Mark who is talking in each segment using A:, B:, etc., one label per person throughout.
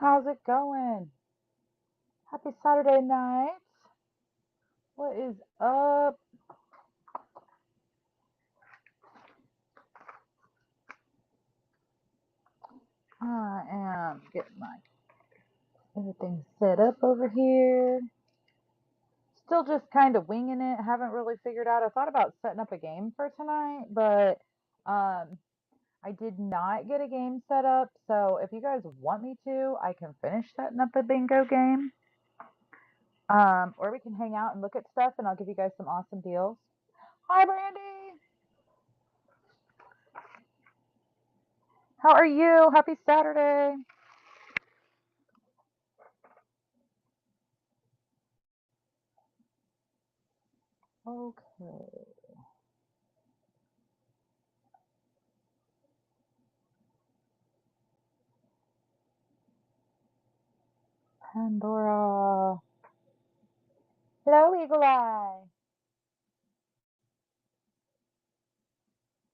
A: How's it going? Happy Saturday night. What is up? I am getting my everything set up over here. Still just kind of winging it. Haven't really figured out. I thought about setting up a game for tonight, but um, I did not get a game set up. So if you guys want me to, I can finish setting up a bingo game. Or we can hang out and look at stuff, and I'll give you guys some awesome deals. Hi, Brandy. How are you? Happy Saturday. Okay. Pandora. Hello, Eagle Eye.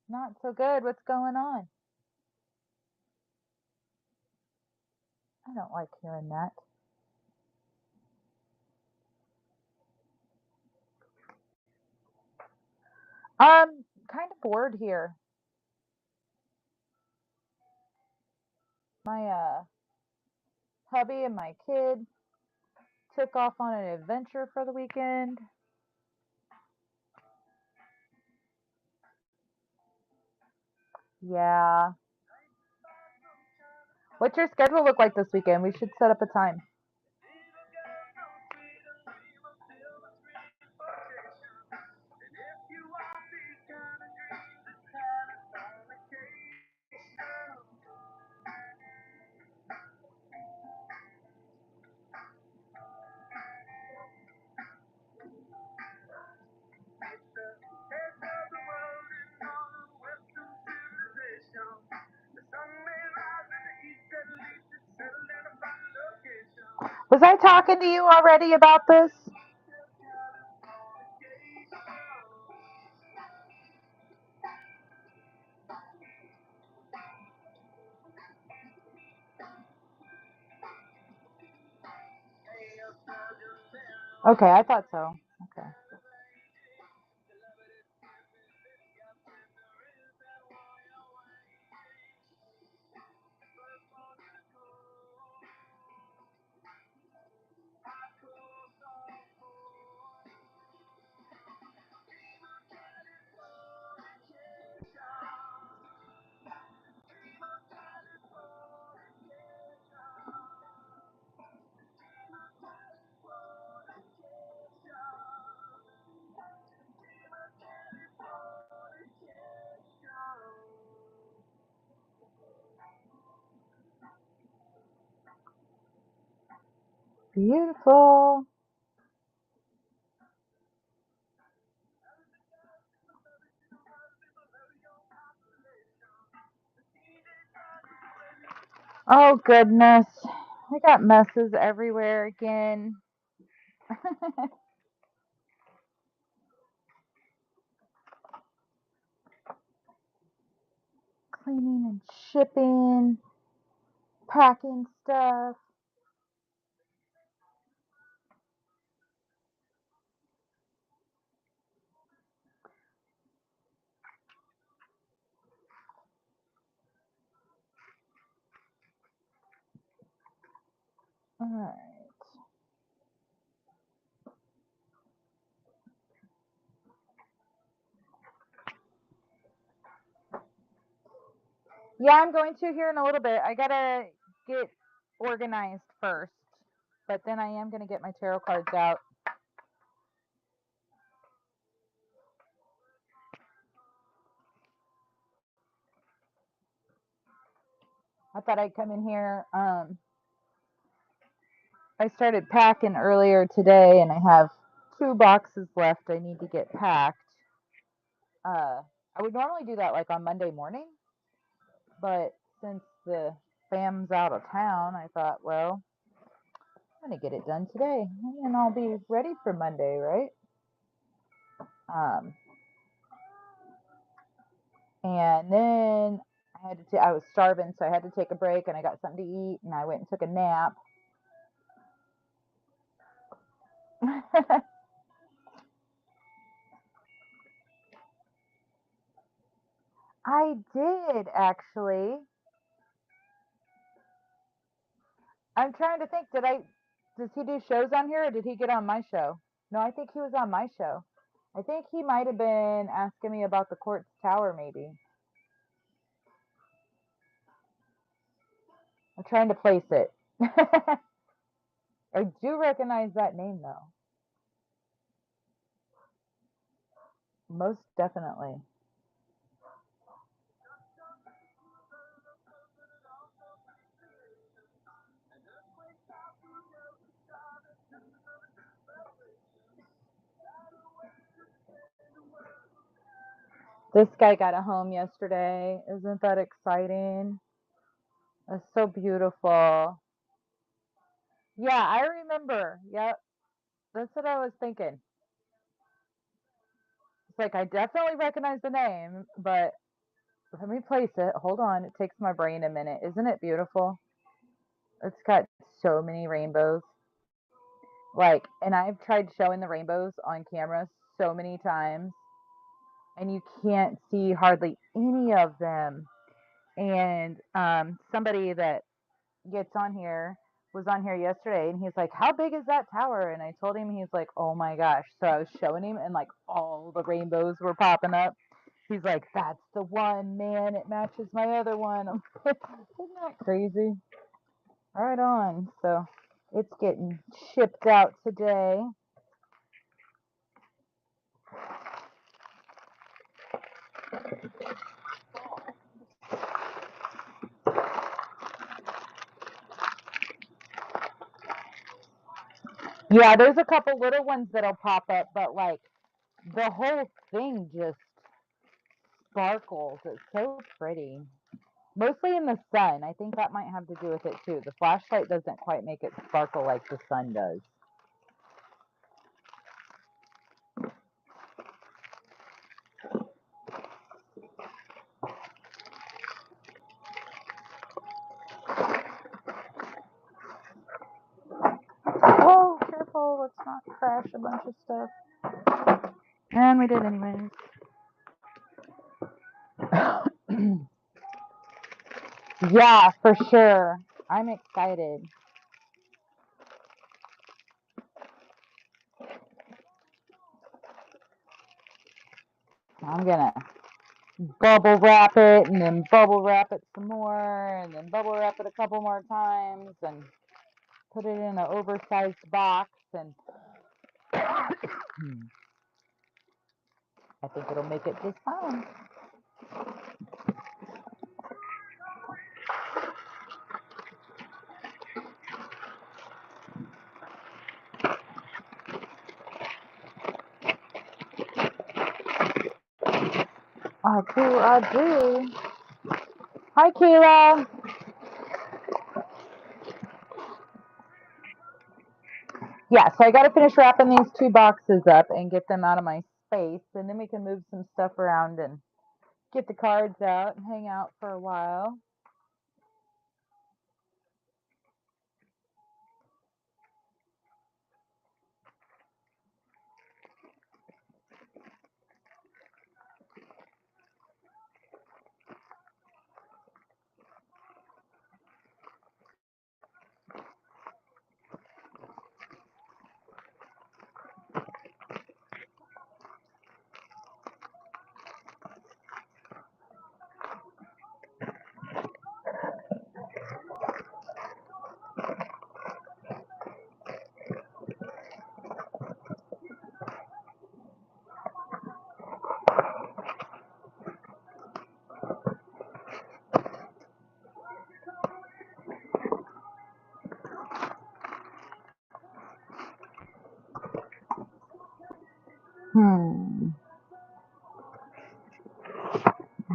A: Not so good. What's going on? I don't like hearing that. Kind of bored here. My hubby and my kid took off on an adventure for the weekend. Yeah. What's your schedule look like this weekend? We should set up a time. Was I talking to you already about this? Okay, I thought so. Okay. Beautiful. Oh goodness. I got messes everywhere again. Cleaning and shipping, packing stuff. All right. Yeah, I'm going to here in a little bit. I gotta get organized first, but then I am gonna get my tarot cards out. I thought I'd come in here. I started packing earlier today, and I have 2 boxes left I need to get packed. I would normally do that like on Monday morning, but since the fam's out of town, I thought, well, I'm gonna get it done today, and I'll be ready for Monday, right? Um, and then I I was starving, so I had to take a break, and I got something to eat, and I went and took a nap. I did actually. I'm trying to think. Does he do shows on here, or did he get on my show? No, I think he was on my show. I think he might have been asking me about the Quartz Tower, maybe. I'm trying to place it. I do recognize that name, though. Most definitely. This guy got a home yesterday. Isn't that exciting? It's so beautiful. Yeah, I remember. Yep, that's what I was thinking. It's like I definitely recognize the name, but let me place it. Hold on. It takes my brain a minute. Isn't it beautiful? It's got so many rainbows. Like, and I've tried showing the rainbows on camera so many times, and you can't see hardly any of them. And somebody that gets on here was on here yesterday, and he's like, "How big is that tower?" And I told him, he's like, "Oh my gosh!" So I was showing him, and like all the rainbows were popping up. He's like, "That's the one, man. It matches my other one." I'm like, isn't that crazy? Right on. So it's getting shipped out today. Yeah, there's a couple little ones that'll pop up, but like the whole thing just sparkles. It's so pretty. Mostly in the sun. I think that might have to do with it too. The flashlight doesn't quite make it sparkle like the sun does. Oh, careful. Let's not crash a bunch of stuff. And we did anyways. Yeah, for sure. I'm excited. I'm gonna bubble wrap it and then bubble wrap it some more and then bubble wrap it a couple more times and put it in an oversized box, and I think it'll make it just fine. I do. Hi, Kayla. Yeah, so I got to finish wrapping these two boxes up and get them out of my space, and then we can move some stuff around and get the cards out and hang out for a while.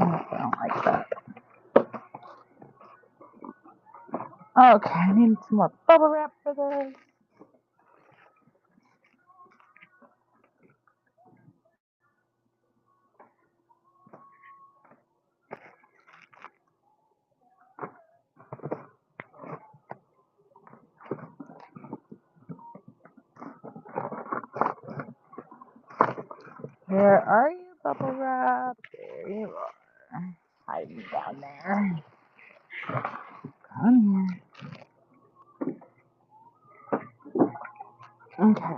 A: I don't like that. Okay, I need some more bubble wrap for this. Where are you, Bubble Wrap? There you are. Hiding down there. Come here. Okay.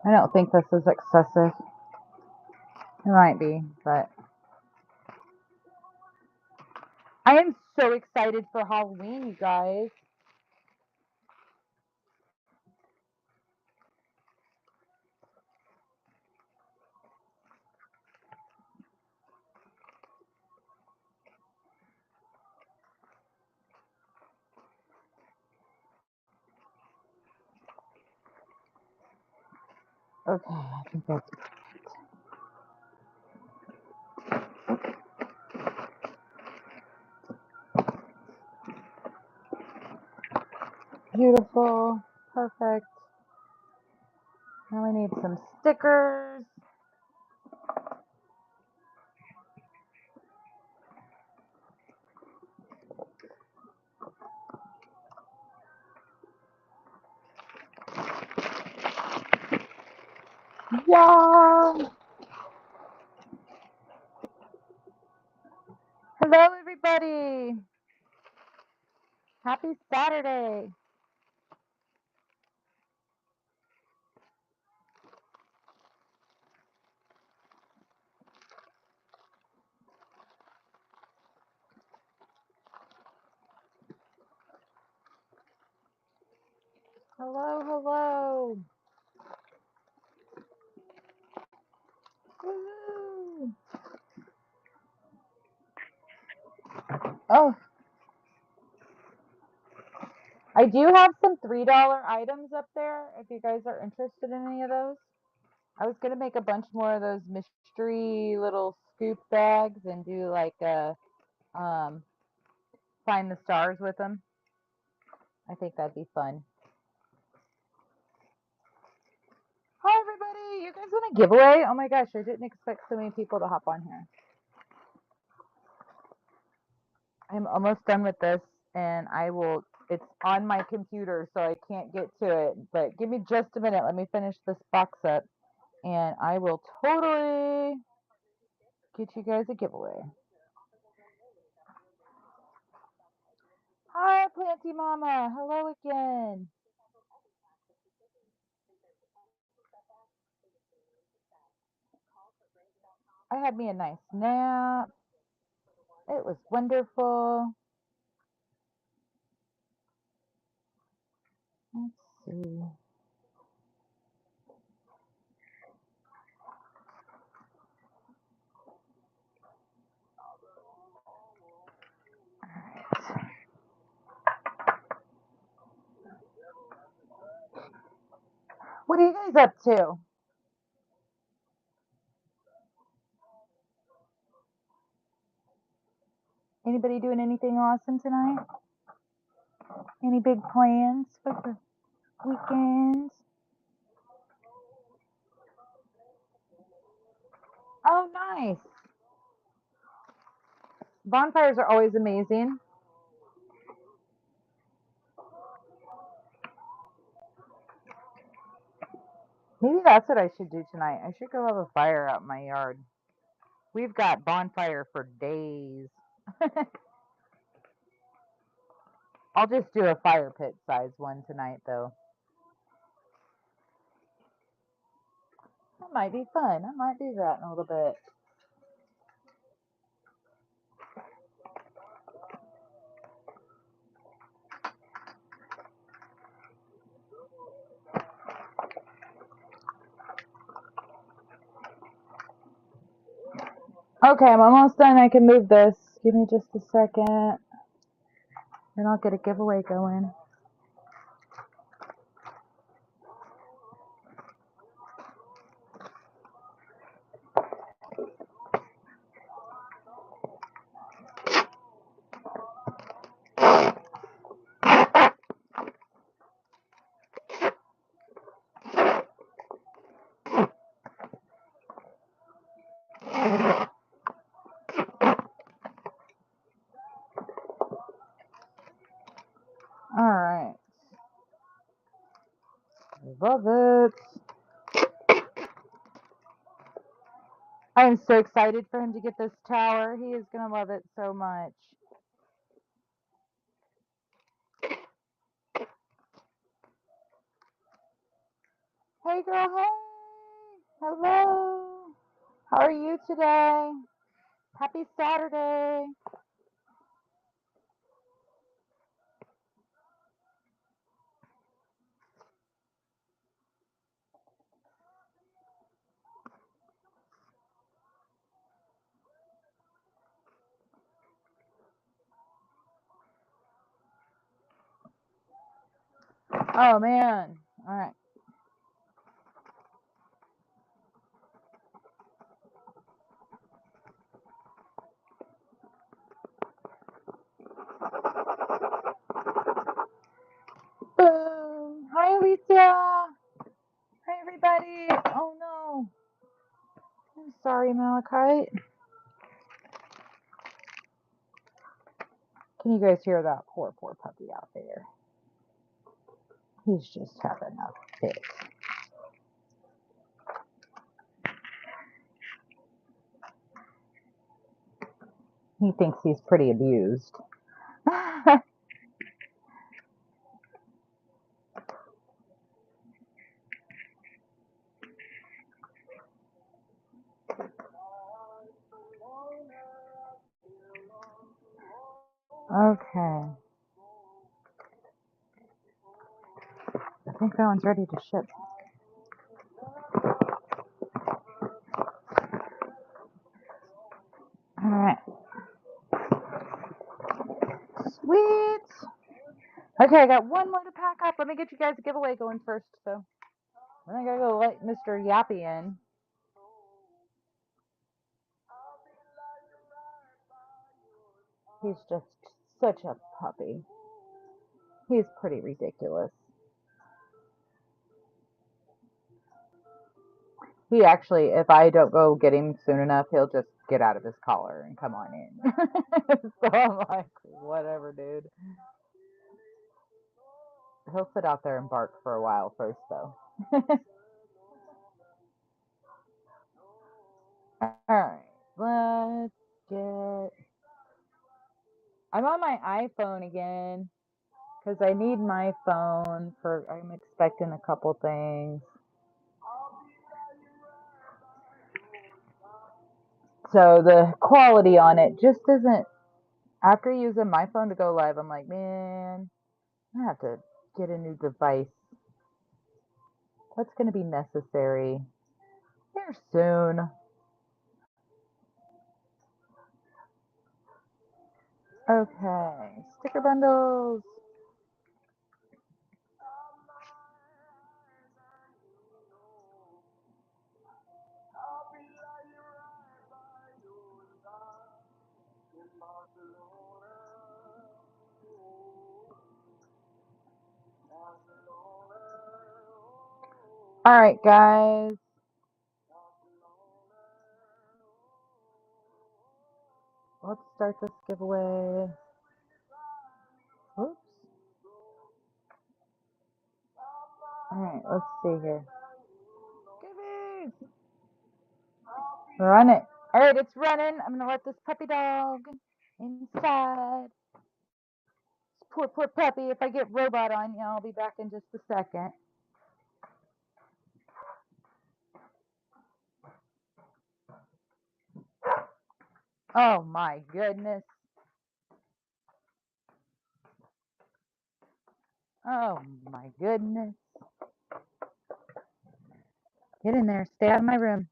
A: I don't think this is excessive. It might be, but I am so excited for Halloween, you guys. Okay, I think that's beautiful. Perfect. Now we need some stickers. Yeah. Hello, everybody. Happy Saturday. Hello, hello. Woo. Oh, I do have some $3 items up there if you guys are interested in any of those. I was going to make a bunch more of those mystery little scoop bags and do like a find the stars with them. I think that'd be fun. Hi, everybody. You guys want a giveaway? Oh my gosh, I didn't expect so many people to hop on here. I'm almost done with this and it's on my computer so I can't get to it, but give me just a minute. Let me finish this box up and I will totally get you guys a giveaway. Hi, Planty Mama. Hello again. I had me a nice nap. It was wonderful. Let's see. What are you guys up to? Anybody doing anything awesome tonight? Any big plans for the weekend? Oh, nice. Bonfires are always amazing. Maybe that's what I should do tonight. I should go have a fire out in my yard. We've got bonfire for days. I'll just do a fire pit size one tonight, though. That might be fun. I might do that in a little bit. Okay, I'm almost done. I can move this. Give me just a second. And I'll get a giveaway going. All right. Love it. I am so excited for him to get this tower. He is going to love it so much. Hey girl, hey. Hello. How are you today? Happy Saturday. Oh man. All right. Boom. Hi, Alicia. Hi, everybody. Oh no. I'm sorry, Malachite. Can you guys hear that poor puppy out there? He's just having a fit. He thinks he's pretty abused. Okay. I think that one's ready to ship. All right. Sweet. Okay, I got one more to pack up. Let me get you guys a giveaway going first. So then I gotta go let Mr. Yappy in. He's just such a puppy. He's pretty ridiculous. He actually, if I don't go get him soon enough, he'll just get out of his collar and come on in. So I'm like, whatever, dude. He'll sit out there and bark for a while first, though. Alright, let's get... I'm on my iPhone again, because I need my phone for... I'm expecting a couple things. So the quality on it just isn't... After using my phone to go live, I'm like, man, I have to get a new device. That's going to be necessary here soon. Okay, sticker bundles. All right, guys. Let's start this giveaway. Oops. All right, let's see here. Gibby! Run it. All right, it's running. I'm going to let this puppy dog inside. Poor puppy. If I get robot on you, I'll be back in just a second. Oh, my goodness. Oh, my goodness. Get in there. Stay out of my room.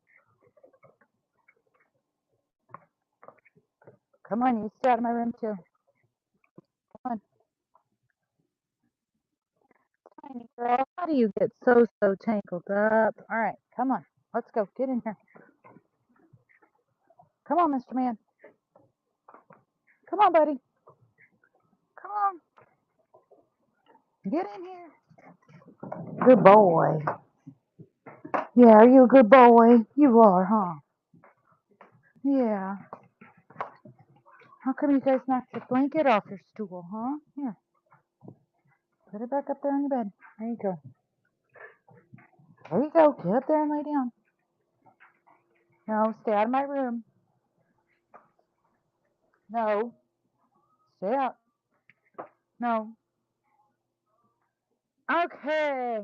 A: Come on, you stay out of my room, too. Come on. Tiny girl, how do you get so tangled up? All right, come on. Let's go. Get in here. Come on, Mr. Man. Come on, buddy. Come on. Get in here. Good boy. Yeah, are you a good boy? You are, huh? Yeah. How come you guys knocked the blanket off your stool, huh? Here. Put it back up there on your bed. There you go. There you go. Get up there and lay down. No, stay out of my room. No. Stay up. No. Okay.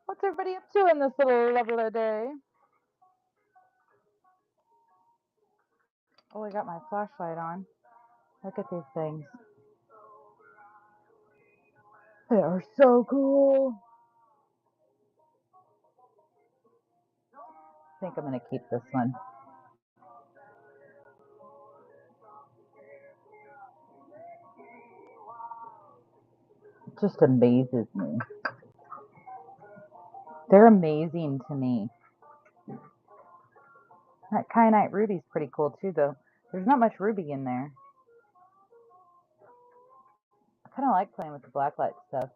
A: What's everybody up to in this little lovely day? Oh, I got my flashlight on. Look at these things. They are so cool. I think I'm going to keep this one. It just amazes me. They're amazing to me. That kyanite ruby's pretty cool too, though. There's not much ruby in there. I kind of like playing with the blacklight stuff.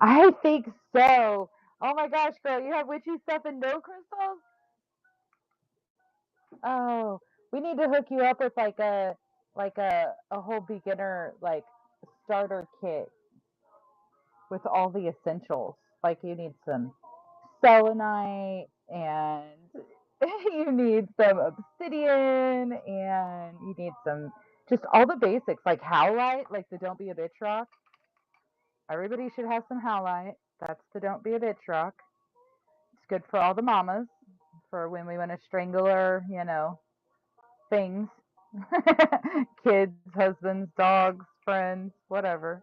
A: I think so. Oh my gosh, girl, you have witchy stuff and no crystals? Oh, we need to hook you up with like a whole beginner like starter kit with all the essentials. Like you need some selenite and you need some obsidian and you need some just all the basics like howlite, like the don't be a bitch rock. Everybody should have some howlite. That's the don't be a bitch rock. It's good for all the mamas for when we want to strangle our, things. Kids, husbands, dogs, friends, whatever.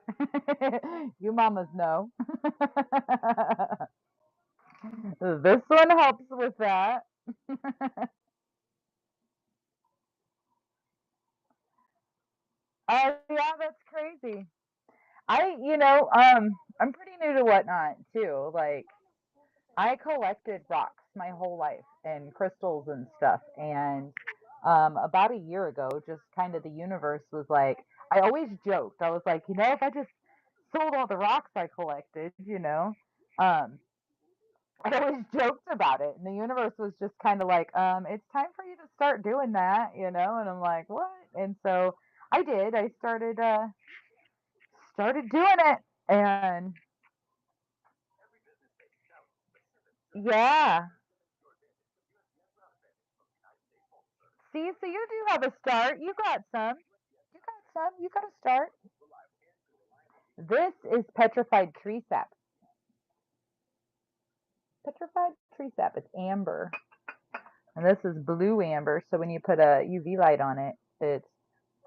A: You mamas know. This one helps with that. Oh yeah, that's crazy. I'm pretty new to whatnot too. Like I collected rocks my whole life and crystals and stuff. And about a year ago, just kind of the universe was like, I always joked. I was like, if I just sold all the rocks I collected, um, I always joked about it. And the universe was just kind of like, it's time for you to start doing that. And I'm like, what? And so I did. I started doing it. And yeah. See, so you do have a start. You got some. You got some. You got a start. This is petrified tree sap. Petrified tree sap. It's amber. And this is blue amber. So when you put a UV light on it, it's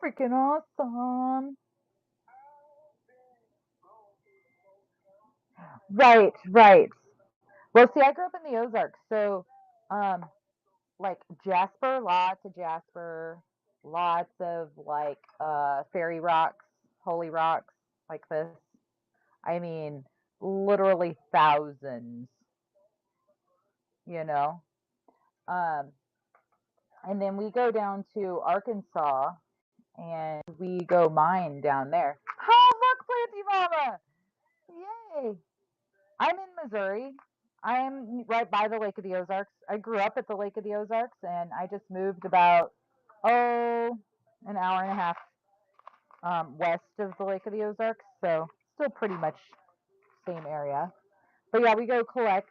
A: freaking awesome. Right, right. Well, see, I grew up in the Ozarks. So, um, like jasper, lots of jasper, lots of like fairy rocks, holy rocks like this. I mean, literally thousands, you know. Um, and then we go down to Arkansas and we go mine down there. Oh, look, Planty Mama! Yay! I'm in Missouri. I'm right by the Lake of the Ozarks. I grew up at the Lake of the Ozarks and I just moved about, an hour and a half west of the Lake of the Ozarks. So still pretty much same area. But yeah, we go collect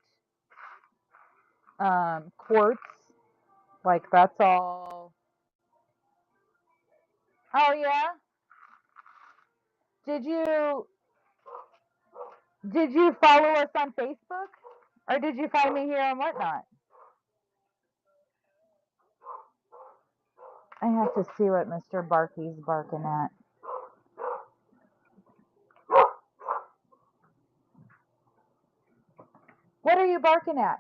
A: quartz. Like that's all. Oh yeah. Did you did you follow us on Facebook, or did you find me here on whatnot? I have to see what Mr. Barky's barking at. What are you barking at?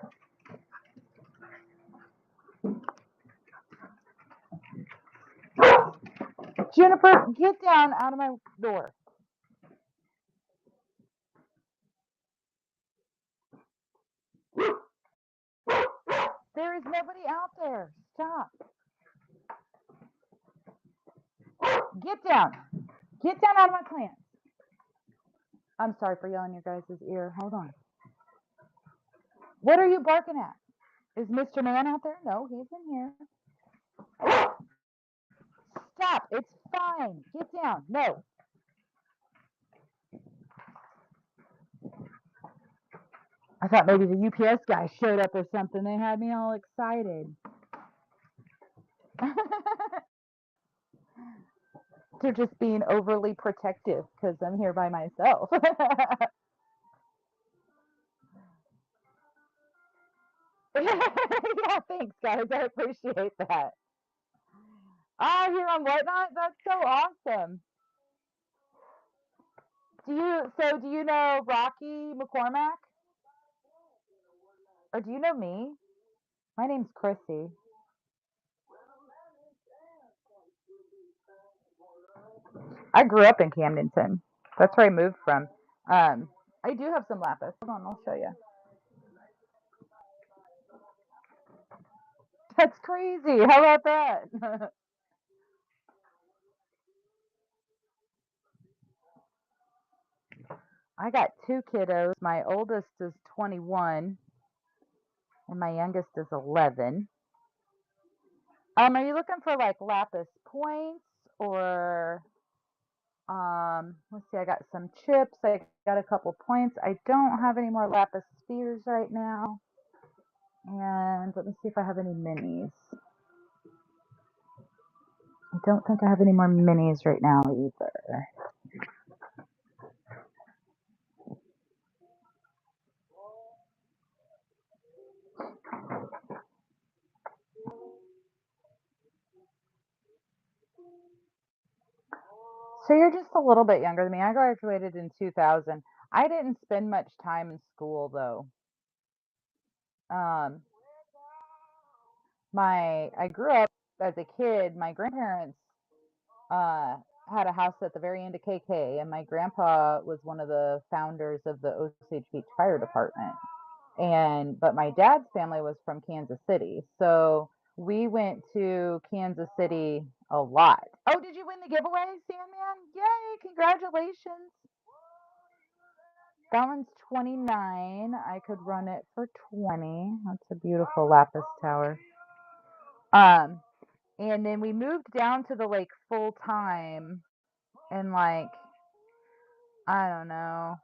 A: Jennifer, get down out of my door. There is nobody out there. Stop. Get down. Get down out of my plants. I'm sorry for yelling your guys' ear. Hold on. What are you barking at? Is Mr. Man out there? No, he's in here. Stop. It's fine. Get down. No. I thought maybe the UPS guy showed up or something. They had me all excited. They're just being overly protective because I'm here by myself. Yeah, thanks, guys. I appreciate that. Ah, here on Whatnot? That's so awesome. Do you know Rocky McCormack? Or do you know me? My name's Chrissy. I grew up in Camdenton. That's where I moved from. I do have some lapis. Hold on, I'll show you. That's crazy. How about that? I got two kiddos. My oldest is 21 and my youngest is 11. Are you looking for like lapis points or let's see, I got some chips. I got a couple points. I don't have any more lapis spheres right now. And let me see if I have any minis. I don't think I have any more minis right now either. So you're just a little bit younger than me. I graduated in 2000. I didn't spend much time in school though. Um, I grew up as a kid. My grandparents uh, had a house at the very end of KK, and my grandpa was one of the founders of the Osage Beach Fire Department. But my dad's family was from Kansas City, so we went to Kansas City a lot. Oh, did you win the giveaway, Sandman? Yay, congratulations. That one's 29. I could run it for 20. That's a beautiful lapis tower. And then we moved down to the lake full time and like I don't know.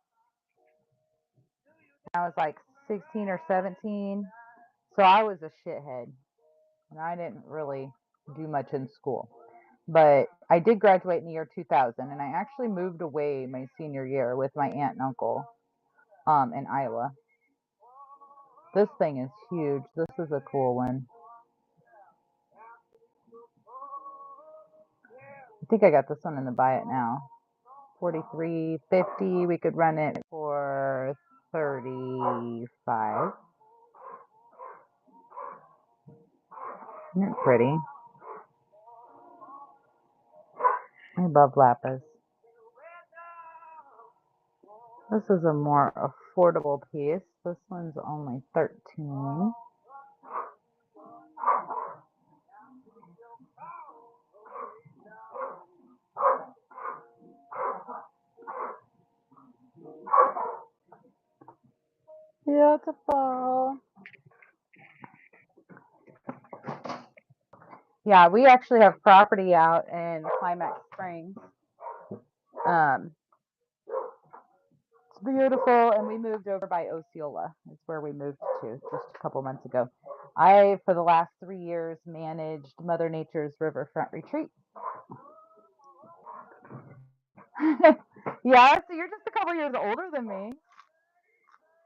A: I was like 16 or 17. So I was a shithead. And I didn't really do much in school. But I did graduate in the year 2000 and I actually moved away my senior year with my aunt and uncle in Iowa. This thing is huge. This is a cool one. I think I got this one in the buy it now. 43.50. We could run it for 35. Isn't it pretty? I love lapis. This is a more affordable piece. This one's only 13. Beautiful. Yeah, we actually have property out in Climax Springs. It's beautiful, and we moved over by Osceola. Is where we moved to just a couple months ago. I, for the last 3 years, managed Mother Nature's Riverfront Retreat. Yeah, so you're just a couple years older than me.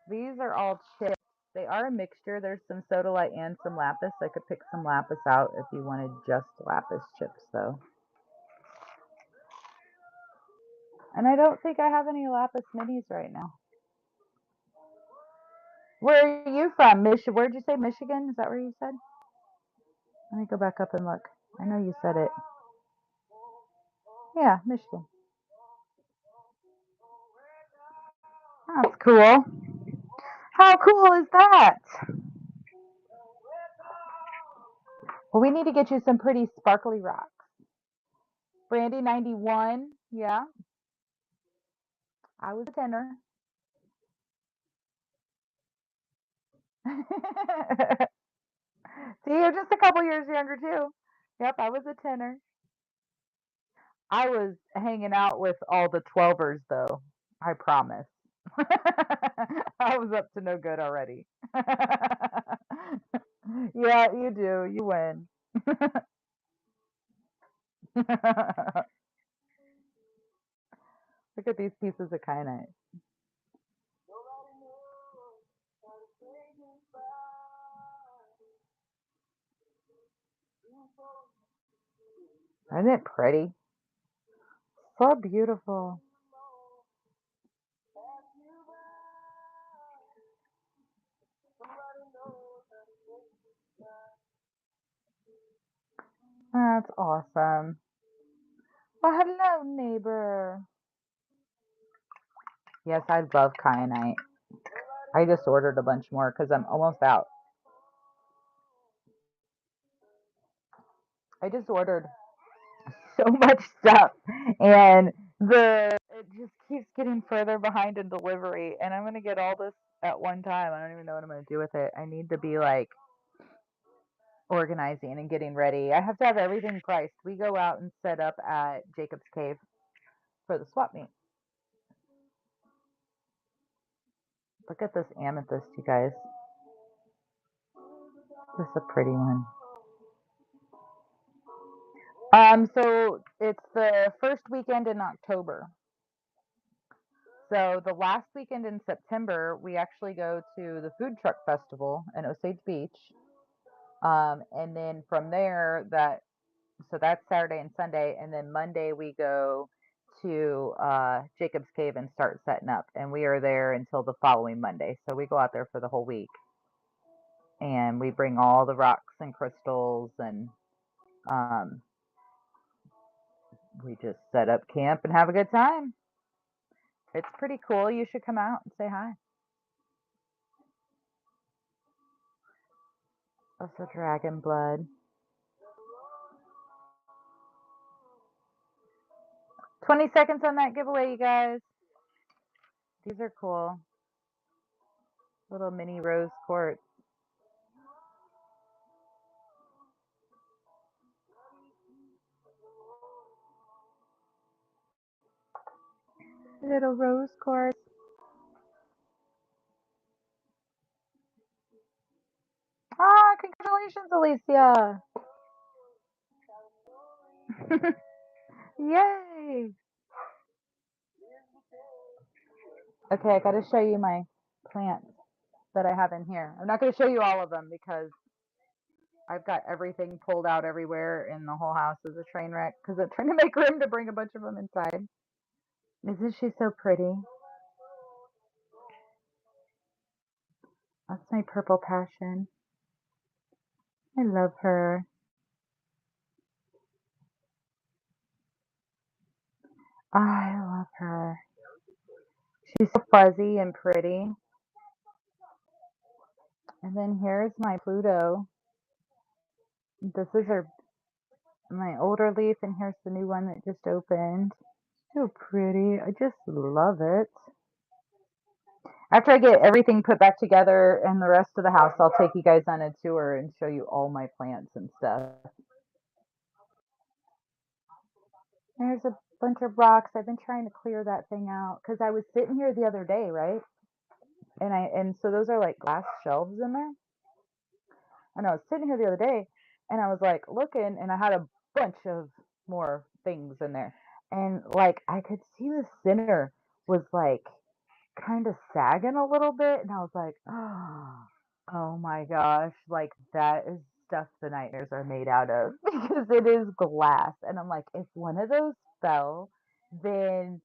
A: These are all chips. They are a mixture. There's some sodalite and some lapis. I could pick some lapis out if you wanted just lapis chips, though. And I don't think I have any lapis minis right now. Where are you from? Where'd you say Michigan? Is that where you said? Let me go back up and look. I know you said it. Yeah, Michigan. That's cool. How cool is that? Well, we need to get you some pretty sparkly rocks. Brandy 91. Yeah, I was a tenor. See, you're just a couple years younger too. Yep, I was a tenor. I was hanging out with all the 12ers though. I promise. I was up to no good already. Yeah, you do. You win. Look at these pieces of kyanite. Isn't it pretty? So beautiful. That's awesome. Well, hello, neighbor. Yes, I love kyanite. I just ordered a bunch more because I'm almost out. I just ordered so much stuff, and the it just keeps getting further behind in delivery, and I'm gonna get all this at one time. I don't even know what I'm gonna do with it. I need to be like organizing and getting ready. I have to have everything priced. We go out and set up at Jacob's Cave for the swap meet. Look at this amethyst, you guys. This is a pretty one. So it's the first weekend in October. So the last weekend in September, we actually go to the food truck festival in Osage Beach. And then from there, so that's Saturday and Sunday, and then Monday we go to Jacob's Cave and start setting up, and we are there until the following Monday. So we go out there for the whole week, and we bring all the rocks and crystals, and um, we just set up camp and have a good time. It's pretty cool. You should come out and say hi. Also, dragon blood. 20 seconds on that giveaway, you guys. These are cool. Little mini rose quartz. Little rose quartz. Ah, congratulations, Alicia. Yay. Okay, I got to show you my plants that I have in here. I'm not going to show you all of them because I've got everything pulled out everywhere and the whole house is a train wreck because I'm trying to make room to bring a bunch of them inside. Isn't she so pretty? That's my purple passion. I love her. I love her. She's so fuzzy and pretty. And then here's my Pluto. This is her my older leaf, and here's the new one that just opened. So pretty. I just love it. After I get everything put back together and the rest of the house, I'll take you guys on a tour and show you all my plants and stuff. There's a bunch of rocks. I've been trying to clear that thing out because I was sitting here the other day, right? And so those are like glass shelves in there. And I was sitting here the other day and I was like looking and I had a bunch of more things in there. And like I could see the center was like kind of sagging a little bit and I was like, oh my gosh, like that is stuff the nightmares are made out of because it is glass. And I'm like, if one of those fell, then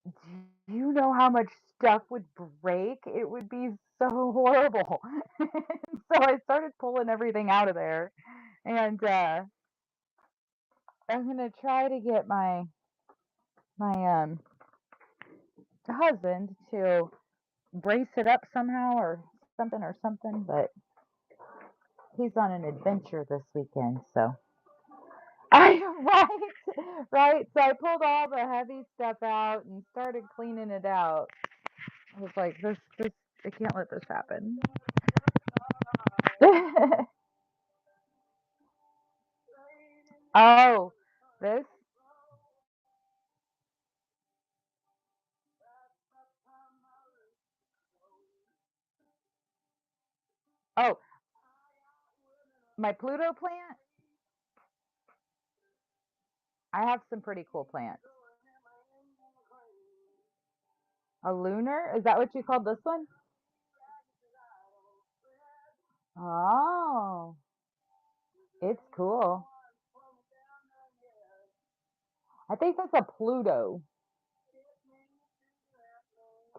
A: do you know how much stuff would break? It would be so horrible. So I started pulling everything out of there, and I'm gonna try to get my husband to brace it up somehow or something, but He's on an adventure this weekend, so. I right. So I pulled all the heavy stuff out and started cleaning it out. I was like, this, I can't let this happen. Oh, this? Oh, my Pluto plant? I have some pretty cool plants. A lunar? Is that what you called this one? Oh, it's cool. I think that's a Pluto.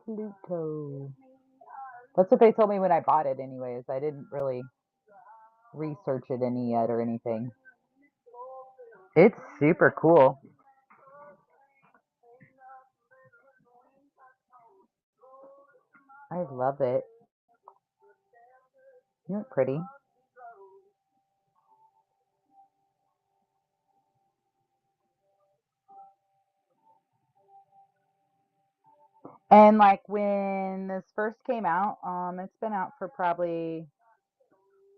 A: Pluto. That's what they told me when I bought it, anyways. I didn't really research it any yet or anything. It's super cool. I love it. Isn't it pretty? And like when this first came out, it's been out for probably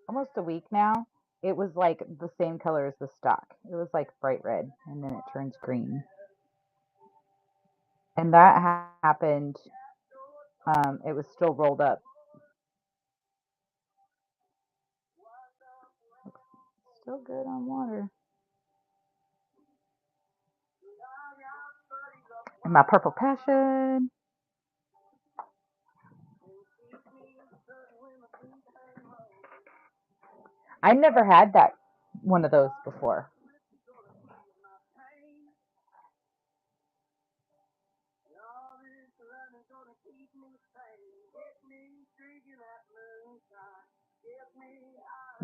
A: almost a week now. It was like the same color as the stock. It was like bright red, and then it turns green. And that happened. It was still rolled up. Still good on water. And my purple passion. I never had that one of those before.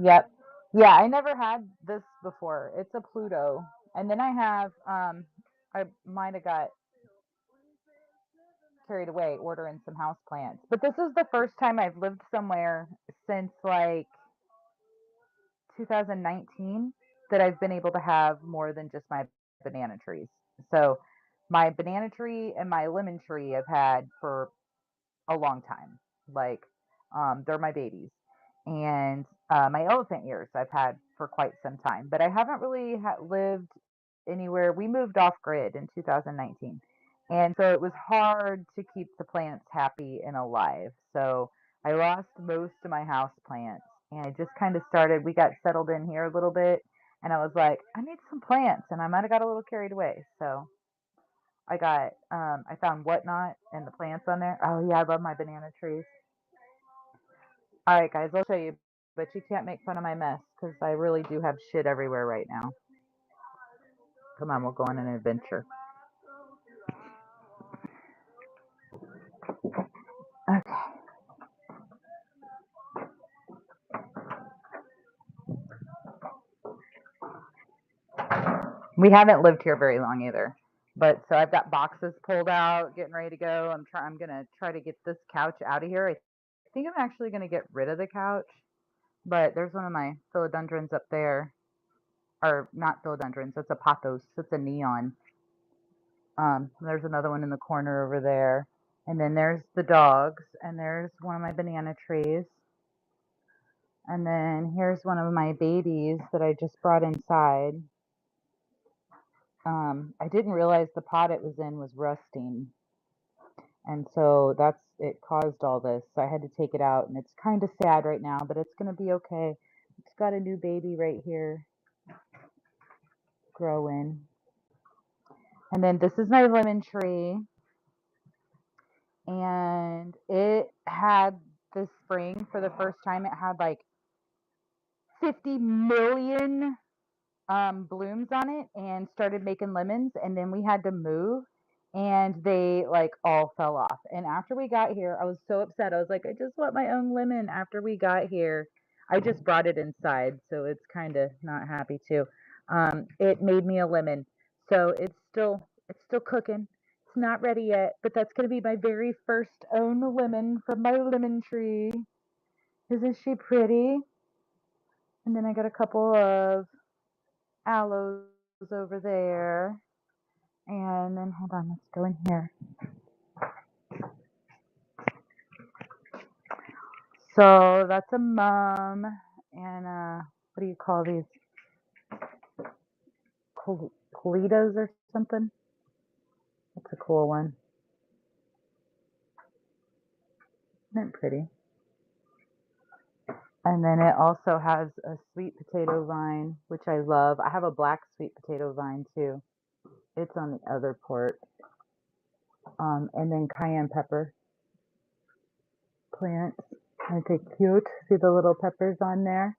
A: Yep. Yeah, I never had this before. It's a Pluto. And then I have I might have got carried away ordering some house plants. But this is the first time I've lived somewhere since like 2019 that I've been able to have more than just my banana trees. So my banana tree and my lemon tree I've had for a long time. Like, they're my babies. And my elephant ears I've had for quite some time, but I haven't really lived anywhere. We moved off grid in 2019. And so it was hard to keep the plants happy and alive. So I lost most of my house plants and I just kind of started, we got settled in here a little bit and I was like, I need some plants and I might have got a little carried away. So I found whatnot and the plants on there. Oh yeah, I love my banana trees. All right, guys, I'll show you, but you can't make fun of my mess because I really do have shit everywhere right now. Come on, we'll go on an adventure. Okay. We haven't lived here very long either. But so I've got boxes pulled out, getting ready to go. I'm gonna try to get this couch out of here. I think I'm actually gonna get rid of the couch, but there's one of my philodendrons up there. Or not philodendrons, it's a pothos, it's a neon. There's another one in the corner over there. And then there's the dogs, and there's one of my banana trees. And then here's one of my babies that I just brought inside. I didn't realize the pot it was in was rusting. And so that's it caused all this. So I had to take it out, and it's kind of sad right now, but it's going to be okay. It's got a new baby right here growing. And then this is my lemon tree, and it had this spring for the first time. It had like 50 million blooms on it and started making lemons. And then we had to move and they like all fell off. And after we got here, I was so upset. I was like, I just want my own lemon. After we got here, I just brought it inside. So it's kind of not happy too. It made me a lemon. So it's still cooking. It's not ready yet, but that's going to be my very first own lemon from my lemon tree. Isn't she pretty? And then I got a couple of aloes over there. And then, hold on, let's go in here. So that's a mum and what do you call these? Colitas or something? That's a cool one. Isn't it pretty? And then it also has a sweet potato vine, which I love. I have a black sweet potato vine too. It's on the other port. And then cayenne pepper plants. Aren't they cute? See the little peppers on there?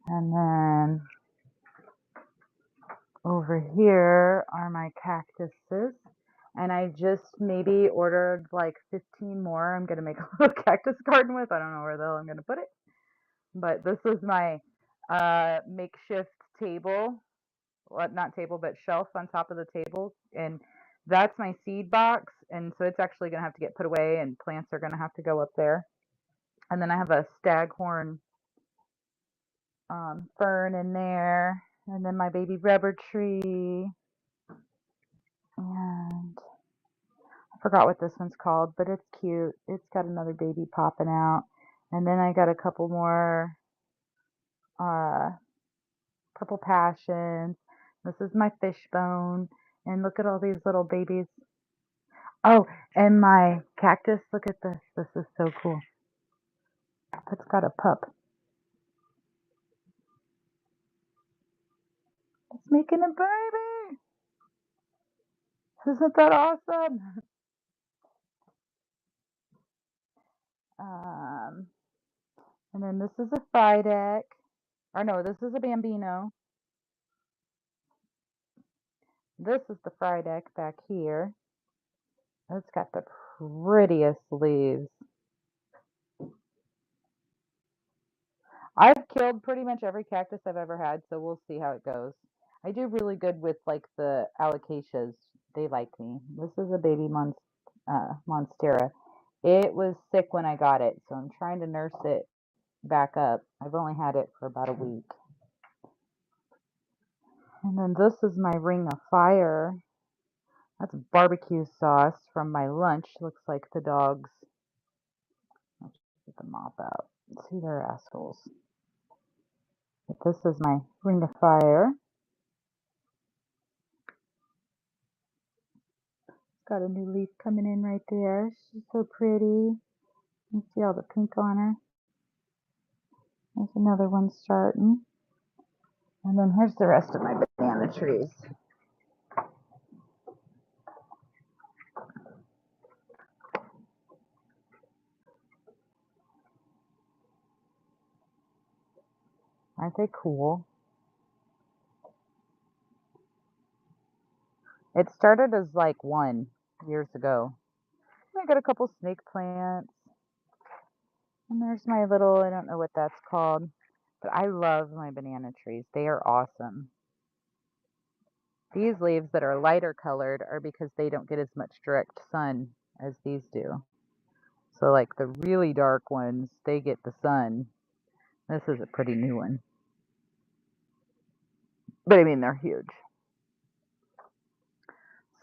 A: And then over here are my cactuses. And I just maybe ordered like 15 more. I'm going to make a little cactus garden with. I don't know where the hell I'm going to put it. But this is my makeshift table. Well, not table, but shelf on top of the table. And that's my seed box. And so it's actually going to have to get put away and plants are going to have to go up there. And then I have a staghorn fern in there. And then my baby rubber tree. And I forgot what this one's called, but it's cute. It's got another baby popping out. And then I got a couple more uh, purple passions. This is my fishbone. And look at all these little babies. Oh, and my cactus. Look at this. This is so cool. It's got a pup. It's making a baby. Isn't that awesome? Um, and then this is a Frydek. Or no, this is a Bambino. This is the Frydek back here. It's got the prettiest leaves. I've killed pretty much every cactus I've ever had, so we'll see how it goes. I do really good with like the alocasias. They like me. This is a baby monstera. It was sick when I got it, so I'm trying to nurse it back up. I've only had it for about a week. And then this is my ring of fire. That's barbecue sauce from my lunch. Looks like the dogs. Let's get the mop out. See, they're assholes. But this is my ring of fire. Got a new leaf coming in right there. She's so pretty. You see all the pink on her. There's another one starting. And then here's the rest of my banana trees. Aren't they cool? It started as like one years ago. I got a couple snake plants. And there's my little, I don't know what that's called. But I love my banana trees. They are awesome. These leaves that are lighter colored are because they don't get as much direct sun as these do. So like the really dark ones, they get the sun. This is a pretty new one. But I mean, they're huge.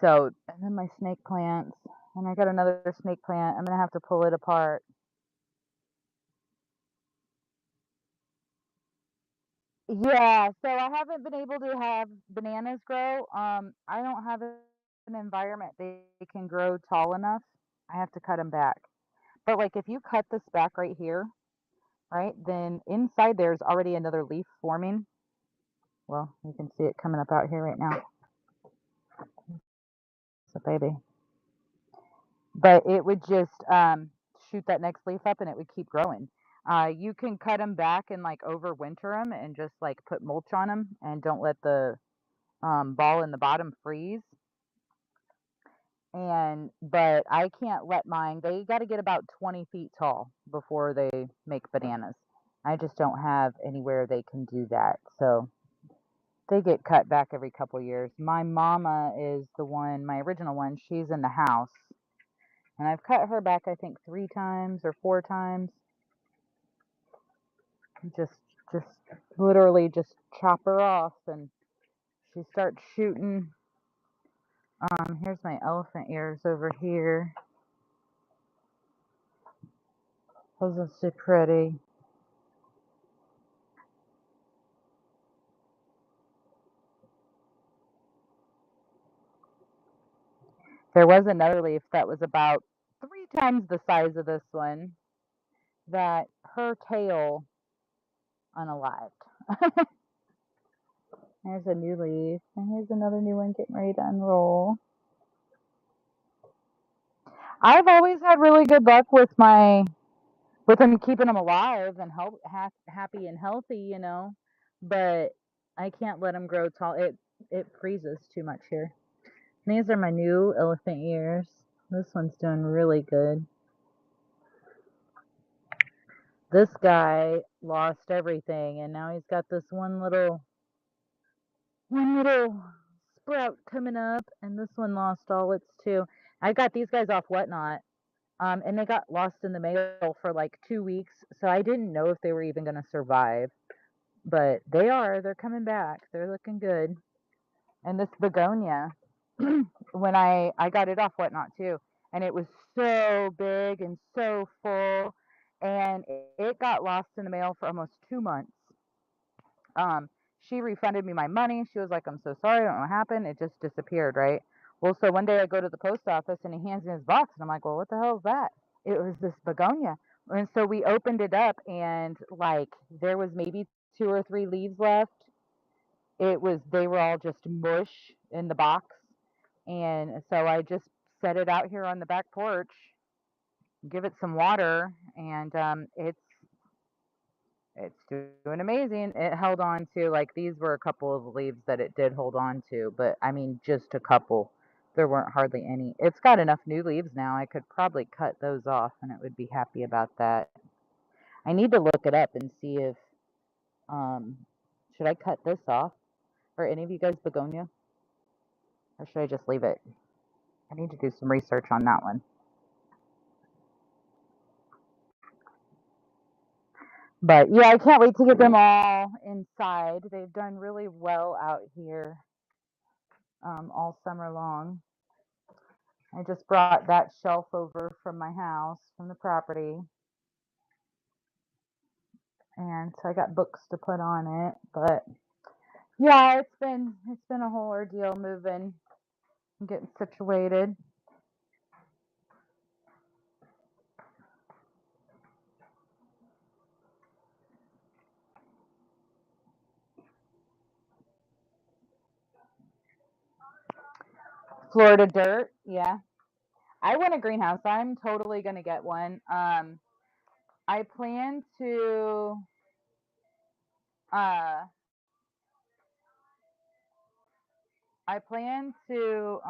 A: So, and then my snake plants. And I got another snake plant. I'm going to have to pull it apart. Yeah, so I haven't been able to have bananas grow. I don't have an environment they can grow tall enough. I have to cut them back. But like if you cut this back right here, right, then inside there's already another leaf forming. Well, you can see it coming up out here right now. It's a baby. But it would just shoot that next leaf up and it would keep growing. You can cut them back and like overwinter them and just like put mulch on them and don't let the ball in the bottom freeze. But I can't let mine, they got to get about 20 feet tall before they make bananas. I just don't have anywhere they can do that. So they get cut back every couple years. My mama is the one, my original one, she's in the house. And I've cut her back, I think, 3 times or 4 times. Just just literally just chop her off, and she starts shooting. Here's my elephant ears over here. Wasn't so pretty. There was another leaf that was about 3 times the size of this one that her tail unalived. There's a new leaf, and here's another new one getting ready to unroll. I've always had really good luck with them keeping them alive and happy and healthy, but I can't let them grow tall. It freezes too much here. These are my new elephant ears. This one's doing really good. This guy lost everything, and now he's got this one little sprout coming up, and this one lost all its two. I got these guys off Whatnot, and they got lost in the mail for like 2 weeks, so I didn't know if they were even going to survive, but they are. They're coming back. They're looking good. And this begonia, when I got it off Whatnot too, and it was so big and so full, and it got lost in the mail for almost 2 months. Um, she refunded me my money. She was like, "I'm so sorry, I don't know what happened. It just disappeared, right?" Well, so one day I go to the post office and he hands me his box, and I'm like, "Well, what the hell is that?" It was this begonia. And so we opened it up, and like there was maybe 2 or 3 leaves left. They were all just mush in the box. And so I just set it out here on the back porch, give it some water, and it's doing amazing. It held on to, like, these were a couple of leaves that it did hold on to, but I mean, just a couple. There weren't hardly any. It's got enough new leaves now. I could probably cut those off and it would be happy about that. I need to look it up and see if, um, should I cut this off? Or any of you guys begonia? Or should I just leave it? I need to do some research on that one. But yeah, I can't wait to get them all inside. They've done really well out here all summer long. I just brought that shelf over from my house, from the property, and so I got books to put on it. But yeah, it's been a whole ordeal moving and getting situated. Florida dirt, yeah. I want a greenhouse. I'm totally gonna get one. I plan to uh I plan to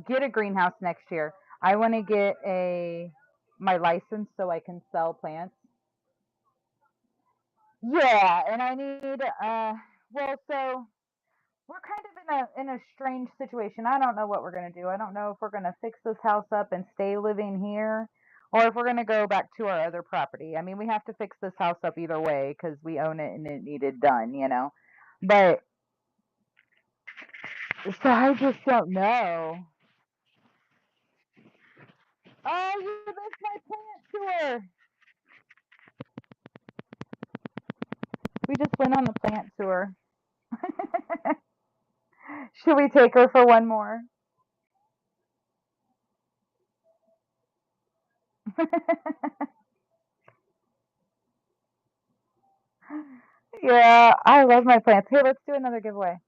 A: get a greenhouse next year. I want to get a my license so I can sell plants. Yeah, and I need well, so we're kind of in a strange situation. I don't know what we're going to do. I don't know if we're going to fix this house up and stay living here or if we're going to go back to our other property. I mean, we have to fix this house up either way cuz we own it and it needed done. But so I just don't know. Oh, you missed my plant tour. We just went on the plant tour. Should we take her for one more? Yeah, I love my plants. Here, let's do another giveaway.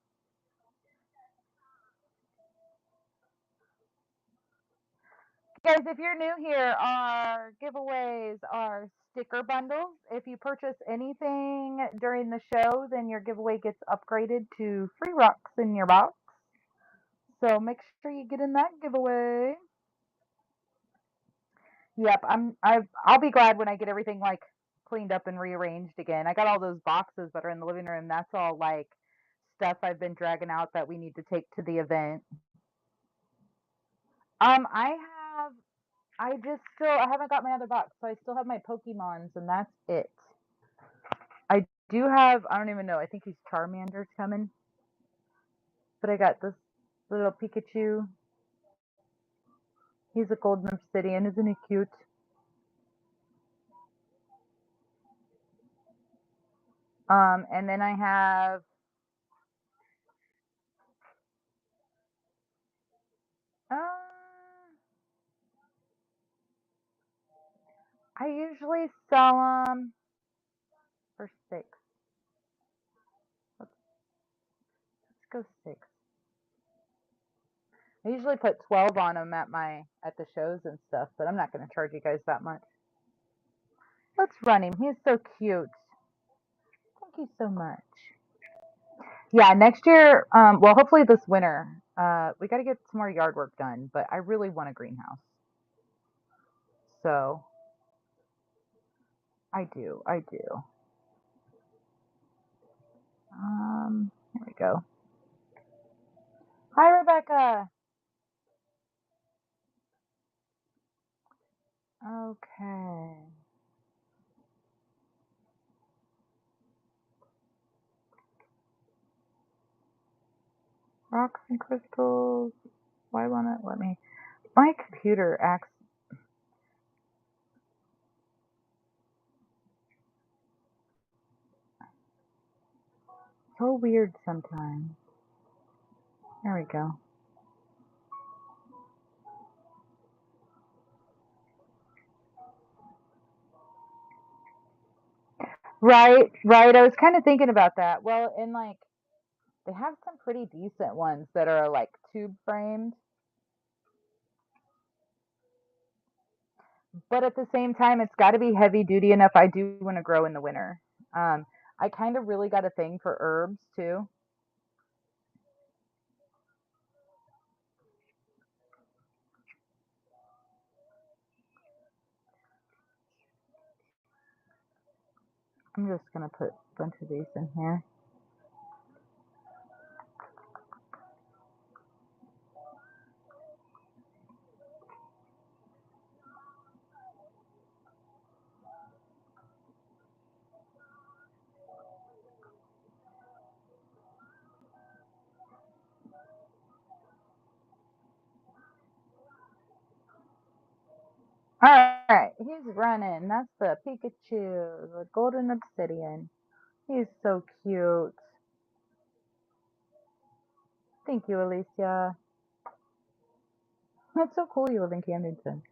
A: Guys, if you're new here, our giveaways are sticker bundles. If you purchase anything during the show, then your giveaway gets upgraded to free rocks in your box. So make sure you get in that giveaway. Yep, I'll be glad when I get everything like cleaned up and rearranged again. I got all those boxes that are in the living room. That's all like stuff I've been dragging out that we need to take to the event. I have I haven't got my other box, so I still have my Pokemons, and that's it. I do have, I don't even know, I think he's Charmander's coming, but I got this little Pikachu. He's a golden obsidian, isn't he cute? And then I have, uh, I usually sell them for 6. Let's go 6. I usually put 12 on them at the shows and stuff, but I'm not going to charge you guys that much. Let's run him. He's so cute. Thank you so much. Yeah, next year, well, hopefully this winter, we got to get some more yard work done, but I really want a greenhouse. So I do. Here we go. Hi, Rebecca. Okay. Rocks and crystals. Why won't it let me? My computer acts so weird sometimes. There we go. Right, right. I was kind of thinking about that. Well, and like they have some pretty decent ones that are like tube framed, but at the same time, it's got to be heavy duty enough. I do want to grow in the winter. Um, I kind of really got a thing for herbs too. I'm just gonna put a bunch of these in here. All right, he's running. That's the Pikachu, the golden obsidian. He's so cute. Thank you, Alicia. That's so cool you live in Camdenton.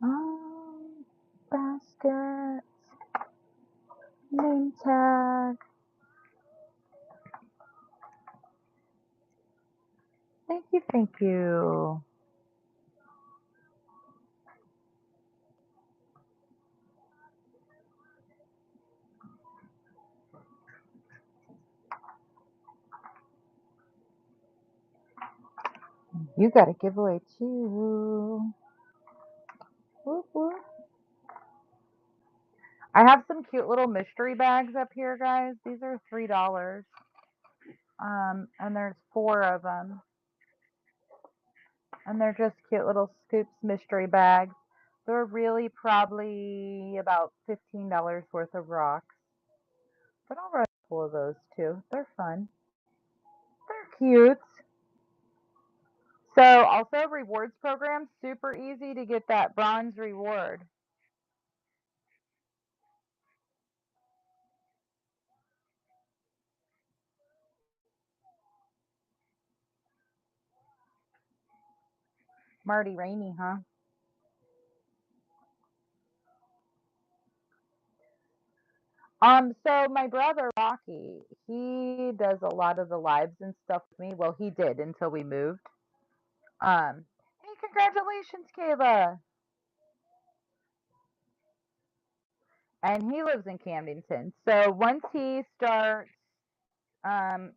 A: um, basket, name tag. Thank you, thank you. You got a giveaway too. Whoop, whoop. I have some cute little mystery bags up here, guys. These are $3. And there's 4 of them. And they're just cute little Scoops mystery bags. They're really probably about $15 worth of rocks. But I'll run a couple of those too. They're fun. They're cute. So also rewards program, super easy to get that bronze reward. Marty Rainey, huh? So my brother Rocky, he does a lot of the lives and stuff with me. Well, he did until we moved. Hey, congratulations, Kayla. And he lives in Camdenton. So once he starts, um,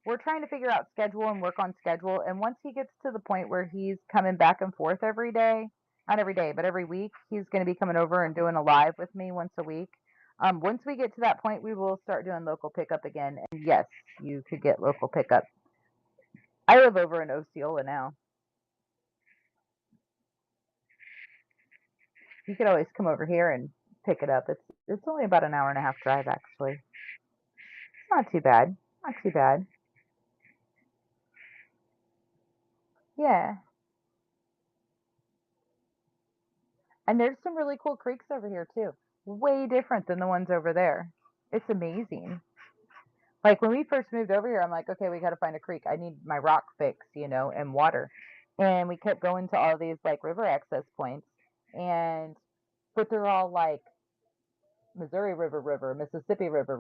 A: we're trying to figure out schedule and work on schedule. And once he gets to the point where he's coming back and forth every day, not every day, but every week, he's going to be coming over and doing a live with me once a week. Once we get to that point, we will start doing local pickup again. And yes, you could get local pickup. I live over in Osceola now. You could always come over here and pick it up. It's only about an hour and a half drive, actually. It's not too bad. Not too bad. Yeah. And there's some really cool creeks over here too. Way different than the ones over there. It's amazing. Like when we first moved over here, I'm like, okay, we got to find a creek. I need my rock fix, and water. And we kept going to all these like river access points, and but they're all like Missouri River, Mississippi River,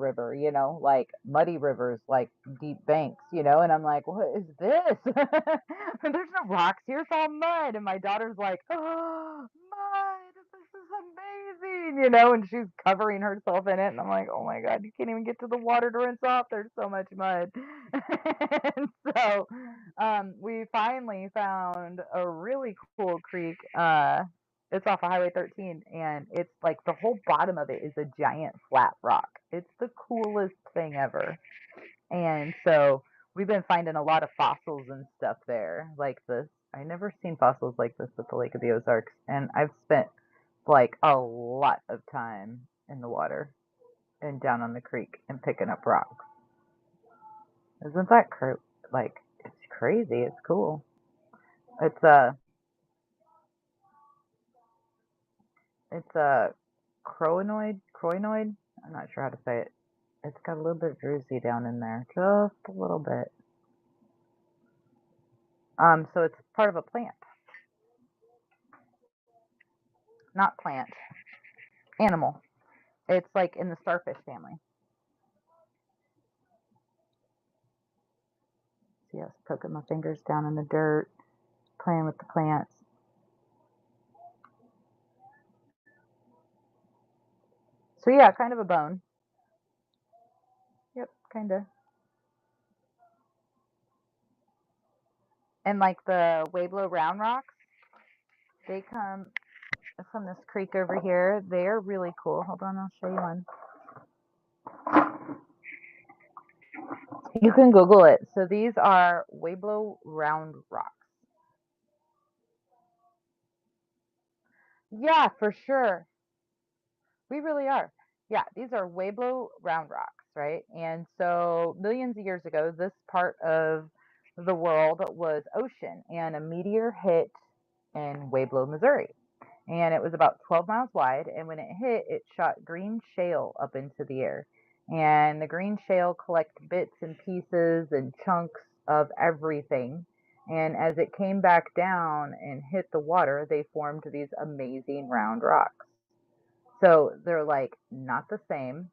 A: like muddy rivers, like deep banks, and I'm like, what is this? There's no rocks here, it's all mud. And my daughter's like, oh, mud, this is amazing, and she's covering herself in it. And I'm like, oh my God, you can't even get to the water to rinse off. There's so much mud. And so we finally found a really cool creek. It's off of Highway 13, and it's like the whole bottom of it is a giant flat rock. It's the coolest thing ever. And so we've been finding a lot of fossils and stuff there, like this. I never seen fossils like this at the Lake of the Ozarks, and I've spent like a lot of time in the water and down on the creek and picking up rocks. Isn't that like it's crazy? It's cool. It's a crinoid. I'm not sure how to say it. It's got a little bit of druzy down in there, just a little bit. So it's part of a plant, not plant, animal. It's like in the starfish family. See, I was poking my fingers down in the dirt, playing with the plants. So yeah, kind of a bone. Yep, kind of. And like the Weiblo round rocks, they come from this creek over here. They're really cool. Hold on, I'll show you one. You can Google it. So these are Weiblo round rocks. Yeah, for sure. We really are. Yeah, these are Weiblo round rocks, right? And so millions of years ago, this part of the world was ocean, and a meteor hit in Weiblo, Missouri. And it was about 12 miles wide. And when it hit, it shot green shale up into the air. And the green shale collect bits and pieces and chunks of everything. And as it came back down and hit the water, they formed these amazing round rocks. So they're like not the same.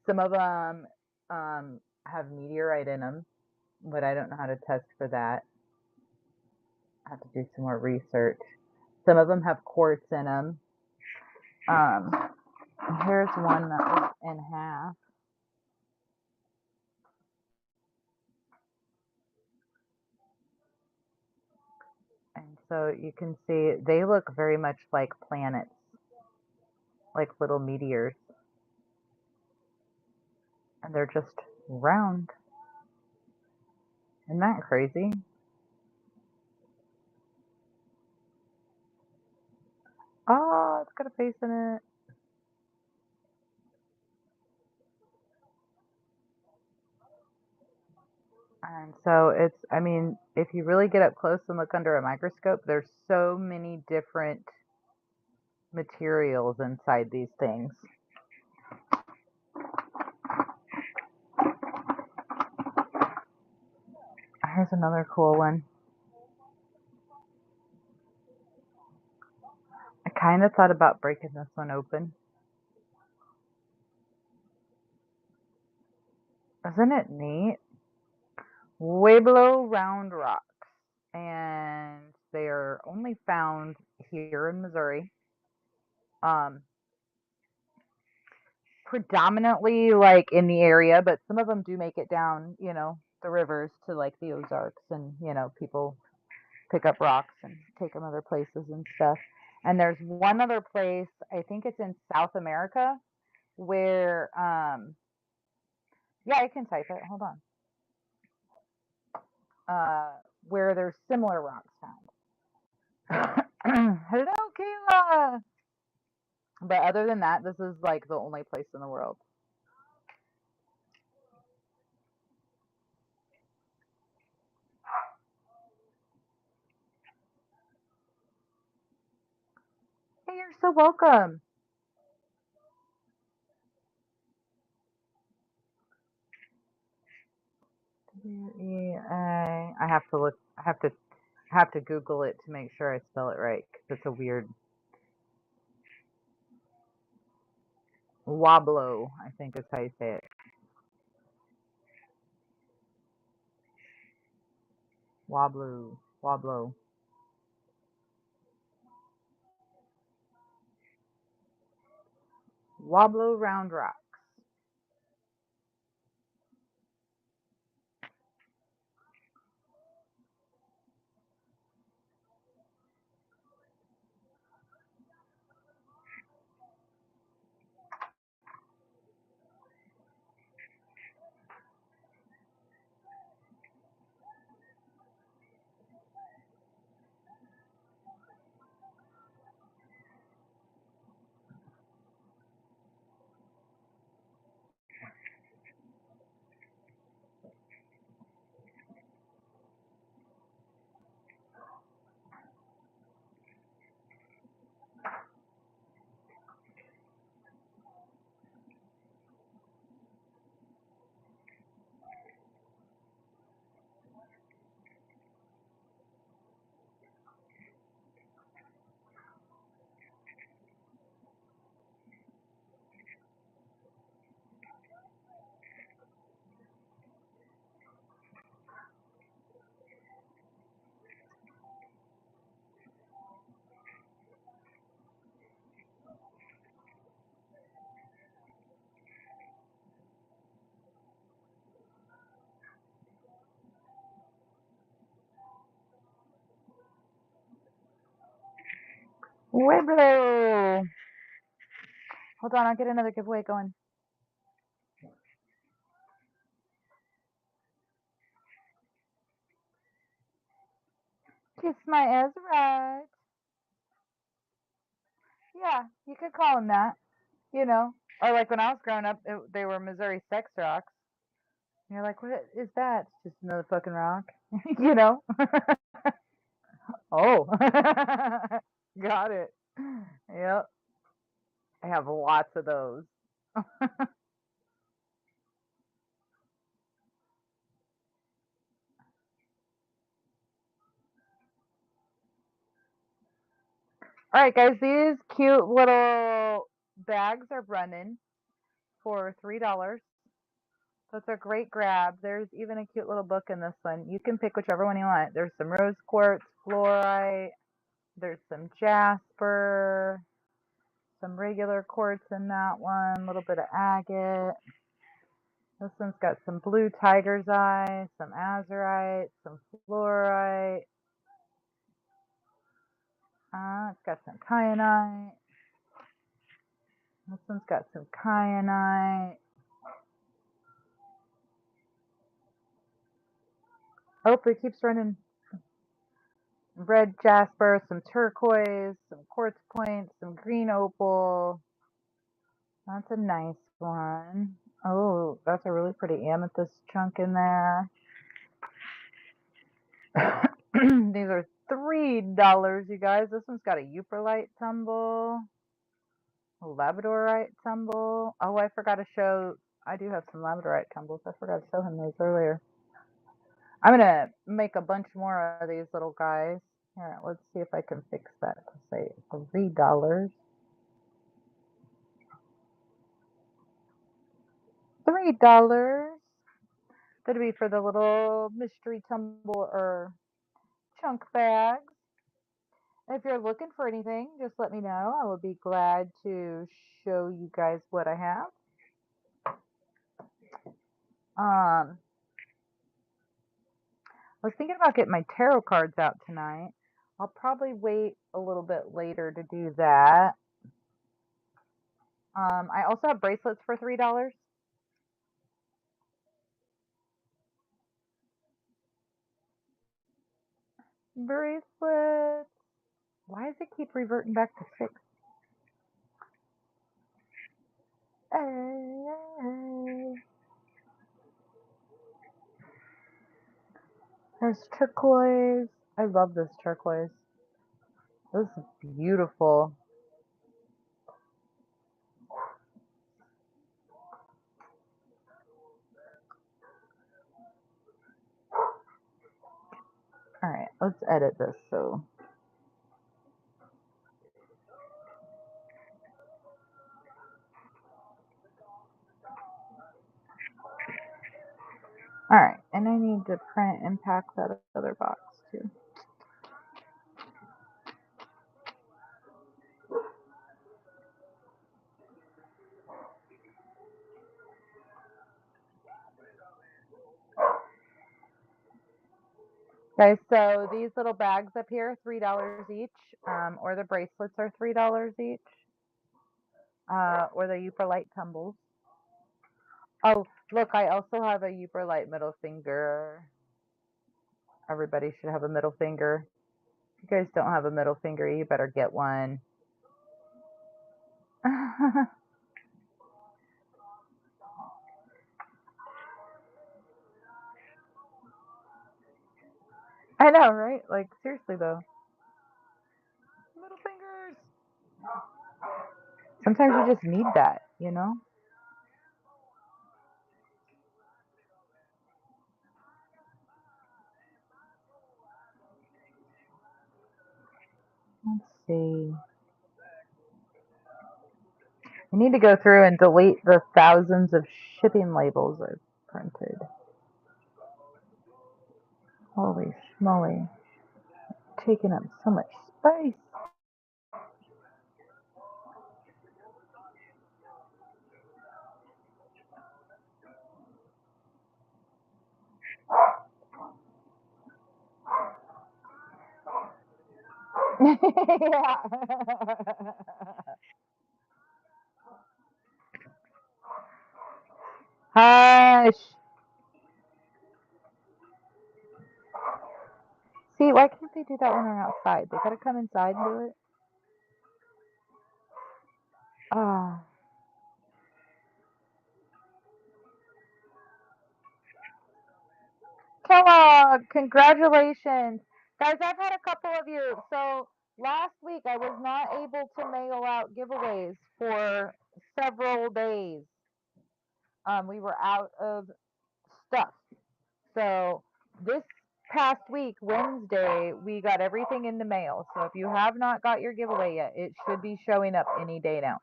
A: Some of them have meteorite in them, but I don't know how to test for that. I have to do some more research. Some of them have quartz in them. Here's one that was in half. And so you can see they look very much like planets, like little meteors. And they're just round. Isn't that crazy? Oh, it's got a face in it. And so I mean, if you really get up close and look under a microscope, there's so many different materials inside these things. Here's another cool one. I kind of thought about breaking this one open. Isn't it neat? Weiblo round rocks. And they are only found here in Missouri. Um, predominantly like in the area, but some of them do make it down, the rivers to like the Ozarks, and people pick up rocks and take them other places and stuff. And there's one other place, I think it's in South America, where yeah, I can type it. Hold on. Uh, where there's similar rocks found. Hello, Kayla. But other than that, this is like the only place in the world. Hey, you're so welcome. I have to look. I have to Google it to make sure I spell it right because it's a weird Wablo. I think is how you say it. Wablo. Wablo. Wablo Round Rocks. Wiblo. Hold on, I'll get another giveaway going. Kiss my Ezra. Yeah, you could call them that. You know, or like when I was growing up, they were Missouri sex rocks. And you're like, what is that? It's just another fucking rock. you know? Oh, got it. Yep, I have lots of those. All right, guys, these cute little bags are running for $3. So it's a great grab. There's even a cute little book in this one. You can pick whichever one you want. There's some rose quartz, fluorite. There's some jasper, some regular quartz in that one, a little bit of agate. This one's got some blue tiger's eye, some azurite, some fluorite. It's got some kyanite. This one's got some kyanite. Oh, it keeps running. Red jasper, some turquoise, some quartz points, some green opal. That's a nice one. Oh, that's a really pretty amethyst chunk in there. These are $3, you guys. This one's got a euprolite tumble, a labradorite tumble. Oh, I forgot to show. I do have some labradorite tumbles. I forgot to show him those earlier. I'm gonna make a bunch more of these little guys. Here, let's see if I can fix that to say $3. $3. That'd be for the little mystery tumble or chunk bags. If you're looking for anything, just let me know. I will be glad to show you guys what I have. I was thinking about getting my tarot cards out tonight. I'll probably wait a little bit later to do that. I also have bracelets for $3. Bracelets. Why does it keep reverting back to 6? Hey. There's turquoise. I love this turquoise. This is beautiful. All right, let's edit this. So, all right, and I need to print and pack that other box too. Okay, so these little bags up here, $3 each, or the bracelets are $3 each, or the Uper Light tumbles. Oh, look, I also have a Uper Light middle finger. Everybody should have a middle finger. If you guys don't have a middle finger, you better get one. I know, right? Like, seriously, though. Middle fingers. Sometimes you just need that, you know? Let's see. I need to go through and delete the thousands of shipping labels I've printed. Holy schmoly. Taking up so much space. Yeah. Hush. See, why can't they do that when they're outside? They gotta come inside and do it. Ah. Kellogg, congratulations. Guys, I've had a couple of you. So last week I was not able to mail out giveaways for several days. We were out of stuff. So this past week, Wednesday, we got everything in the mail. So if you have not got your giveaway yet, it should be showing up any day now.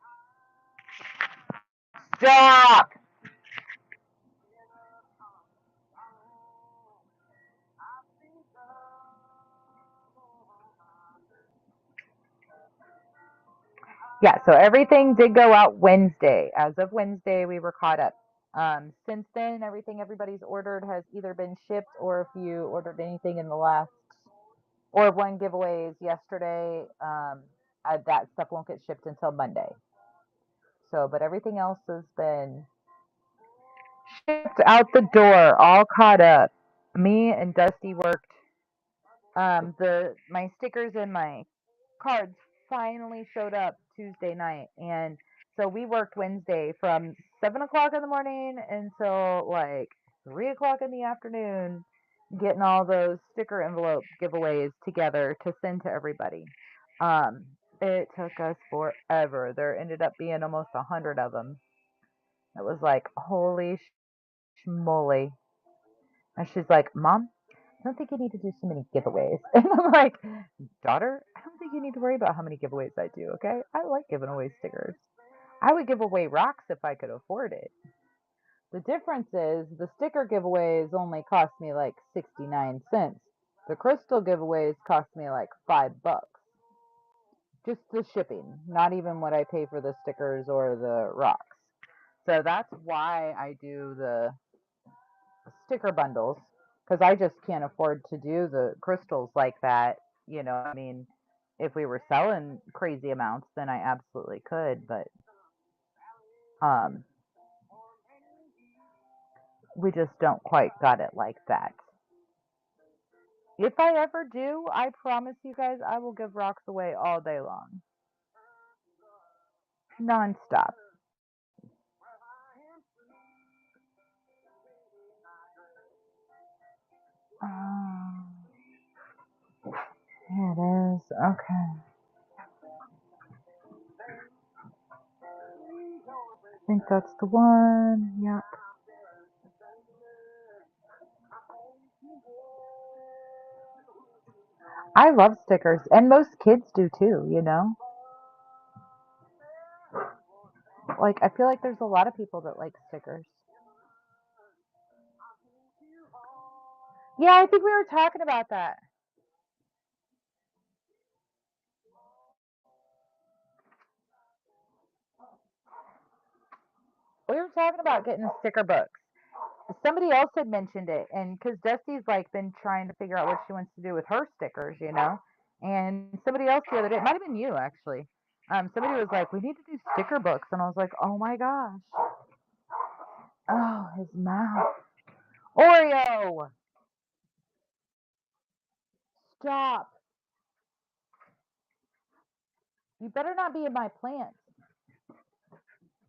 A: Stop! Yeah, so everything did go out Wednesday. As of Wednesday, we were caught up. Since then, everything everybody's ordered has either been shipped, or if you ordered anything in the last, or won giveaways yesterday, that stuff won't get shipped until Monday. So, but everything else has been shipped out the door, all caught up. Me and Dusty worked. My stickers and my cards finally showed up Tuesday night, and so we worked Wednesday from 7 o'clock in the morning until like 3 o'clock in the afternoon, getting all those sticker envelope giveaways together to send to everybody. It took us forever. There ended up being almost 100 of them. It was like, holy schmoly. And she's like, Mom, I don't think you need to do so many giveaways. And I'm like, daughter, I don't think you need to worry about how many giveaways I do, okay? I like giving away stickers. I would give away rocks if I could afford it. The difference is the sticker giveaways only cost me like 69 cents. The crystal giveaways cost me like $5. Just the shipping, not even what I pay for the stickers or the rocks. So that's why I do the sticker bundles, because I just can't afford to do the crystals like that, you know, I mean, if we were selling crazy amounts, then I absolutely could, but um, we just don't quite got it like that. If I ever do, I promise you guys, I will give rocks away all day long, nonstop. Um, Here it is. Okay. I think that's the one. Yep. I love stickers, and most kids do too, you know? Like, I feel like there's a lot of people that like stickers. Yeah, I think we were talking about that. We were talking about getting sticker books. Somebody else had mentioned it, and because Dusty's like been trying to figure out what she wants to do with her stickers, you know. And somebody else the other day, it might have been you actually. Somebody was like, "We need to do sticker books," and I was like, "Oh my gosh!" Oh, his mouth. Oreo, stop! You better not be in my plants.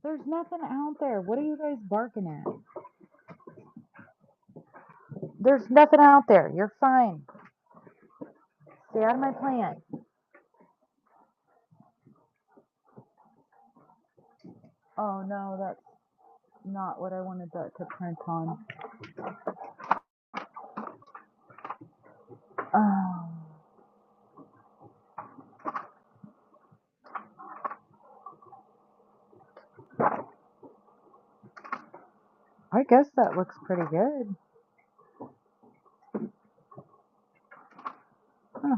A: There's nothing out there. What are you guys barking at? There's nothing out there. You're fine. Stay out of my plant. Oh no, that's not what I wanted that to print on. Oh, I guess that looks pretty good. Huh.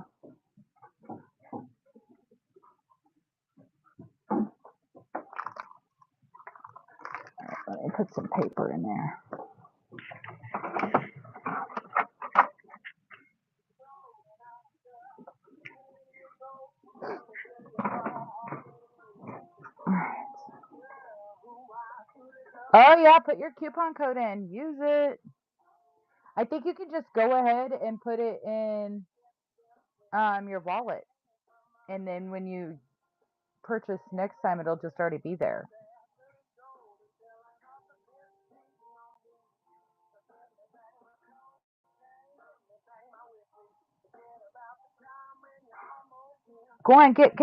A: Let me put some paper in there. Oh yeah, put your coupon code in. Use it. I think you can just go ahead and put it in your wallet, and then when you purchase next time, it'll just already be there. Go on, get.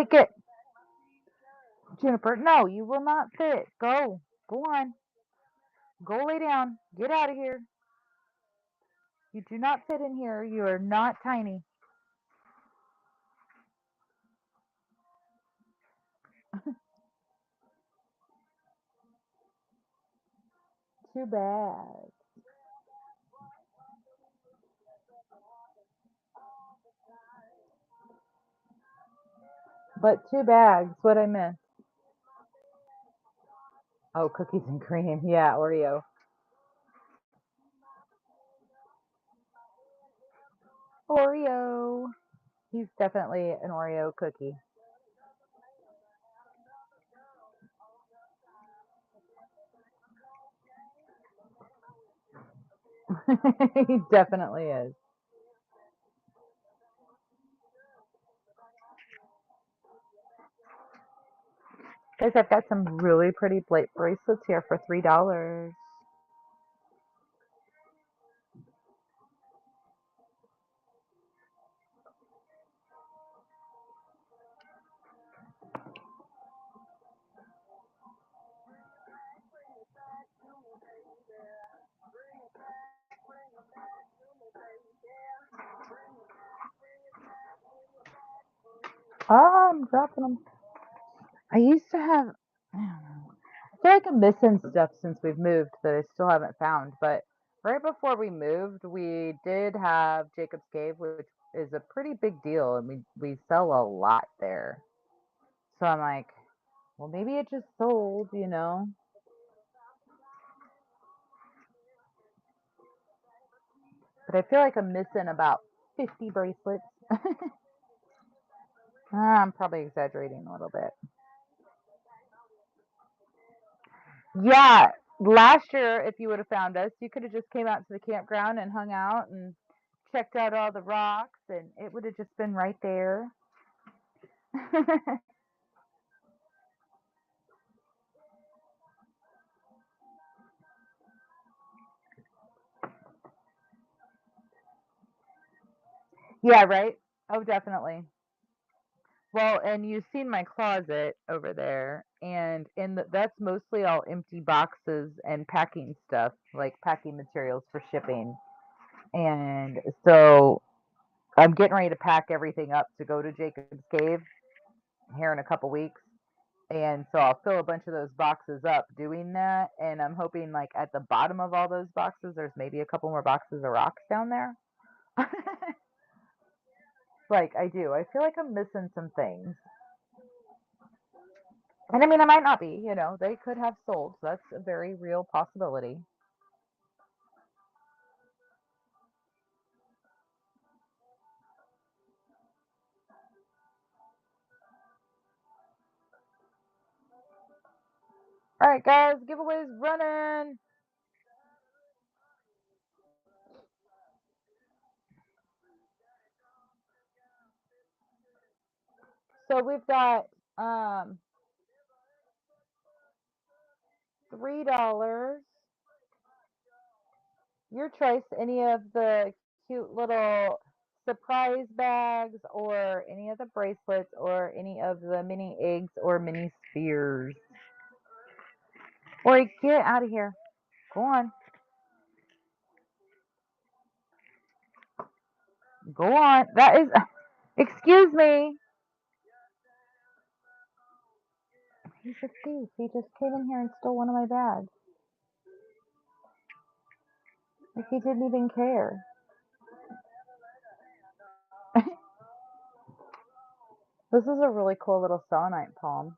A: Juniper, no, you will not fit. Go. Go on. Go lay down. Get out of here. You do not fit in here. You are not tiny. Too bad. But two bags. What I missed. Oh, cookies and cream. Yeah, Oreo. Oreo. He's definitely an Oreo cookie. He definitely is. Guys, I've got some really pretty bracelets here for $3. Oh, I'm dropping them. I used to have, I don't know. I feel like I'm missing stuff since we've moved that I still haven't found. But right before we moved, we did have Jacob's Cave, which is a pretty big deal, and we sell a lot there. So I'm like, well, maybe it just sold, you know. But I feel like I'm missing about 50 bracelets. I'm probably exaggerating a little bit. Yeah, last year, if you would have found us, you could have just came out to the campground and hung out and checked out all the rocks, and it would have just been right there. Yeah, right? Oh, definitely. Well, and you've seen my closet over there, and that's mostly all empty boxes and packing stuff, like packing materials for shipping. And so I'm getting ready to pack everything up to go to Jacob's Cave here in a couple weeks. And so I'll fill a bunch of those boxes up doing that. And I'm hoping, like, at the bottom of all those boxes, there's maybe a couple more boxes of rocks down there. Like, I do. I feel like I'm missing some things. And I mean, I might not be, they could have sold. So that's a very real possibility. All right, guys, giveaways running. So we've got $3. Your choice, any of the cute little surprise bags or any of the bracelets or any of the mini eggs or mini spheres. Or get out of here. Go on. Go on. That is, excuse me. He's a thief. He just came in here and stole one of my bags. Like he didn't even care. This is a really cool little selenite palm.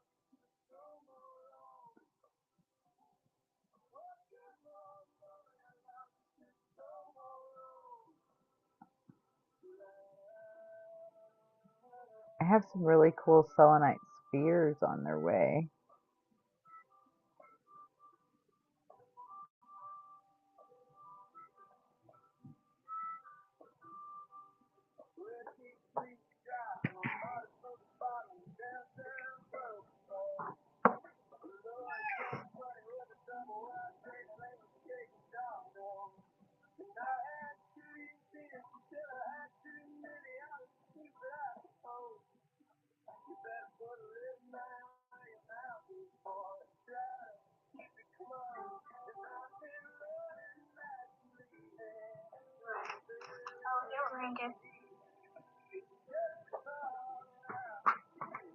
A: I have some really cool selenite spheres on their way.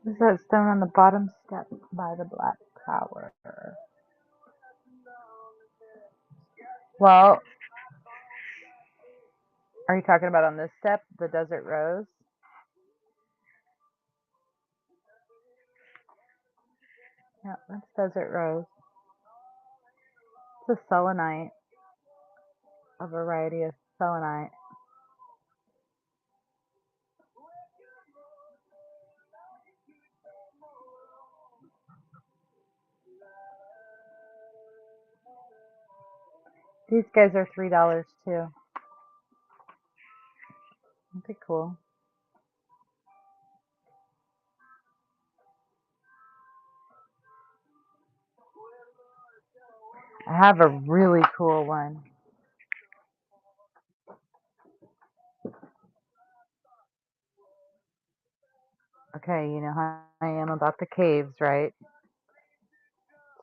A: There's that stone on the bottom step by the black tower. Well, are you talking about on this step, the desert rose? Yeah, that's desert rose. It's a selenite, a variety of selenite. These guys are $3 too. That'd be cool. I have a really cool one. Okay, you know how I am about the caves, right?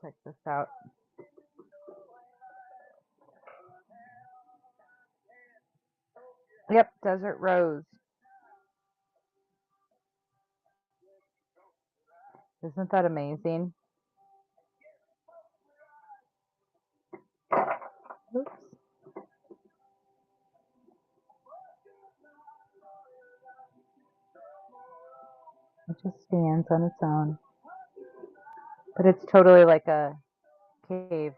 A: Check this out. Yep, desert rose. Isn't that amazing? Oops. It just stands on its own. But it's totally like a cave.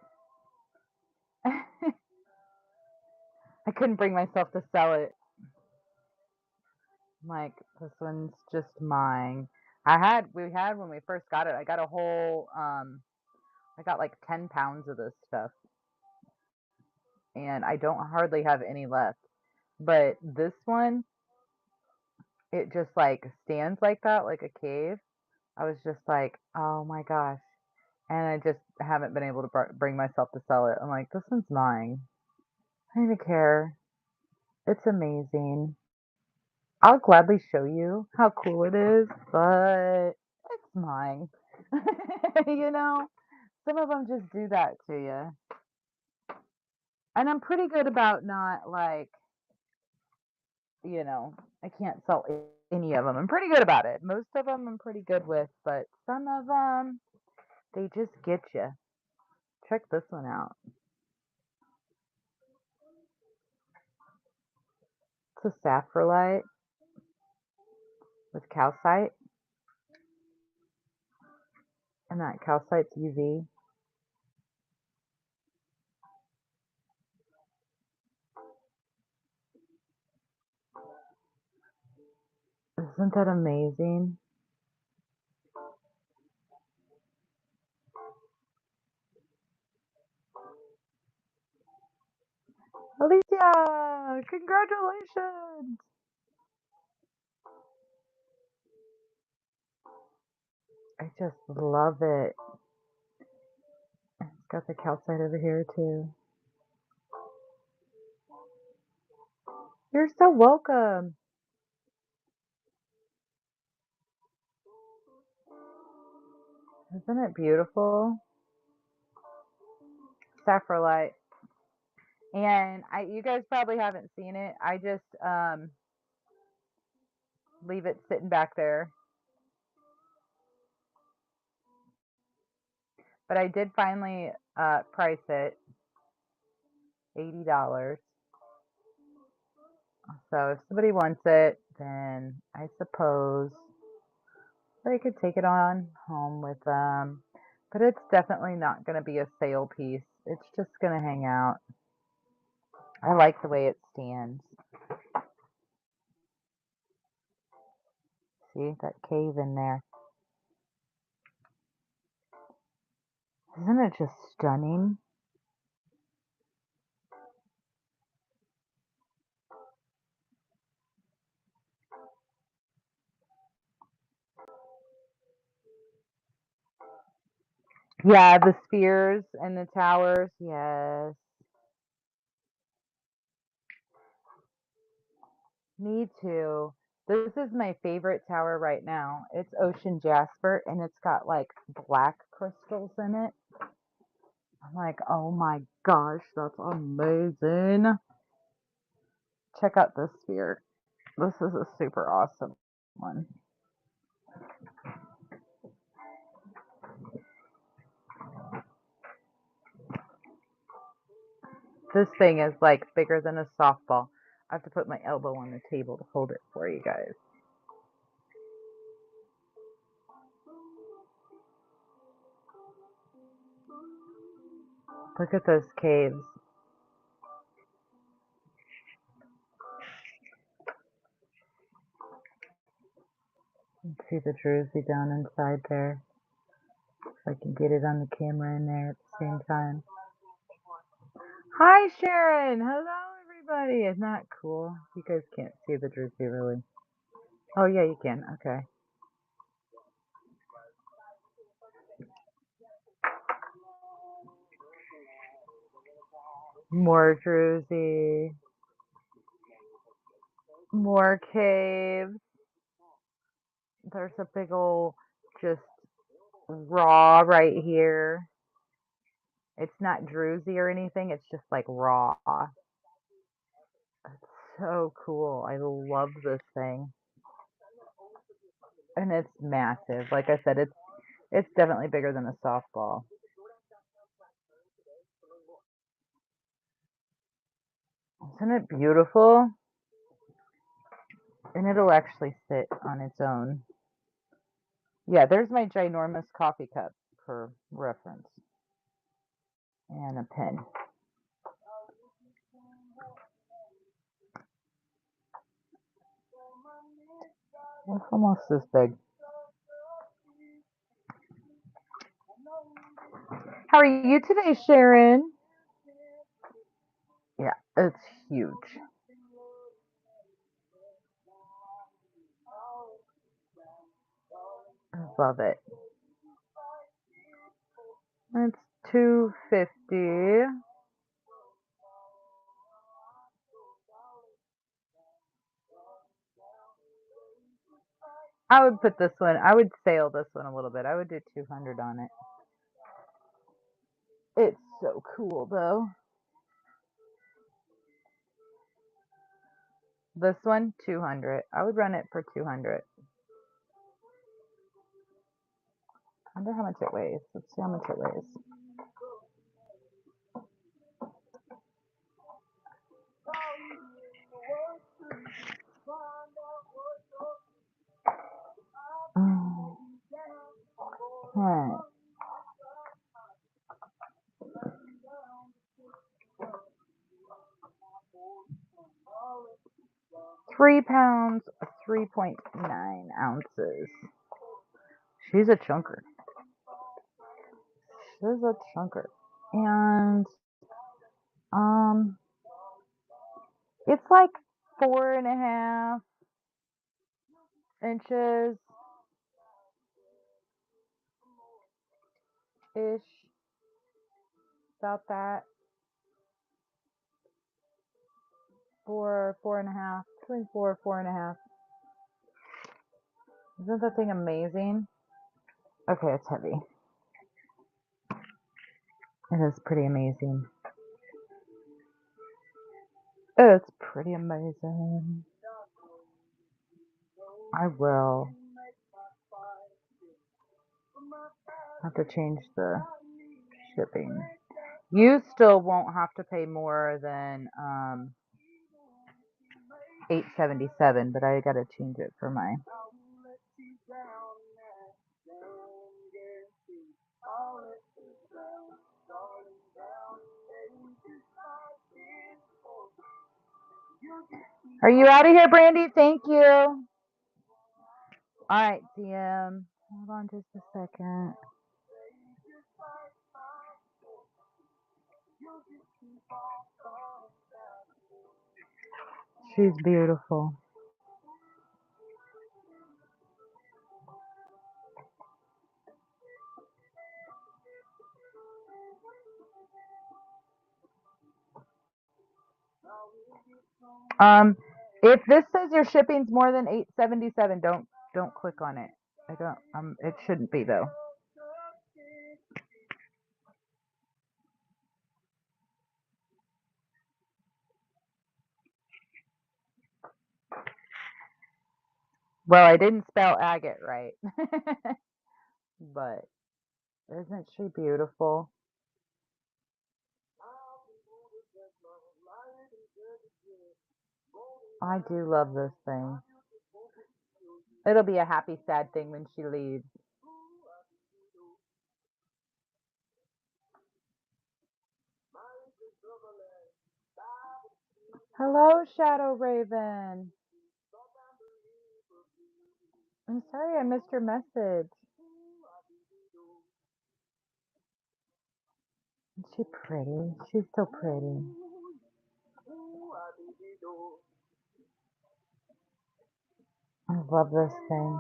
A: I couldn't bring myself to sell it. Like, this one's just mine. We had when we first got it, I got a whole, I got like 10 pounds of this stuff, and I don't hardly have any left. But this one, it just like stands like that, like a cave. I was just like, oh my gosh. And I just haven't been able to bring myself to sell it. I'm like, this one's mine. I don't even care. It's amazing. I'll gladly show you how cool it is, but it's mine. You know, some of them just do that to you. And I'm pretty good about not like, I can't sell any of them. I'm pretty good about it. Most of them I'm pretty good with, but some of them, they just get you. Check this one out. It's a saffrolite with calcite, and that calcite's UV. Isn't that amazing? Alicia, congratulations! I just love it. It's got the calcite over here too. You're so welcome. Isn't it beautiful? Saffrolite. And you guys probably haven't seen it. I just leave it sitting back there. But I did finally price it $80. So if somebody wants it, then I suppose they could take it on home with them. But it's definitely not going to be a sale piece. It's just going to hang out. I like the way it stands. See that cave in there. Isn't it just stunning? Yeah, the spheres and the towers. Yes. Me too. This is my favorite tower right now. It's ocean jasper and it's got like black crystals in it. I'm like, oh my gosh, that's amazing. Check out this sphere. This is a super awesome one. This thing is like bigger than a softball. I have to put my elbow on the table to hold it for you guys. Look at those caves. You can see the druzy down inside there. If I can get it on the camera in there at the same time. Hi, Sharon. Hello, everybody. Isn't that cool? You guys can't see the druzy really. Oh, yeah, you can. Okay. More druzy. More caves. There's a big old just raw right here. It's not druzy or anything. It's just like raw. It's so cool. I love this thing. And it's massive. Like I said, it's definitely bigger than a softball. Isn't it beautiful? And it'll actually sit on its own. Yeah, there's my ginormous coffee cup for reference. And a pen. Almost this big. How are you today, Sharon? Yeah, it's huge. I love it. It's $2.50. I would put this one. I would sail this one a little bit. I would do 200 on it. It's so cool though. This one, 200. I would run it for 200. I wonder how much it weighs. Let's see how much it weighs. Okay. 3 pounds, 3.9 ounces. She's a chunker. She's a chunker. And um it's like 4.5 inches ish. About that. 4.5. Between 4.5. Isn't that thing amazing? Okay, it's heavy. It is pretty amazing. It's pretty amazing. I will have to change the shipping. You still won't have to pay more than $8.77, but I gotta change it for my. Are you out of here, Brandy? Thank you. All right, DM. Hold on just a second. She's beautiful. If this says your shipping's more than $8.77, don't click on it. I don't. It shouldn't be though. Well, I didn't spell agate right, but isn't she beautiful? I do love this thing. It'll be a happy, sad thing when she leaves. Hello, Shadow Raven. I'm sorry I missed your message. Is she pretty? She's so pretty. I love this thing.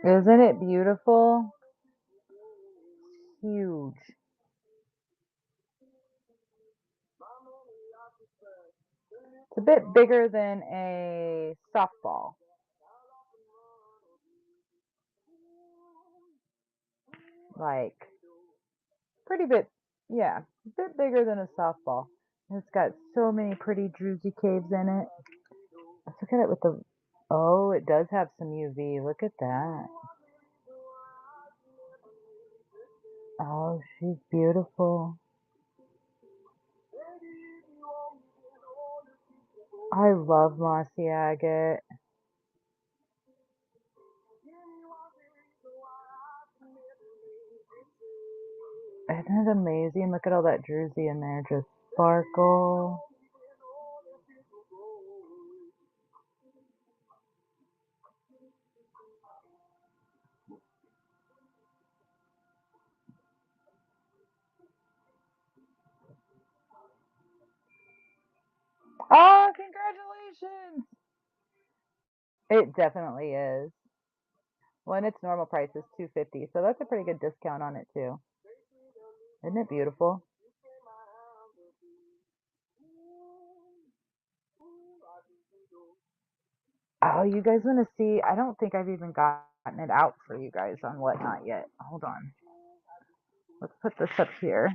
A: Isn't it beautiful? Huge. It's a bit bigger than a softball. Like, pretty bit, yeah, a bit bigger than a softball. And it's got so many pretty druzy caves in it. Let's look at it with the, oh, it does have some UV. Look at that. Oh, she's beautiful. I love mossy agate. Isn't it amazing? Look at all that druzy in there. Just sparkle. Oh, congratulations! It definitely is. Well, and its normal price is 250, so that's a pretty good discount on it too. Isn't it beautiful? Oh, you guys want to see? I don't think I've even gotten it out for you guys on Whatnot yet. Hold on. Let's put this up here.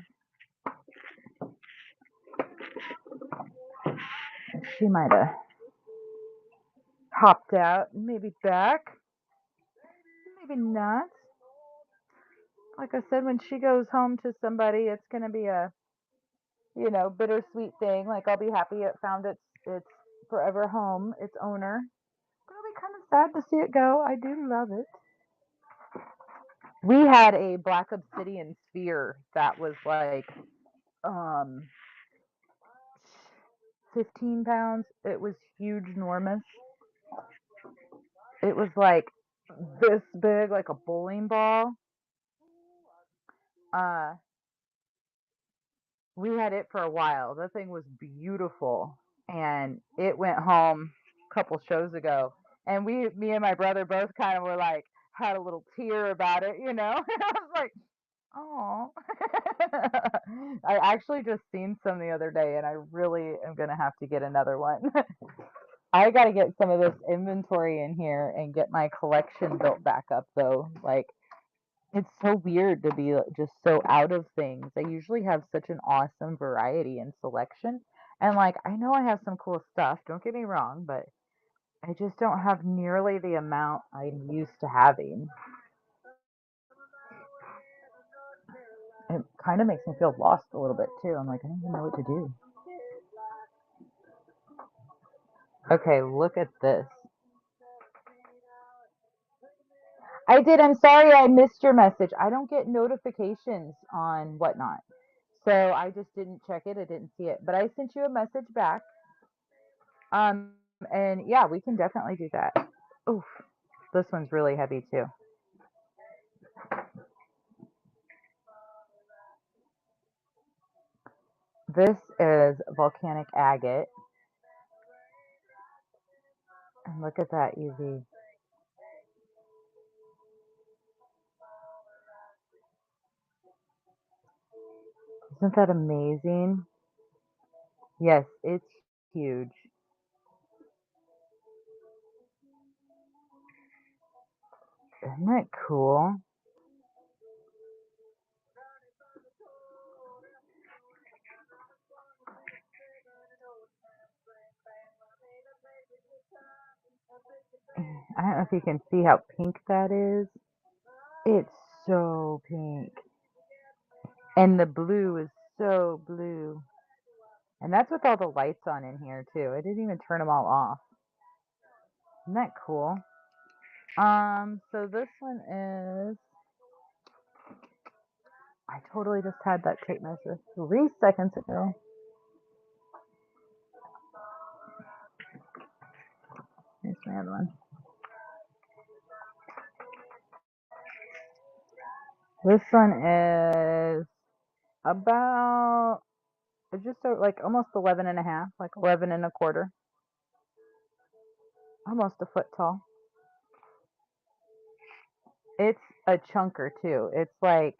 A: She might have hopped out, maybe back, maybe not. Like I said, when she goes home to somebody, it's gonna be a, bittersweet thing. Like I'll be happy it found its forever home, its owner. But I'll be kind of sad to see it go. I do love it. We had a black obsidian sphere that was like um 15 pounds. It was huge, enormous. It was like this big, like a bowling ball. Uh, we had it for a while. That thing was beautiful, and it went home a couple shows ago. And me and my brother both kind of were like had a little tear about it, you know. I was like, oh. I actually just seen some the other day, and I really am gonna have to get another one. I got to get some of this inventory in here and get my collection built back up, though. Like, it's so weird to be just so out of things. I usually have such an awesome variety and selection. And, like, I know I have some cool stuff, don't get me wrong, but I just don't have nearly the amount I'm used to having. It kind of makes me feel lost a little bit, too. I'm like, I don't even know what to do. Okay, look at this. I did. I'm sorry I missed your message. I don't get notifications on Whatnot. So I just didn't check it. I didn't see it. But I sent you a message back. And yeah, we can definitely do that. Oof, this one's really heavy too. This is volcanic agate. And look at that, Easy. Isn't that amazing? Yes, it's huge. Isn't that cool? I don't know if you can see how pink that is. It's so pink. And the blue is so blue. And that's with all the lights on in here too. I didn't even turn them all off. Isn't that cool? So this one is, I totally just had that tape measure 3 seconds ago. Here's my other one. This one is about just like almost 11 and a half, like 11 and a quarter, almost a foot tall. It's a chunker too. It's like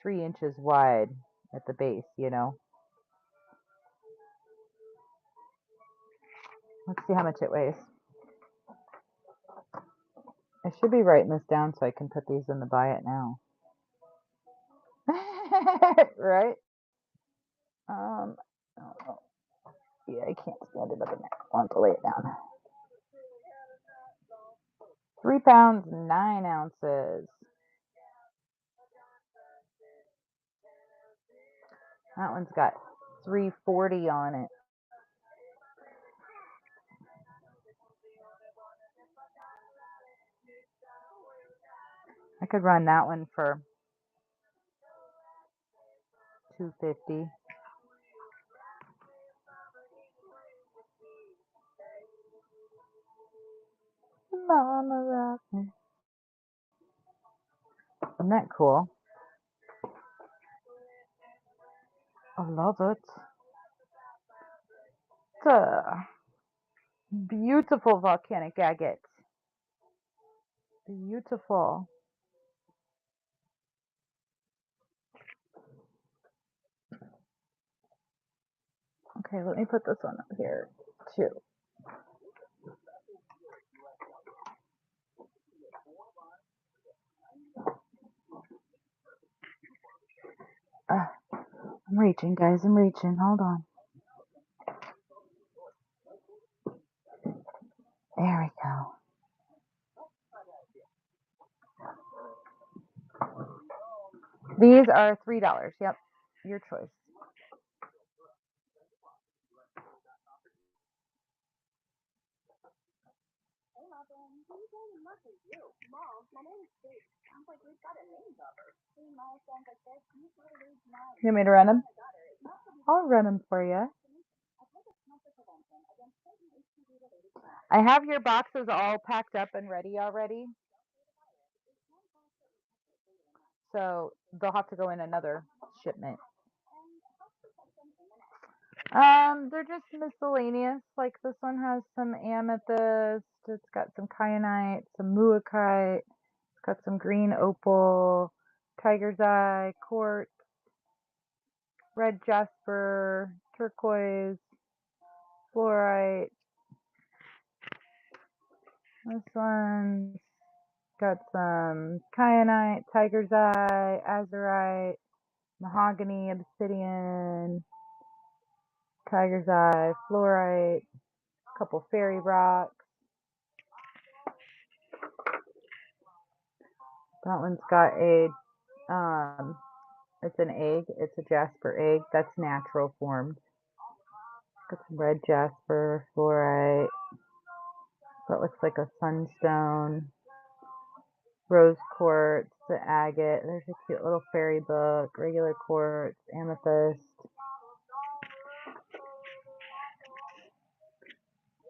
A: 3 inches wide at the base, you know. Let's see how much it weighs. I should be writing this down so I can put these in the buy it now. Right? Um, oh, yeah, I can't stand it up in there. I want to lay it down. 3 pounds, 9 ounces. That one's got 340 on it. I could run that one for 250. Mama rock me. Isn't that cool? I love it. It's a beautiful volcanic agate. Beautiful. Okay, let me put this one up here too. I'm reaching, guys. I'm reaching. Hold on. There we go. These are $3. Yep, your choice. You want me to run them? I'll run them for you. I have your boxes all packed up and ready already. So they'll have to go in another shipment. They're just miscellaneous. Like this one has some amethyst. It's got some kyanite, some muakkite. It's got some green opal, tiger's eye, quartz, red jasper, turquoise, fluorite. This one's got some kyanite, tiger's eye, azurite, mahogany, obsidian, tiger's eye, fluorite, a couple fairy rocks. That one's got a, it's an egg. It's a jasper egg. That's natural formed. Got some red jasper, fluorite. That looks like a sunstone. Rose quartz, the agate. There's a cute little fairy book. Regular quartz, amethyst.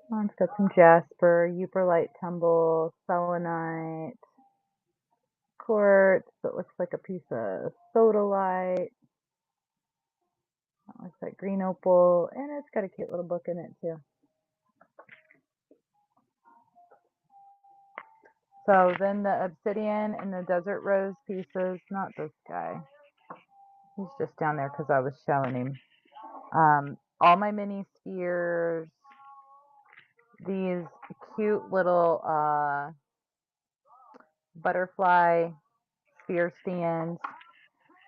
A: One's got some jasper, euperlite tumble, selenite, quartz that looks like a piece of sodalite. That looks like green opal, and it's got a cute little book in it too. So then the obsidian and the desert rose pieces, not this guy. He's just down there because I was showing him. All my mini spheres, these cute little butterfly sphere stands,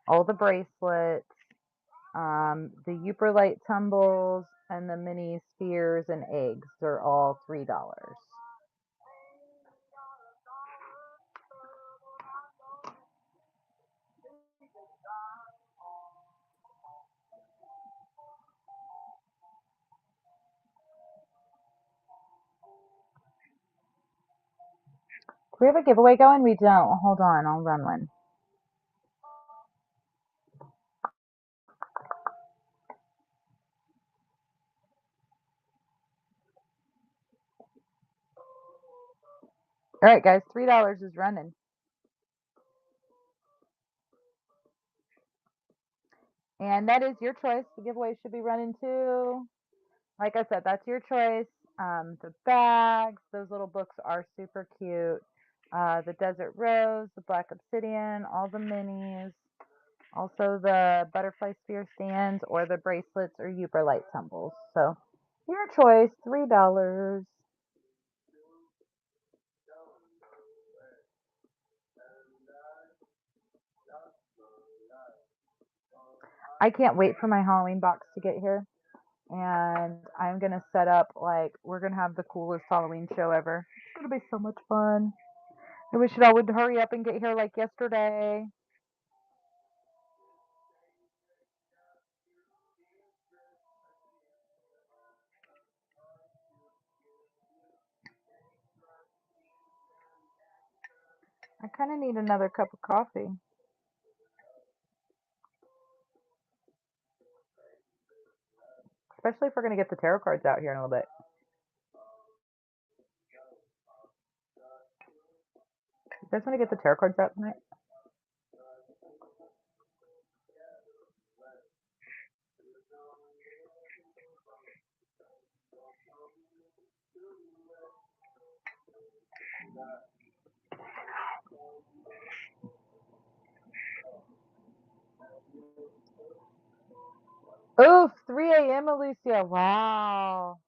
A: all the bracelets, the euperlite tumbles, and the mini spheres and eggs are all $3. Do we have a giveaway going? We don't. Hold on, I'll run one. All right, guys, $3 is running. And that is your choice. The giveaway should be running too. Like I said, that's your choice. The bags, those little books are super cute. The desert rose, the black obsidian, all the minis. Also the butterfly sphere stands or the bracelets or euperlite tumbles. So your choice, $3. I can't wait for my Halloween box to get here. And I'm going to set up, like, we're going to have the coolest Halloween show ever. It's going to be so much fun. I wish it all would hurry up and get here like yesterday. I kind of need another cup of coffee. Especially if we're going to get the tarot cards out here in a little bit. You guys want to get the tarot cards out tonight? Oh, 3 a.m. Alicia. Wow.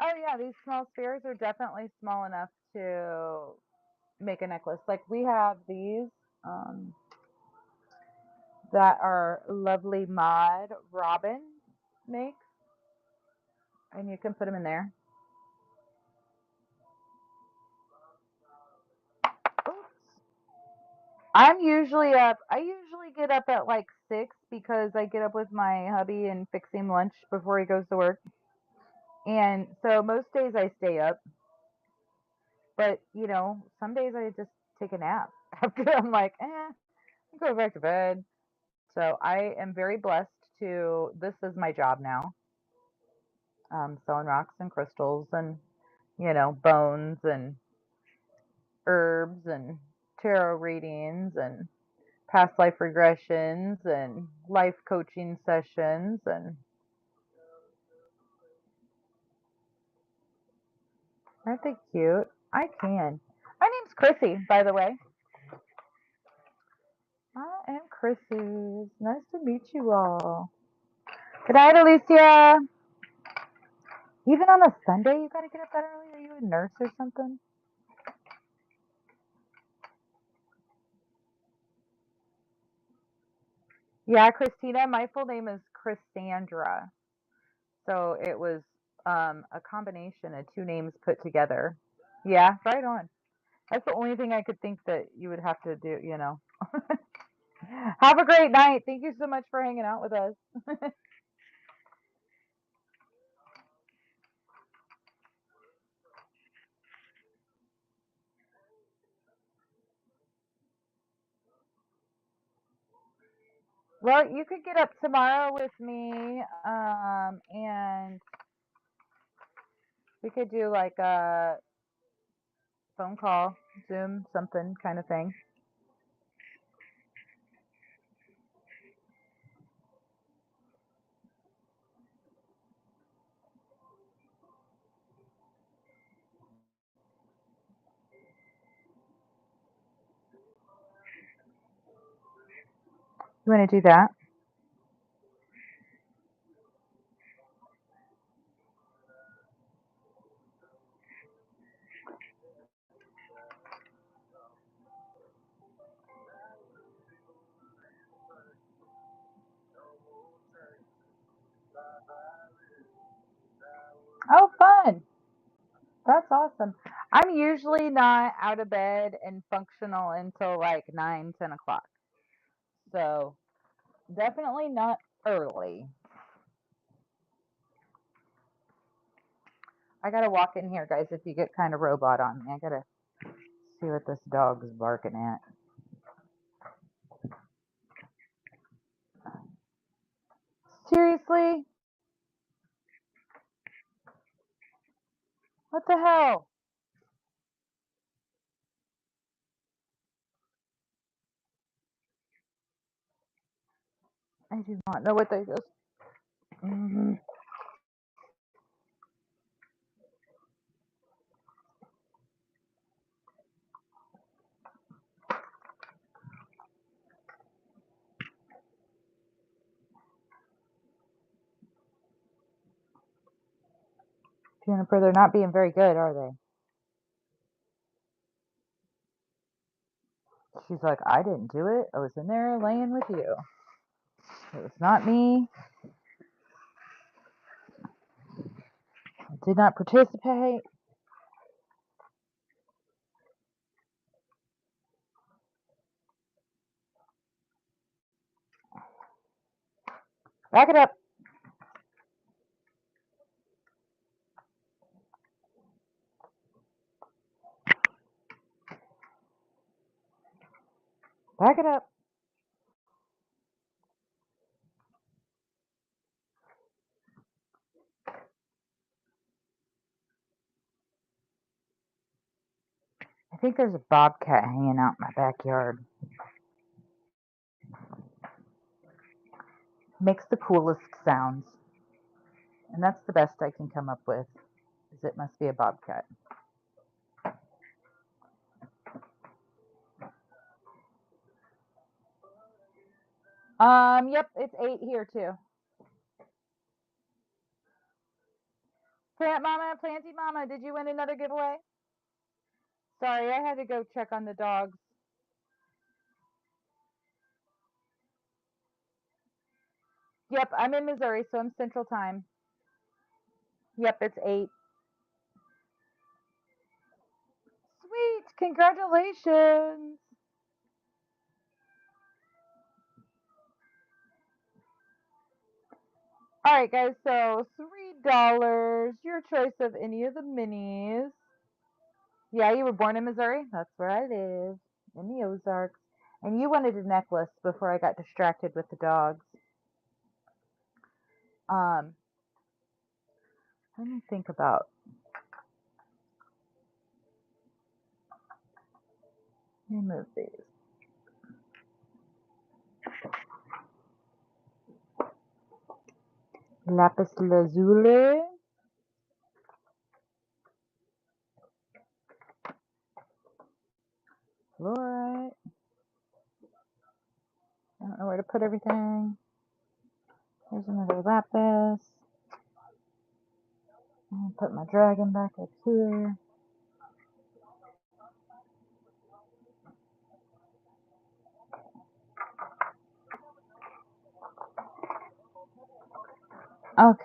A: Oh yeah, these small spheres are definitely small enough to make a necklace. Like we have these um, that are lovely mod Robin makes, and you can put them in there. Oops. I'm usually up. I usually get up at like 6 because I get up with my hubby and fix him lunch before he goes to work. And so most days I stay up, but some days I just take a nap after I'm like, I'm going back to bed. So I am very blessed to, this is my job now, selling rocks and crystals and, bones and herbs and tarot readings and past life regressions and life coaching sessions. And aren't they cute? I can. My name's Chrissy, by the way. I am Chrissy. Nice to meet you all. Good night, Alicia. Even on a Sunday, you gotta get up that early? Are you a nurse or something? Yeah, Christina. My full name is Chrisandra. So it was a combination of two names put together. Yeah, right on. That's the only thing I could think that you would have to do. Have a great night. Thank you so much for hanging out with us. Well, you could get up tomorrow with me, and we could do like a phone call, Zoom, something kind of thing. You want to do that? Oh, fun. That's awesome. I'm usually not out of bed and functional until like 9, 10 o'clock. So definitely not early. I gotta walk in here, guys, if you get kind of robot on me. I gotta see what this dog's barking at. Seriously? What the hell? I do not know what they just. Mhm. Jennifer, they're not being very good, are they? She's like, I didn't do it. I was in there laying with you. It was not me. I did not participate. Back it up. Back it up. think there's a bobcat hanging out in my backyard. Makes the coolest sounds. And that's the best I can come up with, is it must be a bobcat. Yep, it's 8 here too. Planty Mama, did you win another giveaway? Sorry, I had to go check on the dogs. Yep, I'm in Missouri, so I'm Central Time. Yep, it's 8. Sweet, congratulations. All right, guys, so $3, your choice of any of the minis. Yeah, you were born in Missouri? That's where I live, in the Ozarks. And you wanted a necklace before I got distracted with the dogs. Let me think about. Let me move these. Lapis lazuli. Fluorite. I don't know where to put everything. There's another lapis. I'll put my dragon back up here. Okay.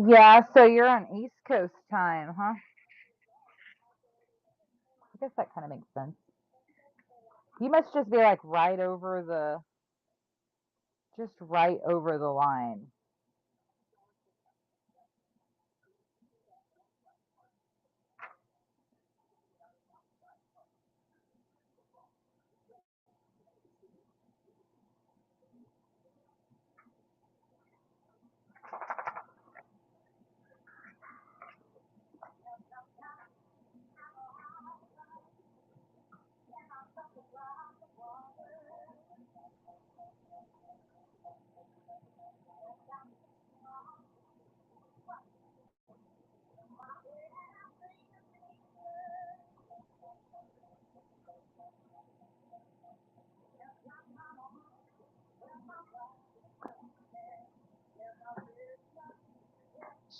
A: Yeah, so you're on East Coast time, huh? I guess that kind of makes sense. You must just be like right over the line.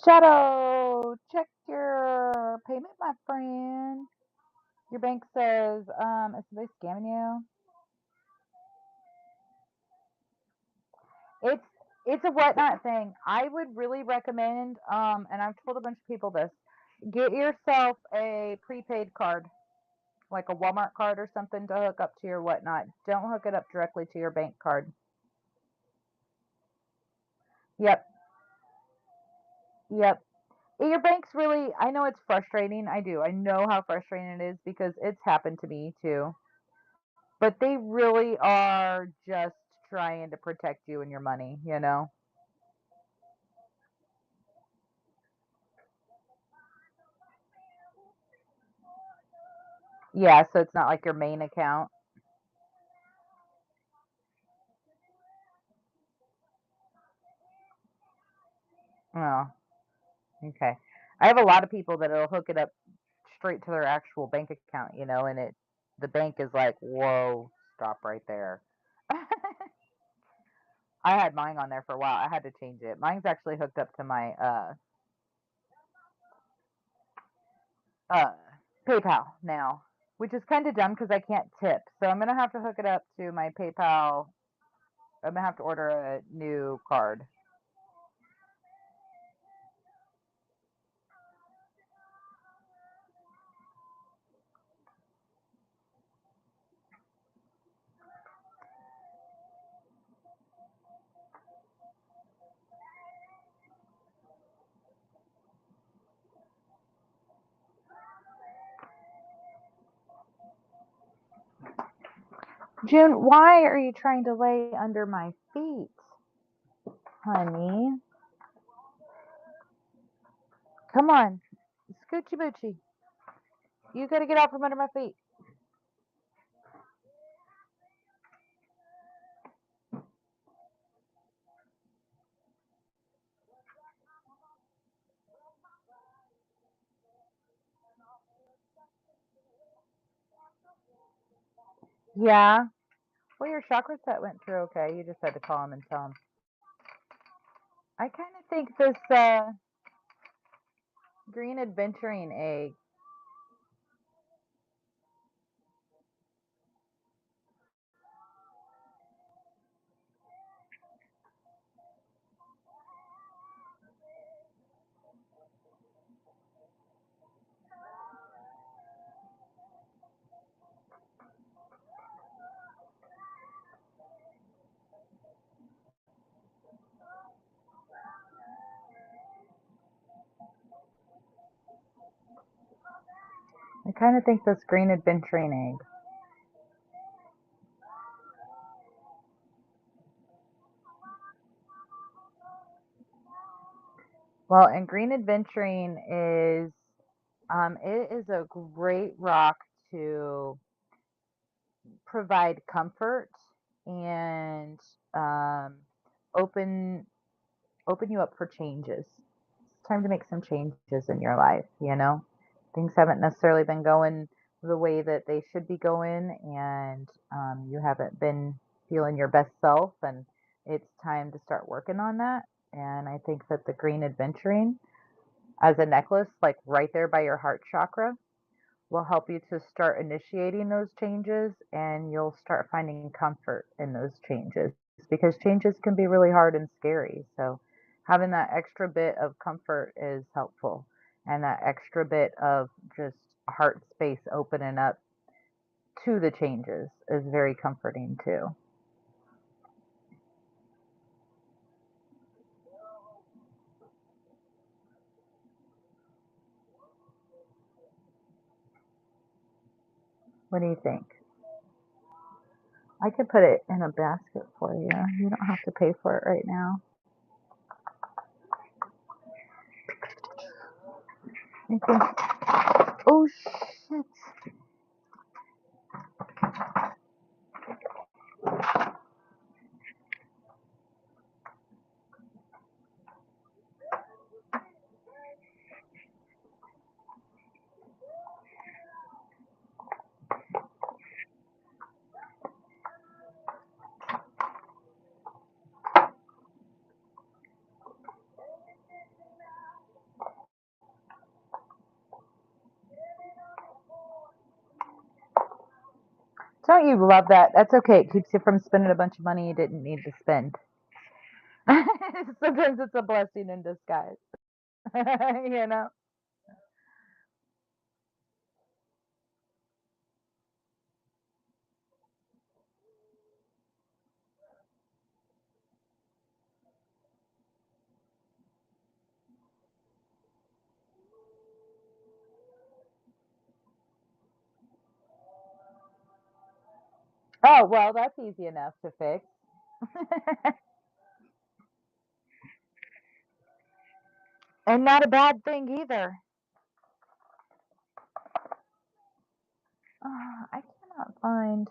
A: Shadow, check your payment, my friend. Your bank says, is somebody scamming you? It's a whatnot thing. I would really recommend, and I've told a bunch of people this, get yourself a prepaid card, like a Walmart card or something to hook up to your whatnot. Don't hook it up directly to your bank card. Yep. Yep. Your bank's really, I know it's frustrating. I do. I know how frustrating it is because it's happened to me too. But they really are just trying to protect you and your money, you know? Yeah, so it's not like your main account. Oh, okay. I have a lot of people that'll hook it up straight to their actual bank account, you know, and the bank is like, whoa, stop right there. I had mine on there for a while. I had to change it. Mine's actually hooked up to my uh PayPal now, which is kind of dumb because I can't tip. So I'm gonna have to hook it up to my PayPal. I'm gonna have to order a new card. June, why are you trying to lay under my feet, honey? Come on. Scoochie Boochie. You gotta get out from under my feet. Yeah. Well, your chakra set went through okay. You just had to call him and tell him. I kind of think this green adventuring egg. I kind of think this green adventuring egg. Well, and green adventuring is it is a great rock to provide comfort and um, open open you up for changes. It's time to make some changes in your life, you know? Things haven't necessarily been going the way that they should be going, and you haven't been feeling your best self, and it's time to start working on that. And I think that the green adventuring as a necklace, like right there by your heart chakra, will help you to start initiating those changes, and you'll start finding comfort in those changes because changes can be really hard and scary. So having that extra bit of comfort is helpful, and that extra bit of just heart space opening up to the changes is very comforting too. What do you think? I could put it in a basket for you. You don't have to pay for it right now. I think, oh shit. Don't you love that? That's okay. It keeps you from spending a bunch of money you didn't need to spend. Sometimes it's a blessing in disguise, you know? Oh, well, that's easy enough to fix. And not a bad thing either. I cannot find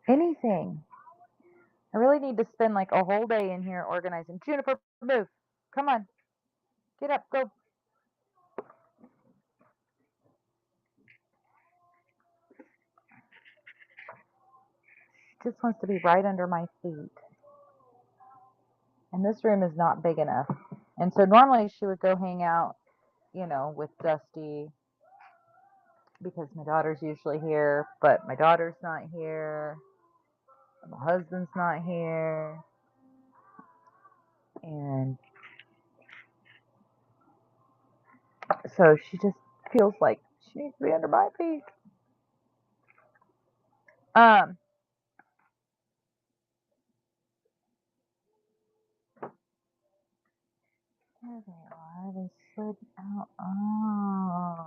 A: anything. I really need to spend like a whole day in here organizing. Juniper, move. Come on. Get up. Go. Just wants to be right under my feet. And this room is not big enough. And so normally she would go hang out, with Dusty because my daughter's usually here, but my daughter's not here. My husband's not here. And so she just feels like she needs to be under my feet. Um, there they are. They slid out. Oh.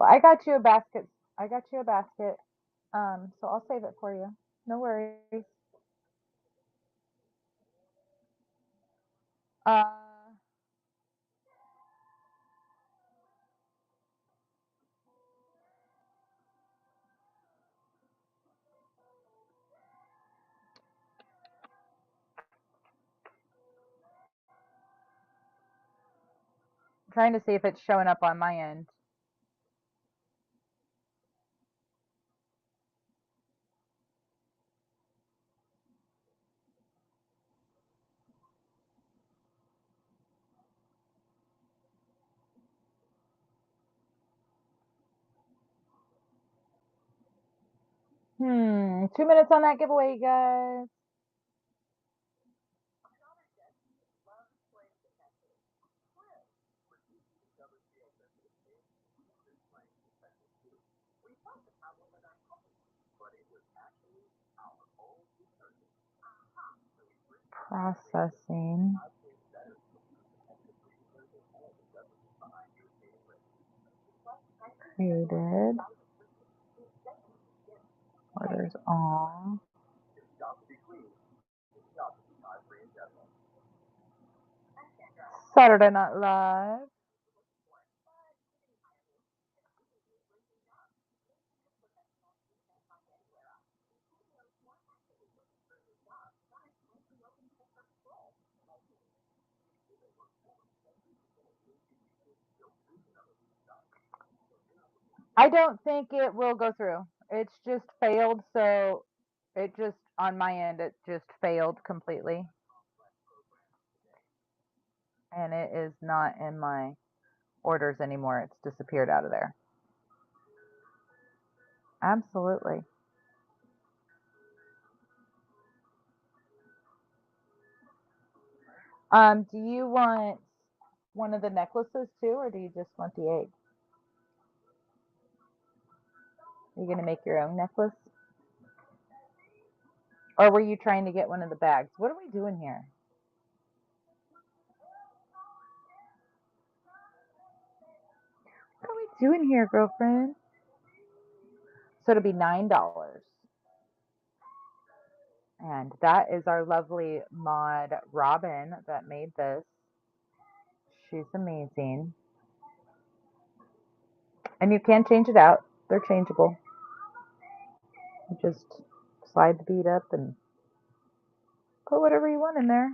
A: I got you a basket. I got you a basket. So I'll save it for you. No worries. Uh, trying to see if it's showing up on my end. 2 minutes on that giveaway, you guys. Processing. Created. Orders all. Saturday Night Live. I don't think it will go through. It's just failed, so it just on my end it just failed completely. And it is not in my orders anymore. It's disappeared out of there. Absolutely. Do you want one of the necklaces too, or do you just want the egg? Are you gonna make your own necklace? Or were you trying to get one of the bags? What are we doing here? What are we doing here, girlfriend? So it'll be $9. And that is our lovely mod Robin that made this. She's amazing. And you can change it out. They're changeable. You just slide the bead up and put whatever you want in there.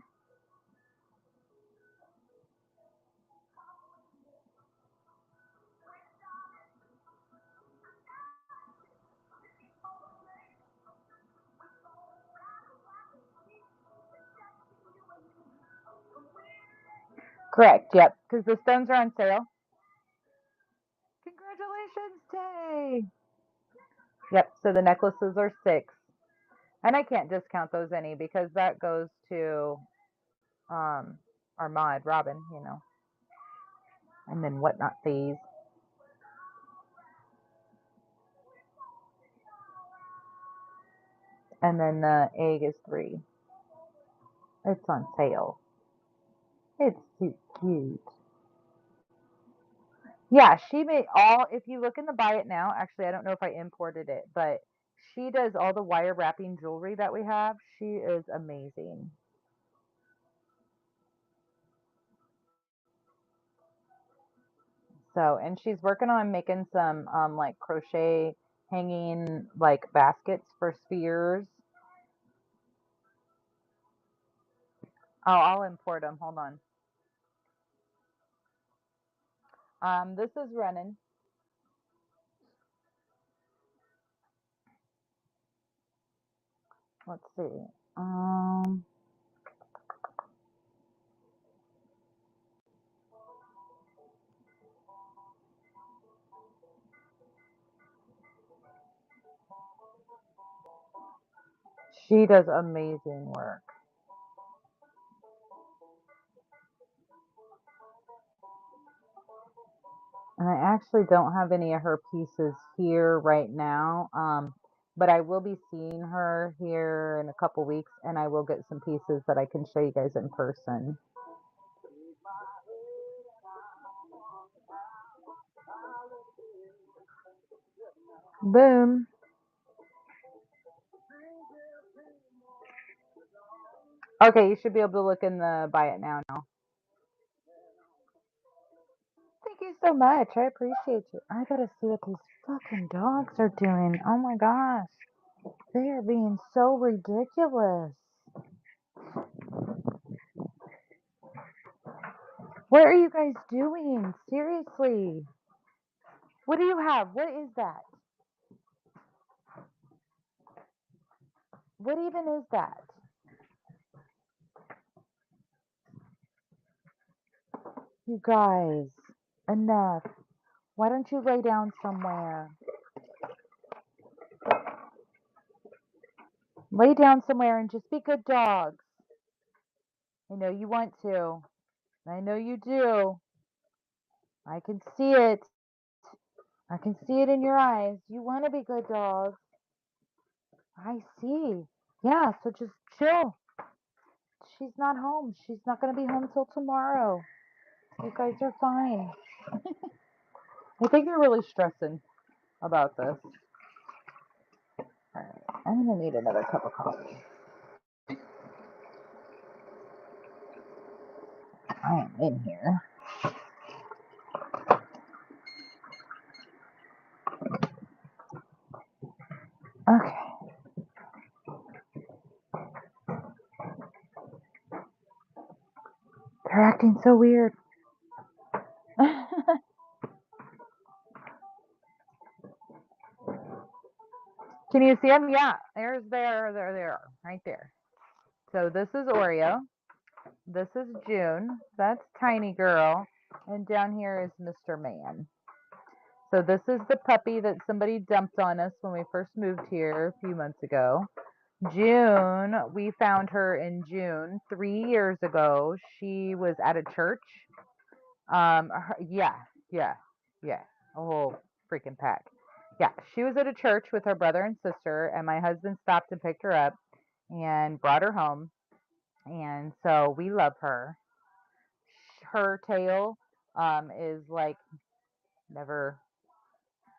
A: Correct, yep, because the stones are on sale. Congratulations, Tay! Yep, so the necklaces are 6. And I can't discount those any because that goes to our mod, Robin, and then whatnot fees. And then the egg is 3. It's on sale. It's so cute. Yeah, she made all, if you look in the buy it now, actually, I don't know if I imported it, but she does all the wire wrapping jewelry that we have. She is amazing. So, and she's working on making some like crochet hanging like baskets for spheres. Oh, I'll import them. Hold on. This is running. Let's see. She does amazing work. And I actually don't have any of her pieces here right now. But I will be seeing her here in a couple weeks and I will get some pieces that I can show you guys in person. Boom. Okay, you should be able to look in the buy it now. Thank you so much. I appreciate you. I gotta see what these fucking dogs are doing. Oh my gosh. They are being so ridiculous. What are you guys doing? Seriously. What do you have? What is that? What even is that? You guys, enough. Why don't you lay down somewhere? Lay down somewhere and just be good dogs. I know you want to. I know you do. I can see it. I can see it in your eyes. You want to be good dogs. I see. Yeah, so just chill. She's not home. She's not going to be home till tomorrow. You guys are fine. I think you're really stressing about this. All right, I'm going to need another cup of coffee. I am in here. Okay. They're acting so weird. Can you see them? Yeah, there, right there. So this is Oreo. This is June. That's Tiny Girl. And down here is Mr. Man. So this is the puppy that somebody dumped on us when we first moved here a few months ago. June, we found her in June 3 years ago. She was at a church. Yeah, yeah, yeah, a whole freaking pack. Yeah, she was at a church with her brother and sister, and my husband stopped and picked her up and brought her home. And so we love her. Her tail is like never.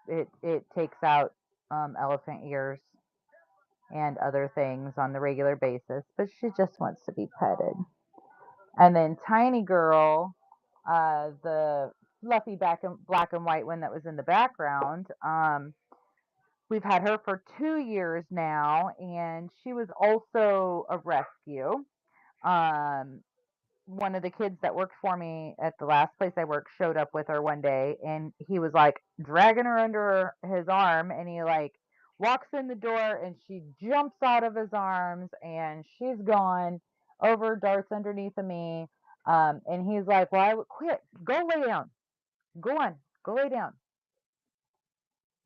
A: It takes out elephant ears and other things on the regular basis, but she just wants to be petted. And then Tiny Girl, the fluffy black and white one that was in the background, we've had her for 2 years now, and she was also a rescue. Um, One of the kids that worked for me at the last place I worked showed up with her one day, and he was like dragging her under his arm, and he like walks in the door and she jumps out of his arms and she's gone over, darts underneath of me. And he's like, well, I would quit. Go lay down. Go on. Go lay down.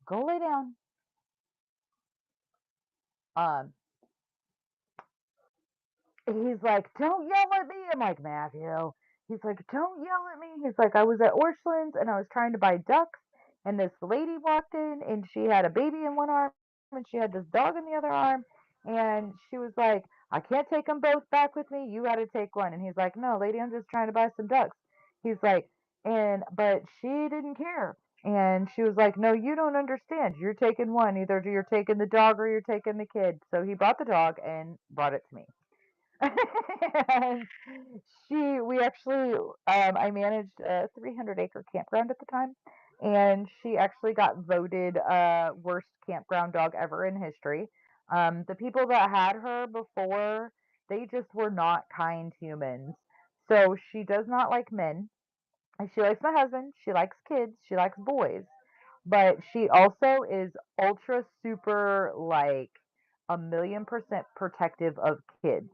A: Go lay down. Um, he's like, "Don't yell at me." I'm like, "Matthew." He's like, "Don't yell at me." He's like, "I was at Orchlands and I was trying to buy ducks, and this lady walked in and she had a baby in one arm and she had this dog in the other arm, and she was like, 'I can't take them both back with me. You got to take one.'" And he's like, "No, lady, I'm just trying to buy some ducks." He's like, but she didn't care. And she was like, "No, you don't understand. You're taking one. Either you're taking the dog or you're taking the kid." So he brought the dog and brought it to me. And we actually, I managed a 300-acre campground at the time, and she actually got voted worst campground dog ever in history. The people that had her before, they just were not kind humans. So she does not like men. And she likes my husband. She likes kids. She likes boys. But she also is ultra super like 1,000,000% protective of kids.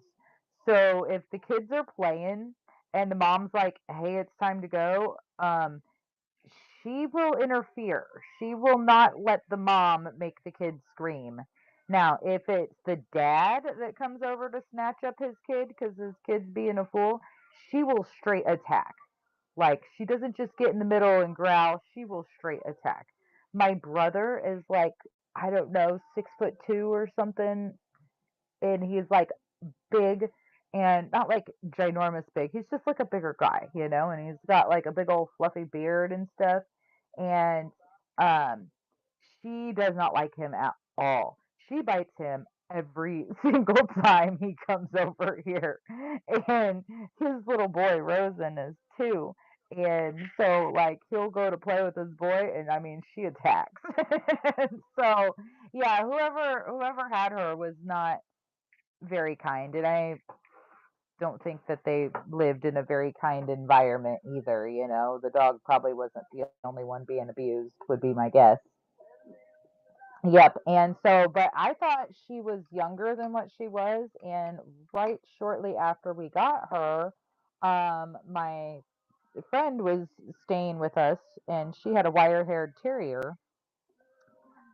A: So if the kids are playing and the mom's like, "Hey, it's time to go," she will interfere. She will not let the mom make the kids scream. Now, if it's the dad that comes over to snatch up his kid because his kid's being a fool, she will straight attack. Like, she doesn't just get in the middle and growl, she will straight attack. My brother is like, I don't know, 6'2" or something, and he's like big and not like ginormous big. He's just like a bigger guy, and he's got like a big old fluffy beard and stuff. And um she does not like him at all. She bites him every single time he comes over here. And his little boy, Rosen, is 2. And so, like, he'll go to play with his boy, and I mean, she attacks. And so, yeah, whoever had her was not very kind, and I don't think that they lived in a very kind environment either. The dog probably wasn't the only one being abused, would be my guess. Yep. And so, but I thought she was younger than what she was. And right shortly after we got her, my friend was staying with us, and she had a wire haired terrier,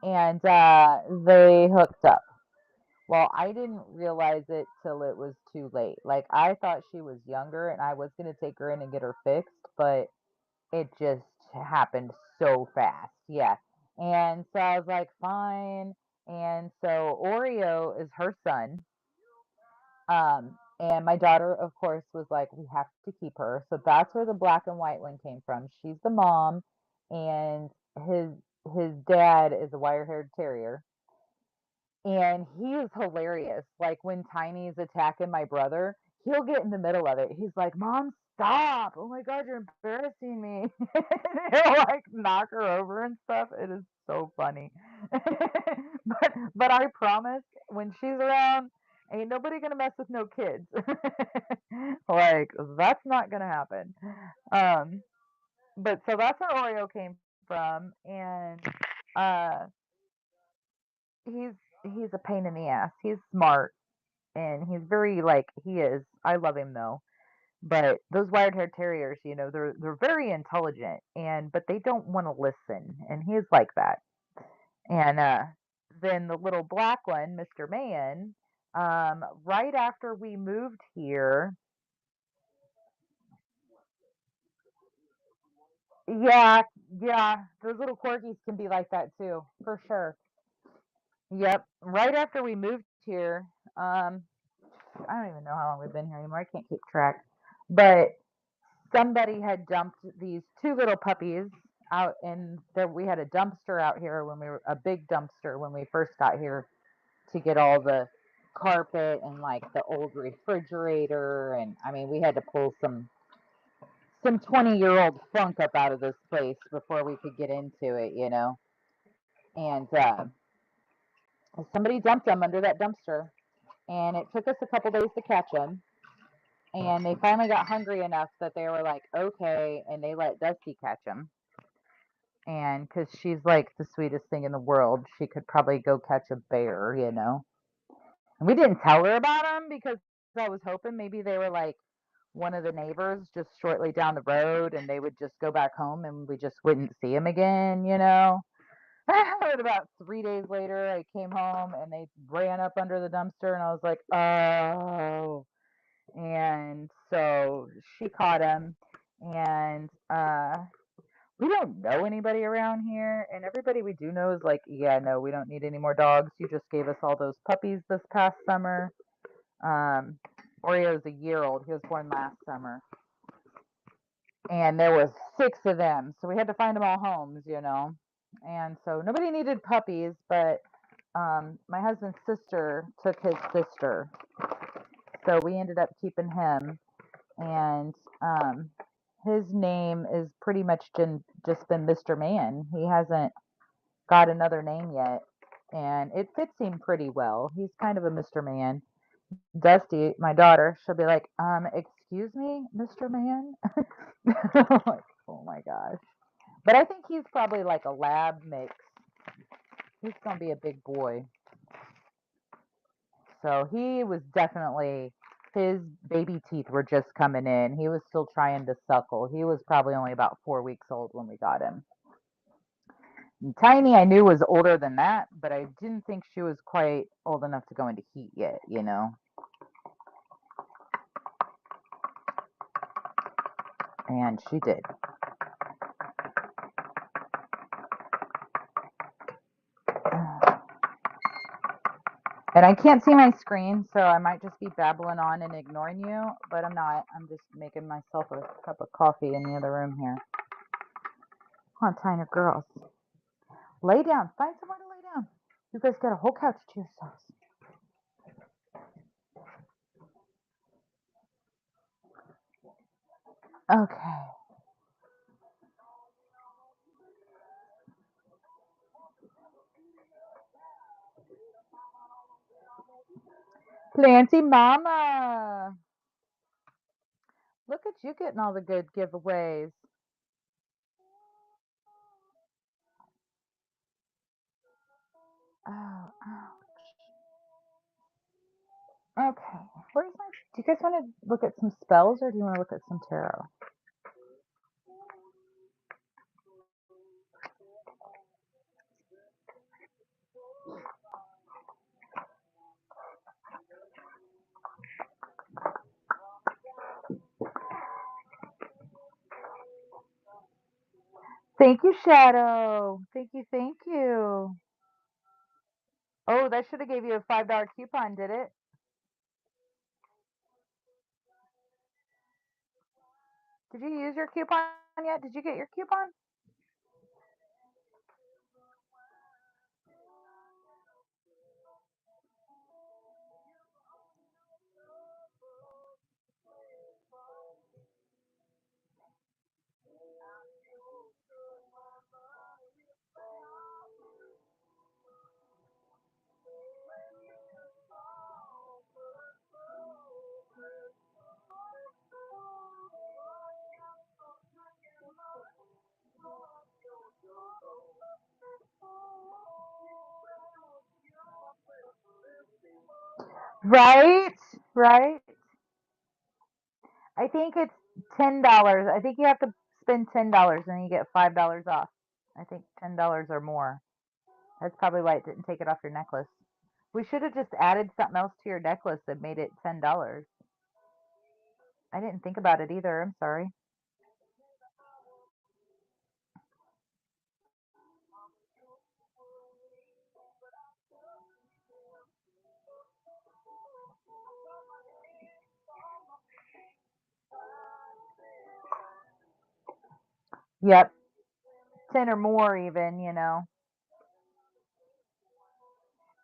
A: and they hooked up. Well, I didn't realize it till it was too late. Like, I thought she was younger and I was going to take her in and get her fixed, but it just happened so fast. Yeah. And so I was like, fine. And so Oreo is her son. And my daughter, of course, was like, we have to keep her. So that's where the black and white one came from. She's the mom, and his his dad is a wire-haired terrier. And he is hilarious. Like, when Tiny's attacking my brother, he'll get in the middle of it. He's like, "Mom, stop. Oh my God, you're embarrassing me." He'll like knock her over and stuff. It is so funny. But I promise, when she's around, ain't nobody gonna mess with no kids. Like, that's not gonna happen. Um, but so that's where Oreo came from, and uh he's he's a pain in the ass. He's smart, and he's very, like, he is. I love him though. But those wire-haired terriers, they're very intelligent, but they don't want to listen, and he's like that. And then the little black one, Mr. Man, right after we moved here, yeah, yeah, those little corgis can be like that too, for sure. Yep, right after we moved here, I don't even know how long we've been here anymore. I can't keep track. But somebody had dumped these 2 little puppies out in there. We had a dumpster out here when we were a big dumpster when we first got here to get all the carpet and like the old refrigerator, and I mean we had to pull some 20-year-old funk up out of this place before we could get into it. And somebody dumped them under that dumpster, and it took us a couple days to catch them. And they finally got hungry enough that they were like, okay, and they let Dusty catch them. And because she's like the sweetest thing in the world, she could probably go catch a bear. And we didn't tell her about them because I was hoping maybe they were like one of the neighbors just shortly down the road, and they would just go back home and we just wouldn't see them again. And about 3 days later, I came home and they ran up under the dumpster, and I was like, oh. And so she caught him, and we don't know anybody around here, and everybody we do know is like, yeah, no, we don't need any more dogs. You just gave us all those puppies this past summer. um Oreo's a year old. He was born last summer, and there was 6 of them, so we had to find them all homes. And so nobody needed puppies, but my husband's sister took his sister, so we ended up keeping him. And his name is pretty much just been Mr. Man. He hasn't got another name yet, and it fits him pretty well. He's kind of a Mr. Man. Dusty, my daughter, she'll be like, excuse me, Mr. Man? Like, oh my gosh. But I think he's probably like a lab mix. He's gonna be a big boy. So he was definitely, his baby teeth were just coming in. He was still trying to suckle. He was probably only about 4 weeks old when we got him. And Tiny, I knew was older than that, but I didn't think she was quite old enough to go into heat yet. And she did. And I can't see my screen, so I might just be babbling on and ignoring you, but I'm not. I'm just making myself a cup of coffee in the other room here. Come on, Tiny girls. Lay down. Find somewhere to lay down. You guys got a whole couch to yourselves. Okay. Planty Mama. Look at you getting all the good giveaways. Oh, okay. Where's my? Do you guys want to look at some spells or do you want to look at some tarot? Thank you, Shadow. Thank you, thank you. Oh, that should have gave you a $5 coupon, did it? Did you use your coupon yet? Did you get your coupon? Right? Right? I think it's $10. I think you have to spend $10 and you get $5 off. I think $10 or more. That's probably why it didn't take it off your necklace. We should have just added something else to your necklace that made it $10. I didn't think about it either. I'm sorry. Yep. 10 or more even.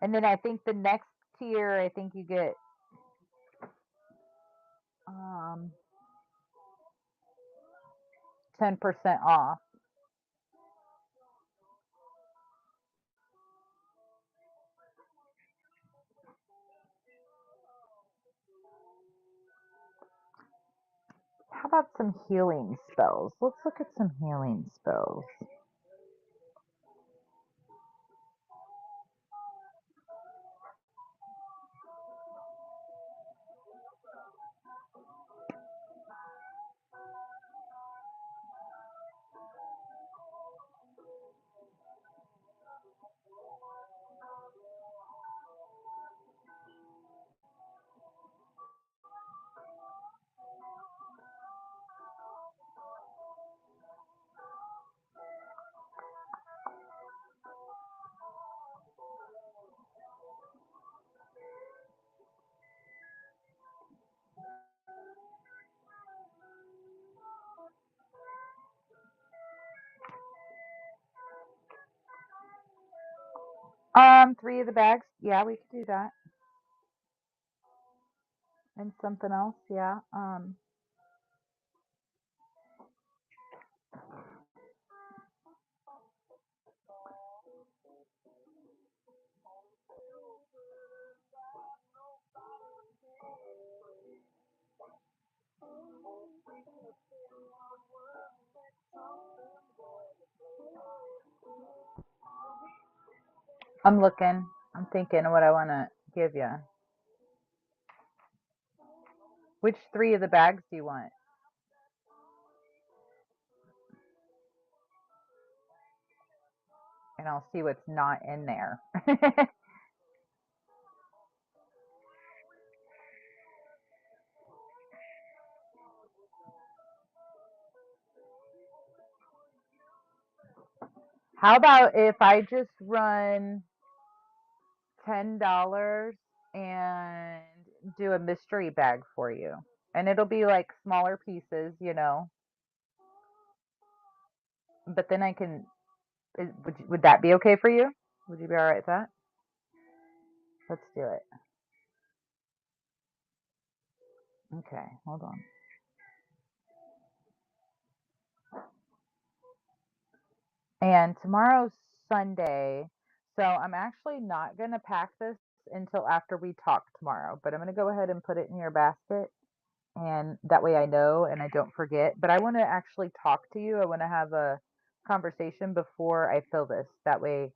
A: And then I think the next tier, I think you get um 10% off. How about some healing spells? Let's look at some healing spells. Three of the bags. Yeah, we could do that. And something else. Yeah. I'm looking. I'm thinking of what I want to give you. Which three of the bags do you want? And I'll see what's not in there. How about if I just run $10 and do a mystery bag for you? And it'll be like smaller pieces. But then Would that be okay for you? Would you be all right with that? Let's do it. Okay, hold on. And tomorrow's Sunday, so I'm actually not going to pack this until after we talk tomorrow, but I'm going to go ahead and put it in your basket, and that way I know and I don't forget. But I want to actually talk to you. I want to have a conversation before I fill this. That way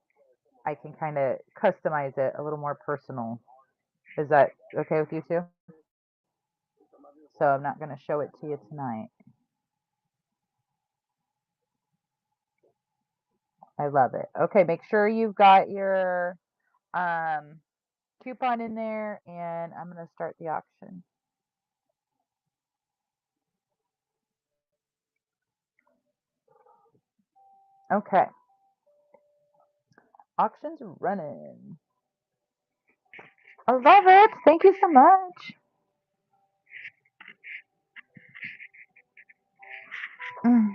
A: I can kind of customize it a little more personal. Is that okay with you too? So I'm not going to show it to you tonight. I love it. Okay, make sure you've got your um, coupon in there, and I'm going to start the auction. Okay, auction's running. I love it. Thank you so much. Mm.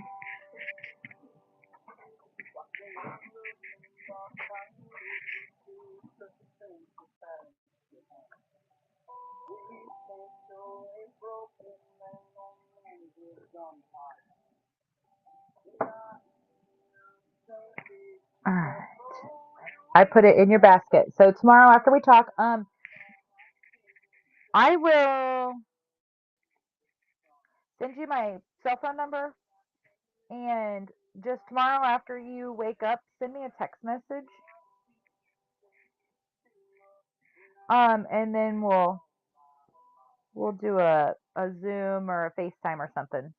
A: All right. I put it in your basket. So tomorrow after we talk, I will send you my cell phone number, and just tomorrow after you wake up, send me a text message. And then we'll do a Zoom or a FaceTime or something.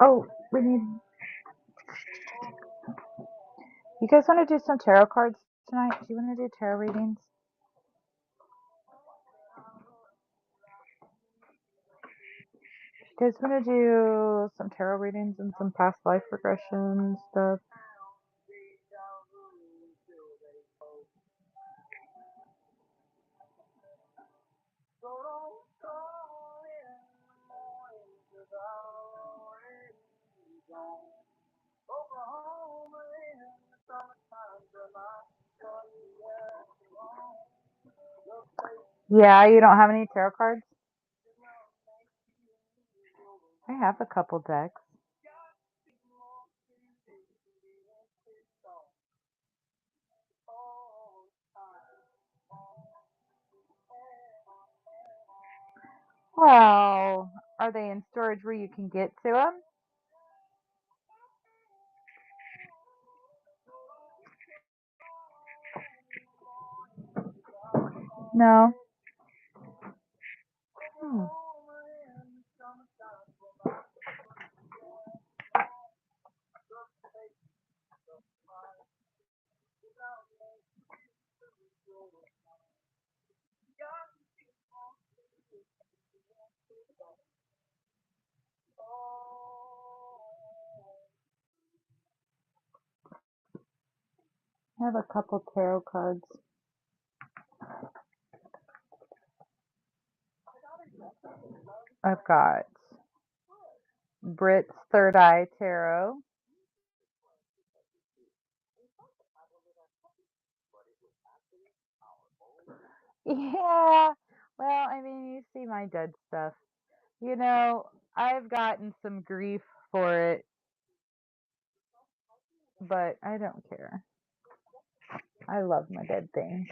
A: Oh, we need. You guys want to do some tarot cards tonight? Do you want to do tarot readings? You guys want to do some tarot readings and some past life regression stuff? Yeah, you don't have any tarot cards? I have a couple decks. Well, are they in storage where you can get to them? No. Hmm. I have a couple tarot cards. I've got Brit's Third Eye Tarot. Yeah. Well, I mean, you see my dead stuff. You know, I've gotten some grief for it, but I don't care. I love my dead things.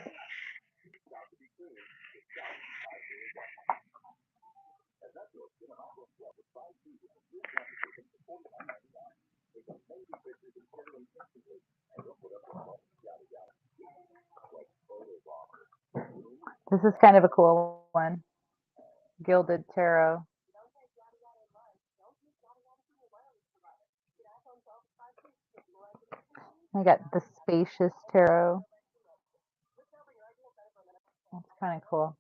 A: This is kind of a cool one. Gilded Tarot. I got the Spacious Tarot. That's kind of cool.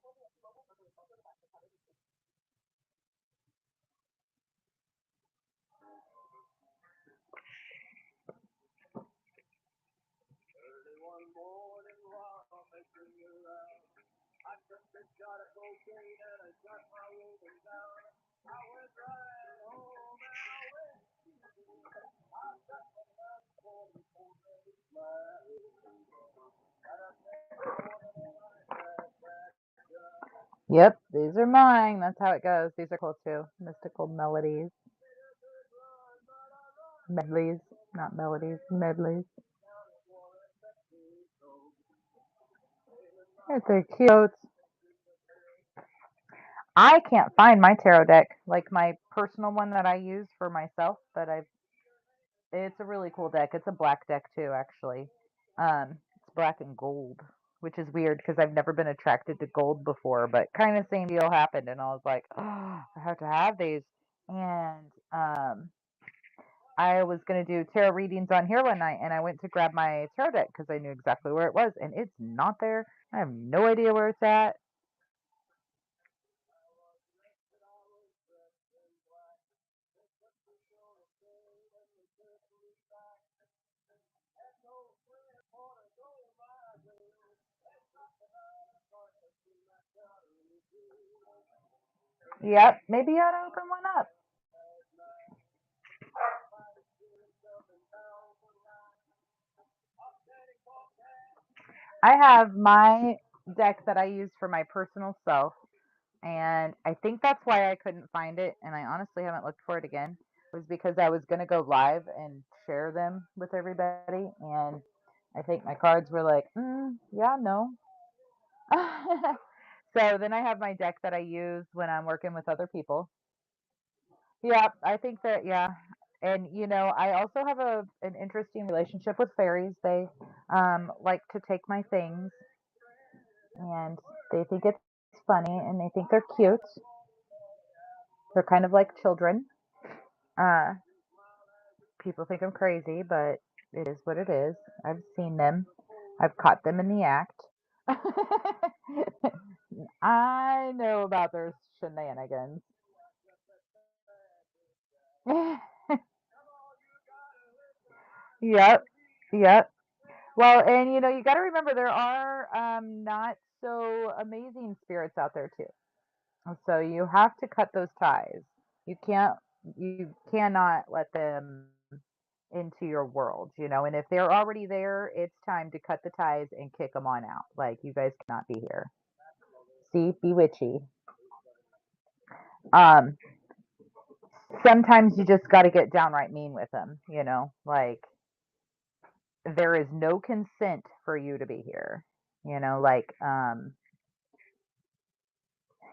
A: Yep, these are mine. That's how it goes. These are cool too. Mystical melodies. Medleys. Not melodies, medleys. They're cute. I can't find my tarot deck, like my personal one that I use for myself, but I it's a really cool deck. It's a black deck too, actually. It's black and gold, which is weird because I've never been attracted to gold before, but kind of same deal happened, and I was like, oh, I have to have these. And I was gonna do tarot readings on here one night, and I went to grab my tarot deck because I knew exactly where it was, and it's not there. I have no idea where it's at. Yep, maybe I ought to open one up. I have my deck that I use for my personal self, and I think that's why I couldn't find it, and I honestly haven't looked for it again, was because I was going to go live and share them with everybody, and I think my cards were like, yeah, no. So then I have my deck that I use when I'm working with other people. Yeah, I think that, yeah. And I also have an interesting relationship with fairies. They like to take my things, and they think it's funny, and they think they're cute. They're kind of like children. Uh, People think I'm crazy, but it is what it is. I've seen them. I've caught them in the act. I know about their shenanigans. Yep, yep. Well, and you got to remember there are not so amazing spirits out there too. So you have to cut those ties. You can't you cannot let them into your world, and if they're already there, it's time to cut the ties and kick them on out. Like, you guys cannot be here. See, be witchy. Um, Sometimes you just got to get downright mean with them, like, there is no consent for you to be here. Like,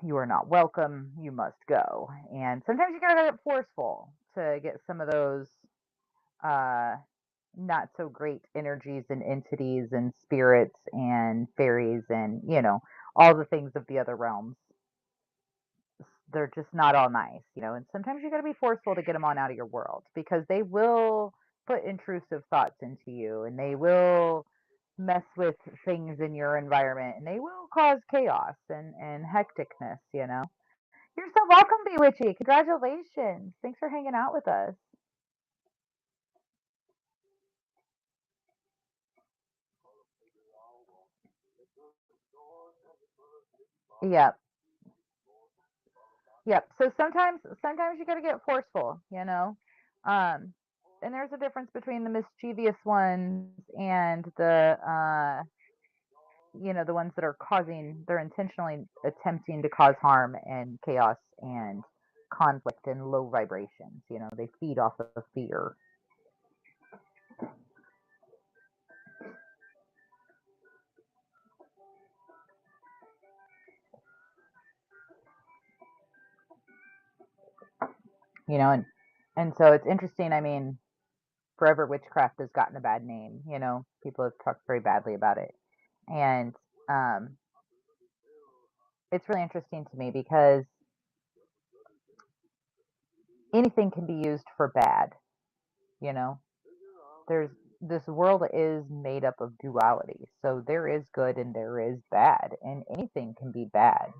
A: you are not welcome, you must go. And sometimes you got to get forceful to get some of those uh not so great energies and entities and spirits and fairies and all the things of the other realms. They're just not all nice, and sometimes you got to be forceful to get them on out of your world, because they will put intrusive thoughts into you, and they will mess with things in your environment, and they will cause chaos and hecticness. You're so welcome, Bewitchy. Congratulations. Thanks for hanging out with us. Yep. Yep. So sometimes you got to get forceful, Um and there's a difference between the mischievous ones and the ones that are they're intentionally attempting to cause harm and chaos and conflict and low vibrations. They feed off of fear. And so it's interesting. I mean, forever witchcraft has gotten a bad name. People have talked very badly about it, and um, it's really interesting to me because anything can be used for bad. You know, there's this world is made up of duality. So there is good and there is bad, and anything can be bad.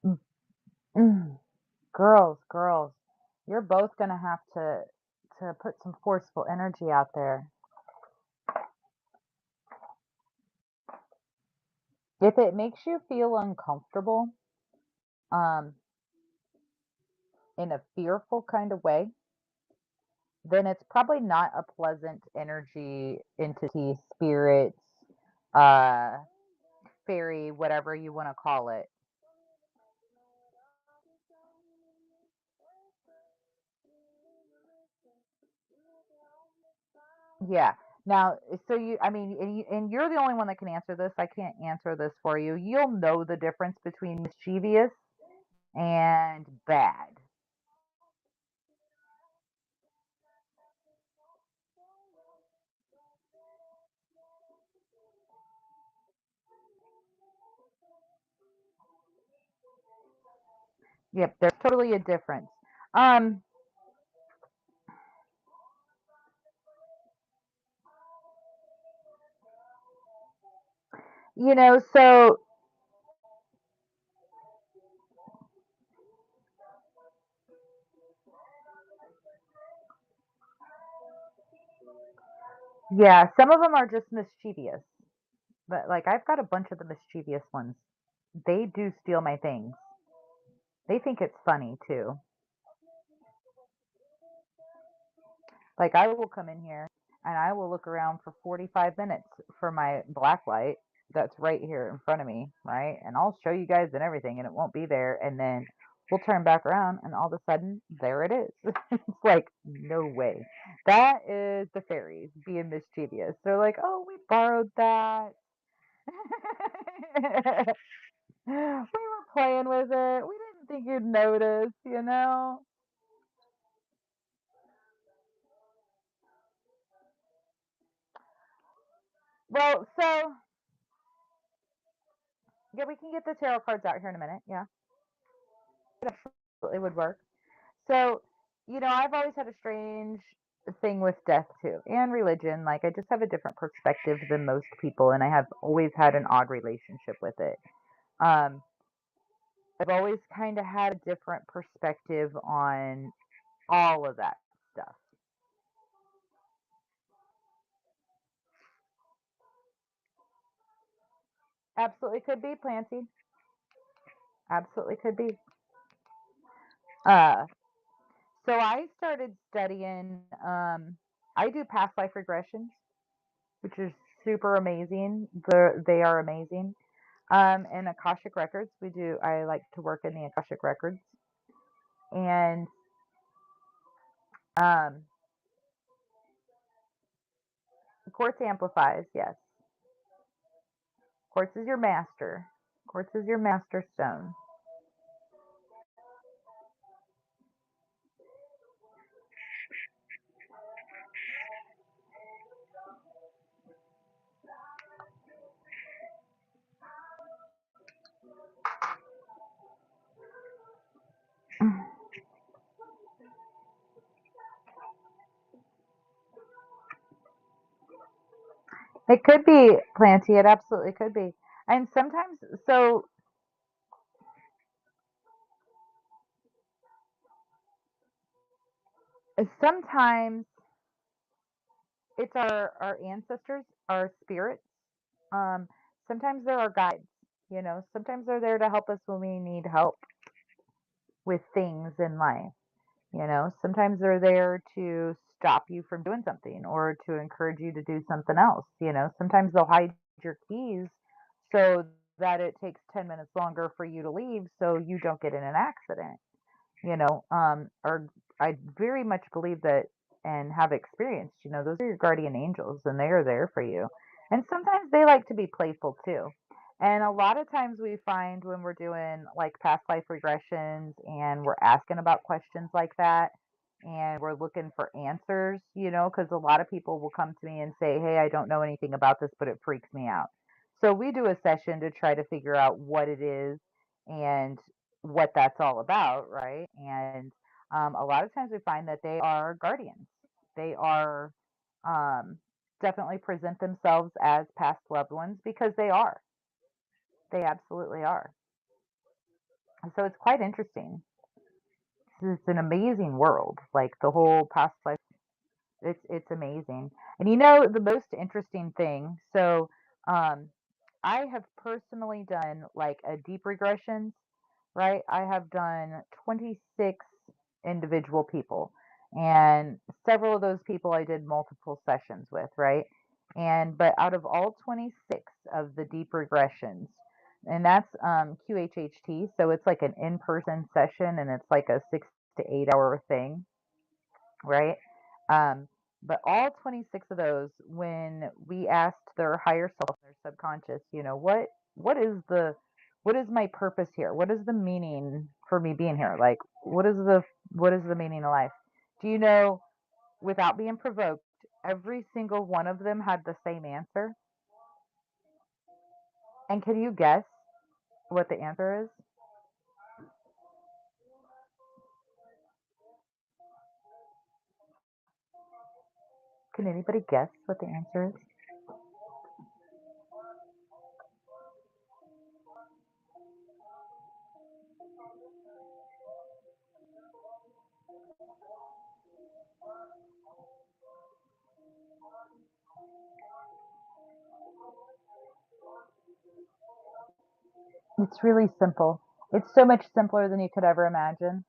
A: Mm, mm. Girls, you're both gonna have to put some forceful energy out there. If it makes you feel uncomfortable, um, in a fearful kind of way, then it's probably not a pleasant energy, entity, spirit, uh, fairy, whatever you want to call it. Yeah. Now, so I mean, and you're the only one that can answer this. I can't answer this for you. You'll know the difference between mischievous and bad. Yep, there's totally a difference. Um, so yeah, some of them are just mischievous, but like I've got a bunch of the mischievous ones. They do steal my things. They think it's funny too. Like I will come in here and I will look around for 45 minutes for my black light that's right here in front of me, right? And I'll show you guys and everything and it won't be there. And then we'll turn back around and all of a sudden there it is. It's like, no way. That is the fairies being mischievous. They're like, oh, we borrowed that. We were playing with it. We didn't think you'd notice. Well, so yeah, we can get the tarot cards out here in a minute. Yeah, it absolutely would work. So, I've always had a strange thing with death too, and religion. Like, I just have a different perspective than most people, and I have always had an odd relationship with it. Um, I've always kind of had a different perspective on all of that stuff. Absolutely could be Planty. Absolutely could be. Uh, so I started studying. I do past life regressions, which is super amazing. They are amazing. And Akashic Records, I like to work in the Akashic Records. And um, Quartz amplifies, yes. Quartz is your master. Quartz is your master stone. It could be planty. It absolutely could be. And so sometimes it's our ancestors, our spirits. Um, Sometimes they're our guides. Sometimes they're there to help us when we need help with things in life. Sometimes they're there to stop you from doing something or to encourage you to do something else. Sometimes they'll hide your keys so that it takes 10 minutes longer for you to leave so you don't get in an accident. Or I very much believe that and have experienced, those are your guardian angels and they are there for you. And sometimes they like to be playful too. And a lot of times we find when we're doing like past life regressions and we're asking about questions like that and we're looking for answers, because a lot of people will come to me and say, "Hey, I don't know anything about this, but it freaks me out." So we do a session to try to figure out what it is and what that's all about, right? And a lot of times we find that they are guardians. They are um, definitely present themselves as past loved ones because they are. They absolutely are. And so it's quite interesting. It's an amazing world. Like the whole past life, it's amazing. And the most interesting thing. So, um, I have personally done like a deep regressions, right? I have done 26 individual people, and several of those people I did multiple sessions with, right? But out of all 26 of the deep regressions, and that's QHHT, so it's like an in-person session, and it's like a 6 to 8 hour thing, right? Um, but all 26 of those, when we asked their higher self, their subconscious, what is my purpose here? What is the meaning for me being here? Like, what is the meaning of life? Do you know, without being provoked, every single one of them had the same answer? And can you guess what the answer is? Can anybody guess what the answer is? It's really simple. It's so much simpler than you could ever imagine.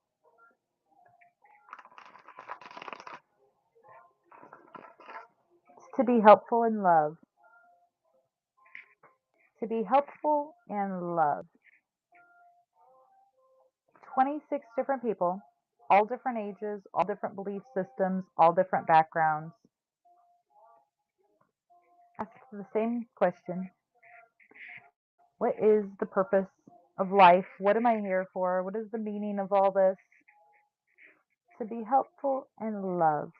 A: It's to be helpful and love. To be helpful and love. 26 different people, all different ages, all different belief systems, all different backgrounds. Ask the same question. What is the purpose of life? What am I here for? What is the meaning of all this? To be helpful and love.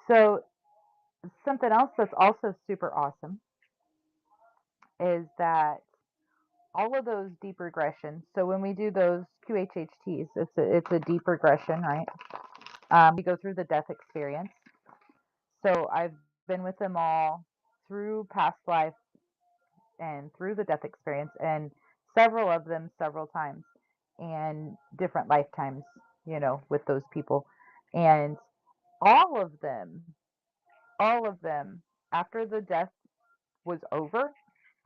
A: So, something else that's also super awesome is that all of those deep regressions. So, when we do those QHHTs, it's a deep regression, right? We go through the death experience. So, I've been with them all through past life and through the death experience, and several of them several times, and different lifetimes, with those people. And all of them, all of them, after the death was over,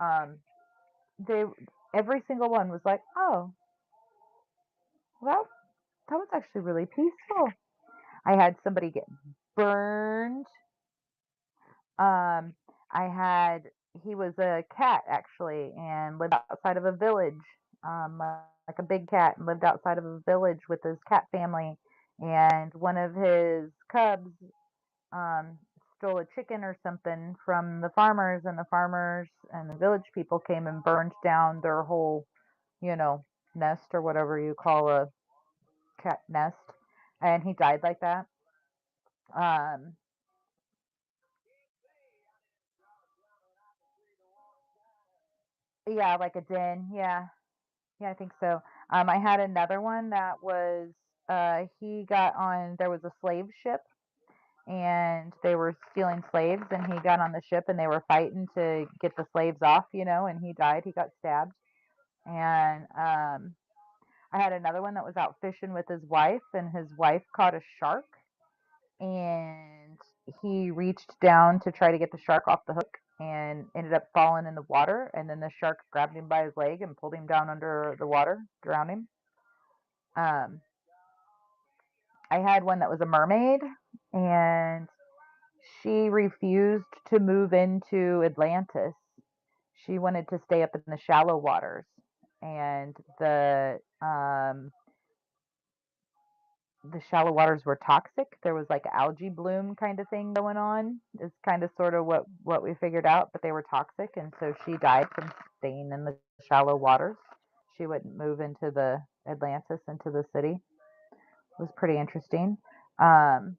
A: um, they every single one was like, "Oh, well, that was actually really peaceful." I had somebody get burned. Um, I had he was a cat actually and lived outside of a village, like a big cat, and lived outside of a village with his cat family. And one of his cubs um, stole a chicken or something from the farmers, and the farmers and the village people came and burned down their whole, you know, nest or whatever you call a cat nest. And he died like that. Um, yeah, like a den. Yeah. Yeah, I think so. I had another one that was he got on there was a slave ship and they were stealing slaves and he got on the ship and they were fighting to get the slaves off, and he died. He got stabbed. And I had another one that was out fishing with his wife and his wife caught a shark and he reached down to try to get the shark off the hook and ended up falling in the water and then the shark grabbed him by his leg and pulled him down under the water, drowned him. Um, I had one that was a mermaid, and she refused to move into Atlantis. She wanted to stay up in the shallow waters, and the the shallow waters were toxic. There was like algae bloom kind of thing going on. Is kind of sort of what we figured out, but they were toxic, and so she died from staying in the shallow waters. She wouldn't move into the Atlantis, into the city. It was pretty interesting. Um,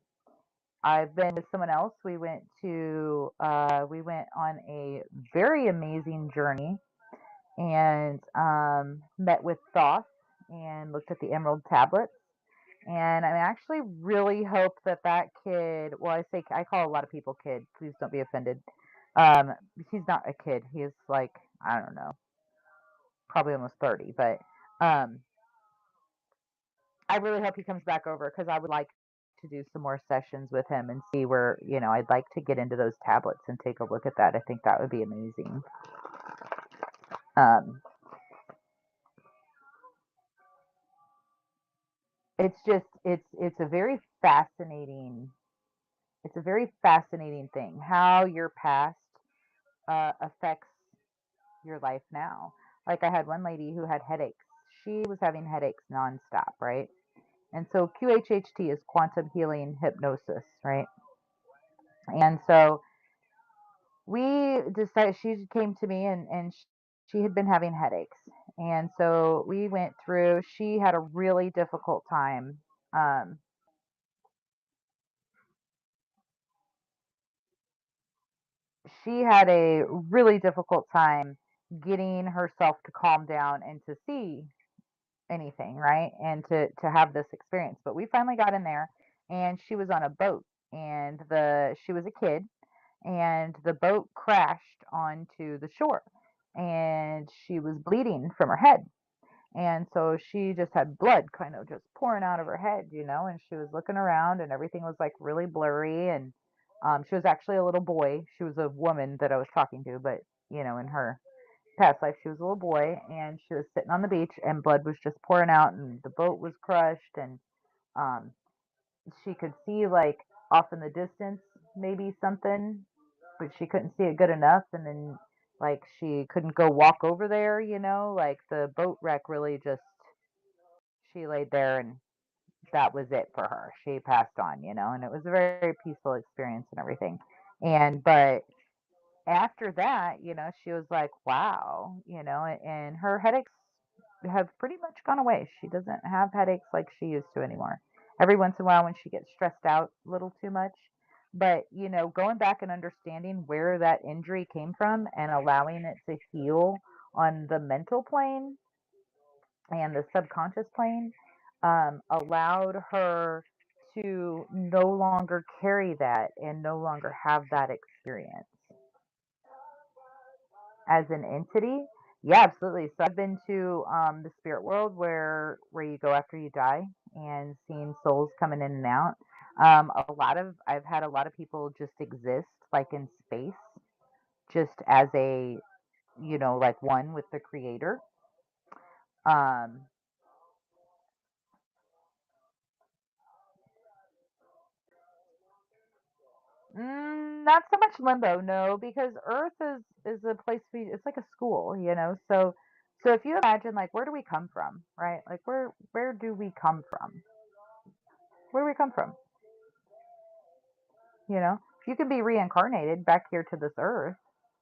A: I've been with someone else. We went on a very amazing journey and met with Thoth and looked at the Emerald tablets. And I actually really hope that that kid, well, I call a lot of people kid. Please don't be offended. Um, he's not a kid. He is like, I don't know, probably almost 30. But um, I really hope he comes back over because I would like to do some more sessions with him and see where, I'd like to get into those tablets and take a look at that. I think that would be amazing. Um, it's a very fascinating thing how your past affects your life now. Like I had one lady who had headaches. She was having headaches nonstop, right? And so QHHT is quantum healing hypnosis, right? And so we decided she came to me and she had been having headaches. And so we went through, she had a really difficult time. Um, she had a really difficult time getting herself to calm down and to see anything, right? And to have this experience. But we finally got in there and she was on a boat and the she was a kid and the boat crashed onto the shore and she was bleeding from her head. And so she just had blood kind of just pouring out of her head, and she was looking around and everything was like really blurry and she was actually a little boy. She was a woman that I was talking to, but in her past life she was a little boy and she was sitting on the beach and blood was just pouring out and the boat was crushed and um she could see like off in the distance maybe something, but she couldn't see it good enough and then like she couldn't go walk over there, like the boat wreck really just she laid there and that was it for her. She passed on, and it was a very peaceful experience and everything. And but after that, she was like, wow, and her headaches have pretty much gone away. She doesn't have headaches like she used to anymore. Every once in a while when she gets stressed out a little too much. But, going back and understanding where that injury came from and allowing it to heal on the mental plane and the subconscious plane allowed her to no longer carry that and no longer have that experience as an entity. Yeah, absolutely. So I've been to the spirit world where you go after you die and seeing souls coming in and out. I've had a lot of people just exist like in space, just as a like one with the creator. Um, Not so much limbo, no, because Earth is a place it's like a school, So if you imagine like where do we come from, right? Like where do we come from? Where do we come from? You can be reincarnated back here to this earth,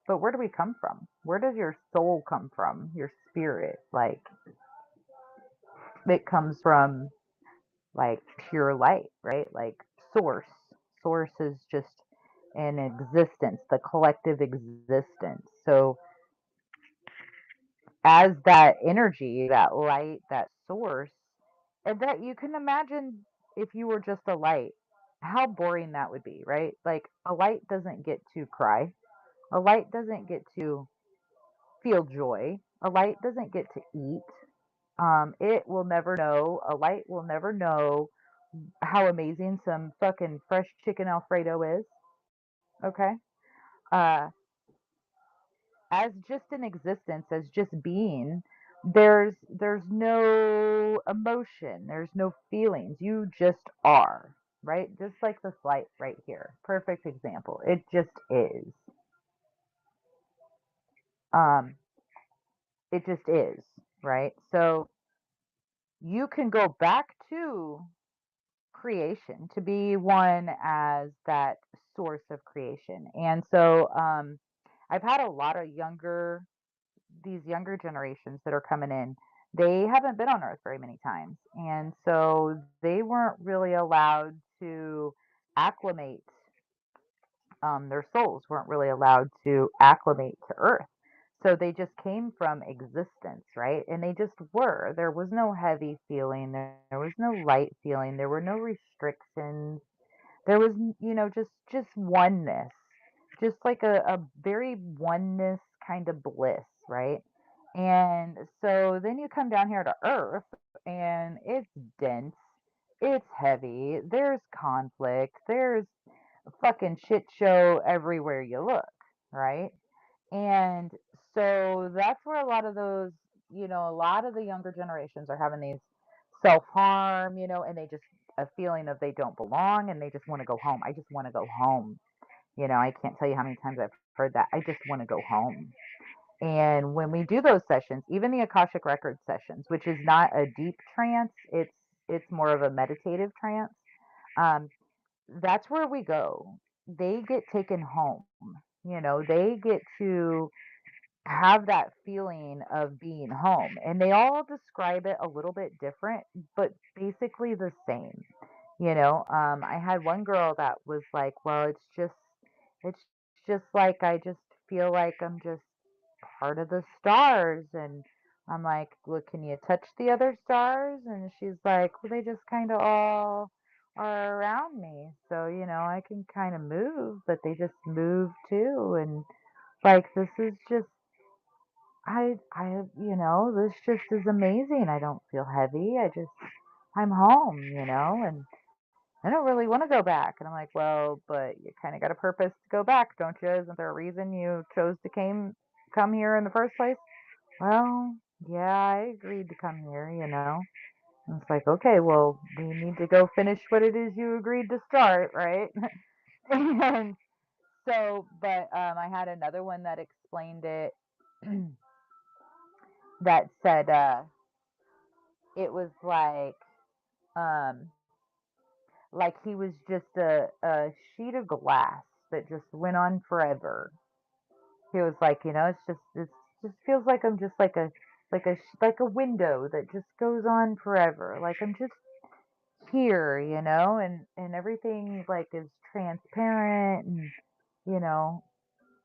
A: but where do we come from? Where does your soul come from? Your spirit, like it comes from like pure light, right? Like source. Source is just an existence, the collective existence. So as that energy, that light, that source, and that you can imagine if you were just a light, how boring that would be, right? Like a light doesn't get to cry. A light doesn't get to feel joy. A light doesn't get to eat. It will never know. A light will never know how amazing some fucking fresh chicken Alfredo is. Okay. Uh, as just an existence, as just being, there's no emotion, there's no feelings. You just are, right? Just like this light right here. Perfect example. It just is. Um, it just is, right? So you can go back to creation, to be one as that source of creation. And so I've had a lot of these younger generations that are coming in. They haven't been on Earth very many times. And so they weren't really allowed to acclimate, their souls weren't really allowed to acclimate to Earth. So they just came from existence, right? And they just were. There was no heavy feeling, there was no light feeling, there were no restrictions. There was, just oneness. Just like a very oneness kind of bliss, right? And so then you come down here to Earth and it's dense, it's heavy, there's conflict, there's fucking shit show everywhere you look, right? And so that's where a lot of those, a lot of the younger generations are having these self harm, and they just a feeling of they don't belong and they just want to go home. I just want to go home. I can't tell you how many times I've heard that. I just want to go home. And when we do those sessions, even the Akashic Record sessions, which is not a deep trance, it's more of a meditative trance. Um, that's where we go. They get taken home. They get to have that feeling of being home. And they all describe it a little bit different, but basically the same. I had one girl that was like, well, it's just like I just feel like I'm just part of the stars. And I'm like, well, can you touch the other stars? And she's like, well, they just kind of all are around me. So, I can kind of move, but they just move too. And like, this is just, this just is amazing. I don't feel heavy. I'm home, and I don't really want to go back. And I'm like, well, but you kind of got a purpose to go back, don't you? Isn't there a reason you chose to come here in the first place? Well, yeah, I agreed to come here. And it's like, okay, well, we need to go finish what it is you agreed to start, right? And so, but I had another one that explained it that said it was um like he was just a sheet of glass that just went on forever. He was like, it's just feels like I'm just like a window that just goes on forever. Like I'm just here, and everything like is transparent and you know,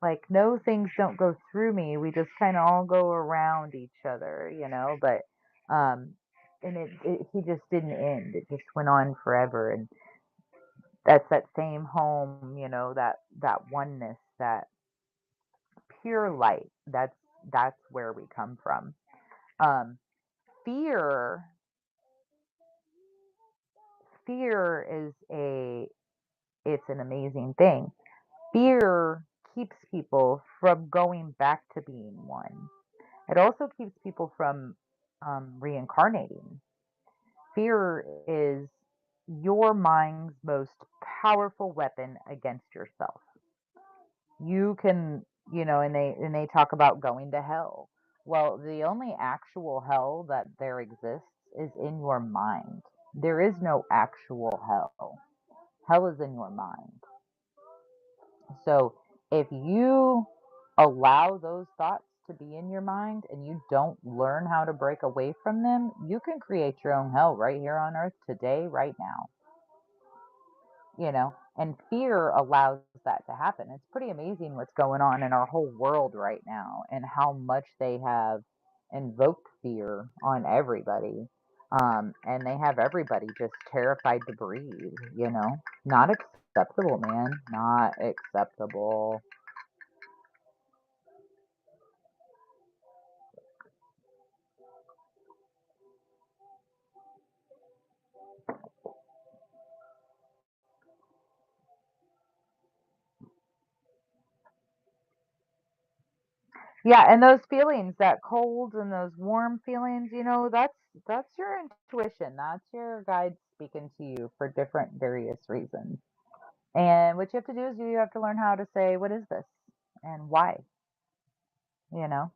A: like no things don't go through me. We just kind of all go around each other. But and it he just didn't end. It just went on forever, and that's that same home, that oneness, that pure light. That's where we come from. Um, fear, fear is it's an amazing thing. Fear keeps people from going back to being one. It also keeps people from reincarnating. Fear is your mind's most powerful weapon against yourself. You can, and they talk about going to hell. Well, the only actual hell that there exists is in your mind. There is no actual hell. Hell is in your mind. So if you allow those thoughts to be in your mind and you don't learn how to break away from them, you can create your own hell right here on earth today, right now. And fear allows that to happen. It's pretty amazing what's going on in our whole world right now and how much they have invoked fear on everybody. And they have everybody just terrified to breathe. Not acceptable, man. Not acceptable. Yeah, and those feelings, that cold and those warm feelings, that's your intuition. That's your guide speaking to you for different various reasons. And what you have to do is you have to learn how to say, what is this? And why? You know?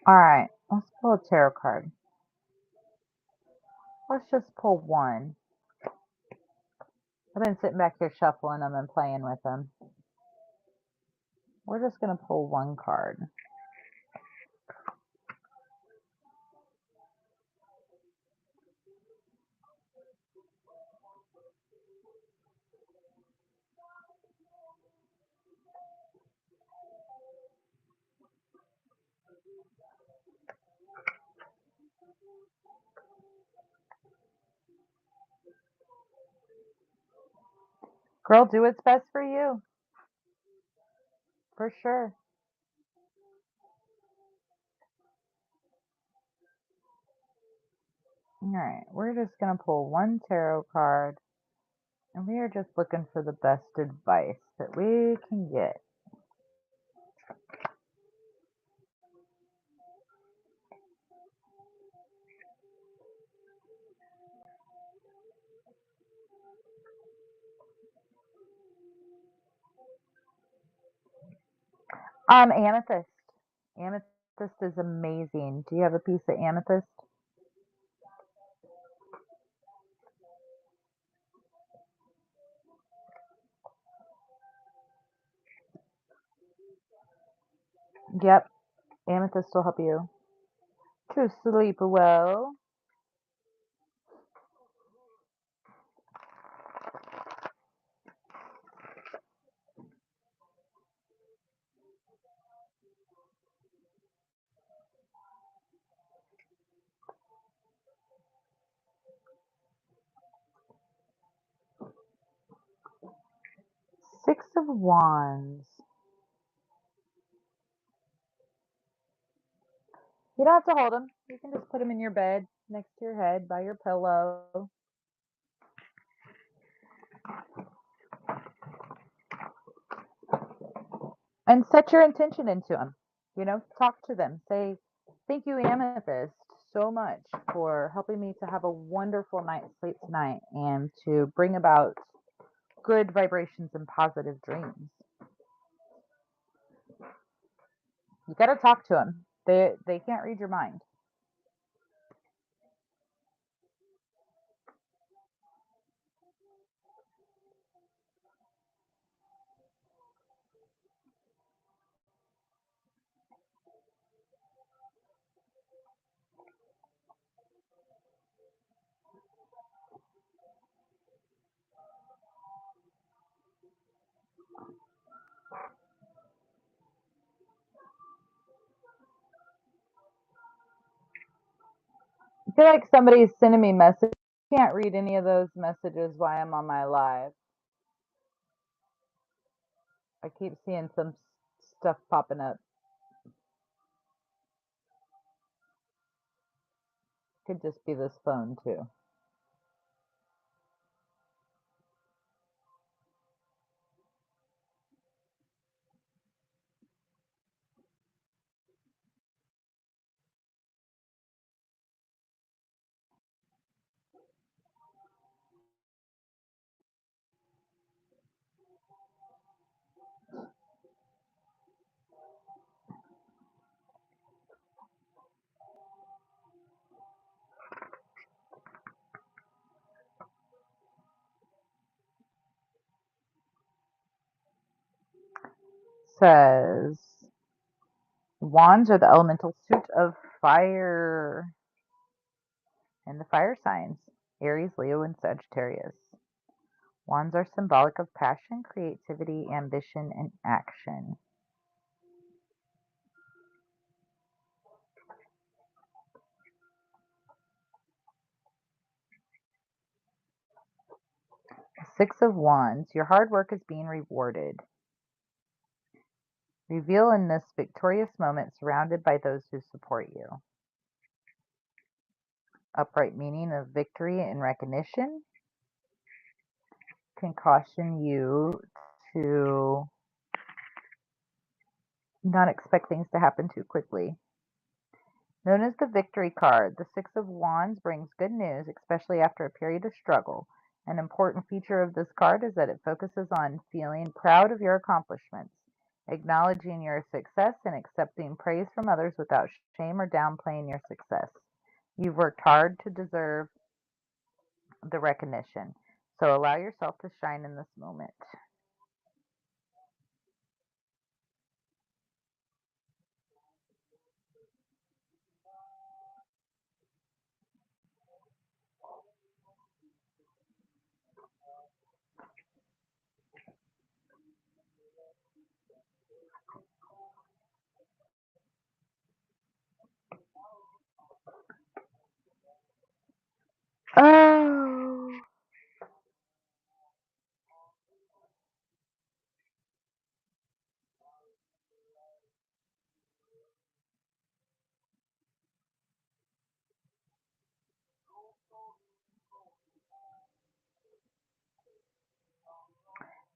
A: All right, let's pull a tarot card. Let's just pull one. I've been sitting back here shuffling them and playing with them. We're just going to pull one card. Girl, do what's best for you. For sure. All right, we're just going to pull one tarot card, and we are just looking for the best advice that we can get. Amethyst. Amethyst is amazing. Do you have a piece of amethyst? Yep, amethyst will help you to sleep well. Six of Wands. You don't have to hold them. You can just put them in your bed, next to your head, by your pillow. And set your intention into them. Talk to them. Say, thank you, Amethyst, so much for helping me to have a wonderful night's sleep tonight and to bring about good vibrations and positive dreams. You got to talk to them. They can't read your mind. I feel like somebody's sending me messages. I can't read any of those messages while I'm on my live. I keep seeing some stuff popping up. Could just be this phone too. Says wands are the elemental suit of fire and the fire signs Aries, Leo, and Sagittarius. Wands are symbolic of passion, creativity, ambition, and action. Six of Wands. Your hard work is being rewarded. Reveal in this victorious moment surrounded by those who support you. Upright meaning of victory and recognition can caution you to not expect things to happen too quickly. Known as the victory card, the Six of Wands brings good news, especially after a period of struggle. An important feature of this card is that it focuses on feeling proud of your accomplishments, acknowledging your success, and accepting praise from others without shame or downplaying your success. You've worked hard to deserve the recognition, so allow yourself to shine in this moment. Oh,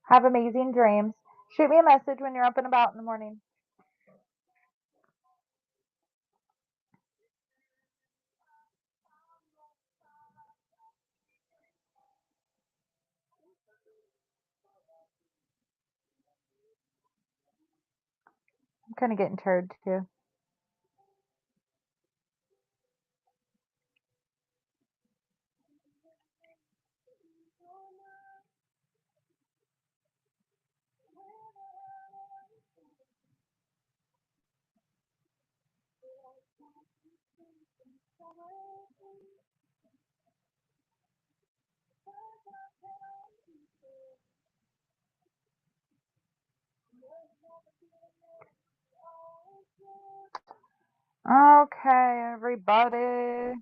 A: have amazing dreams. Shoot me a message when you're up and about in the morning. I'm kind of getting tired too. Okay, everybody.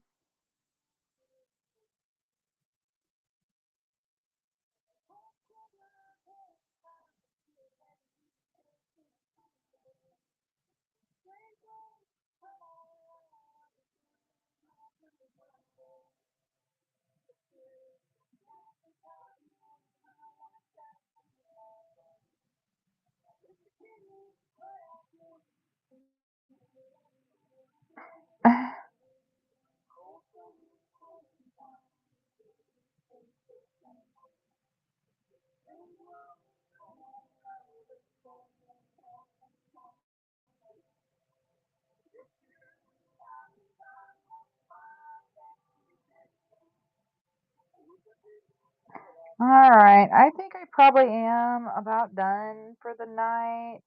A: All right, I think I probably am about done for the night.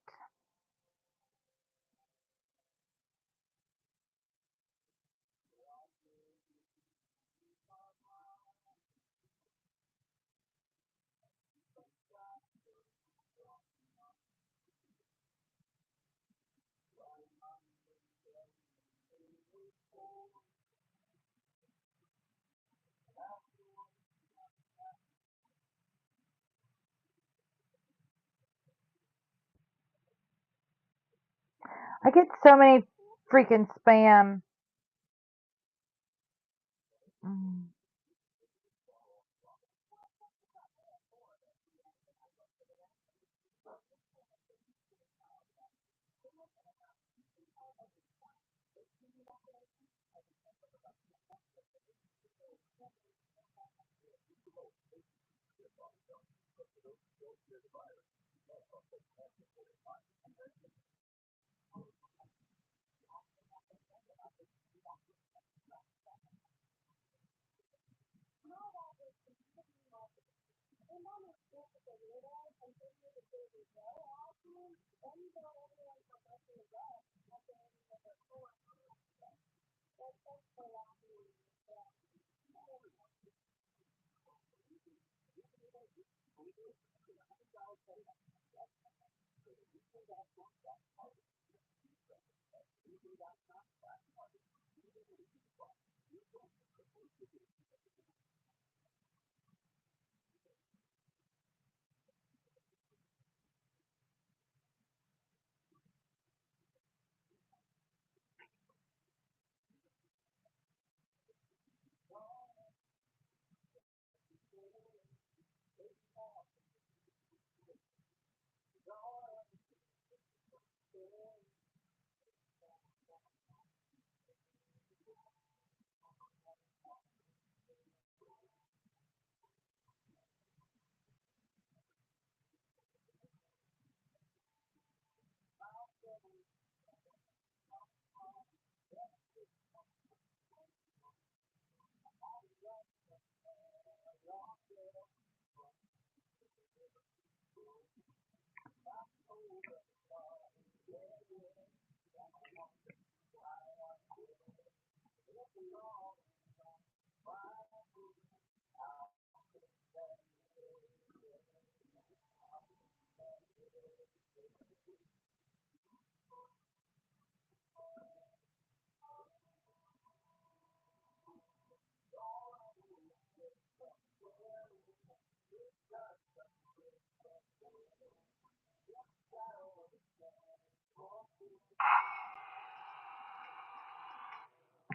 A: I get so many freaking spam. Mm.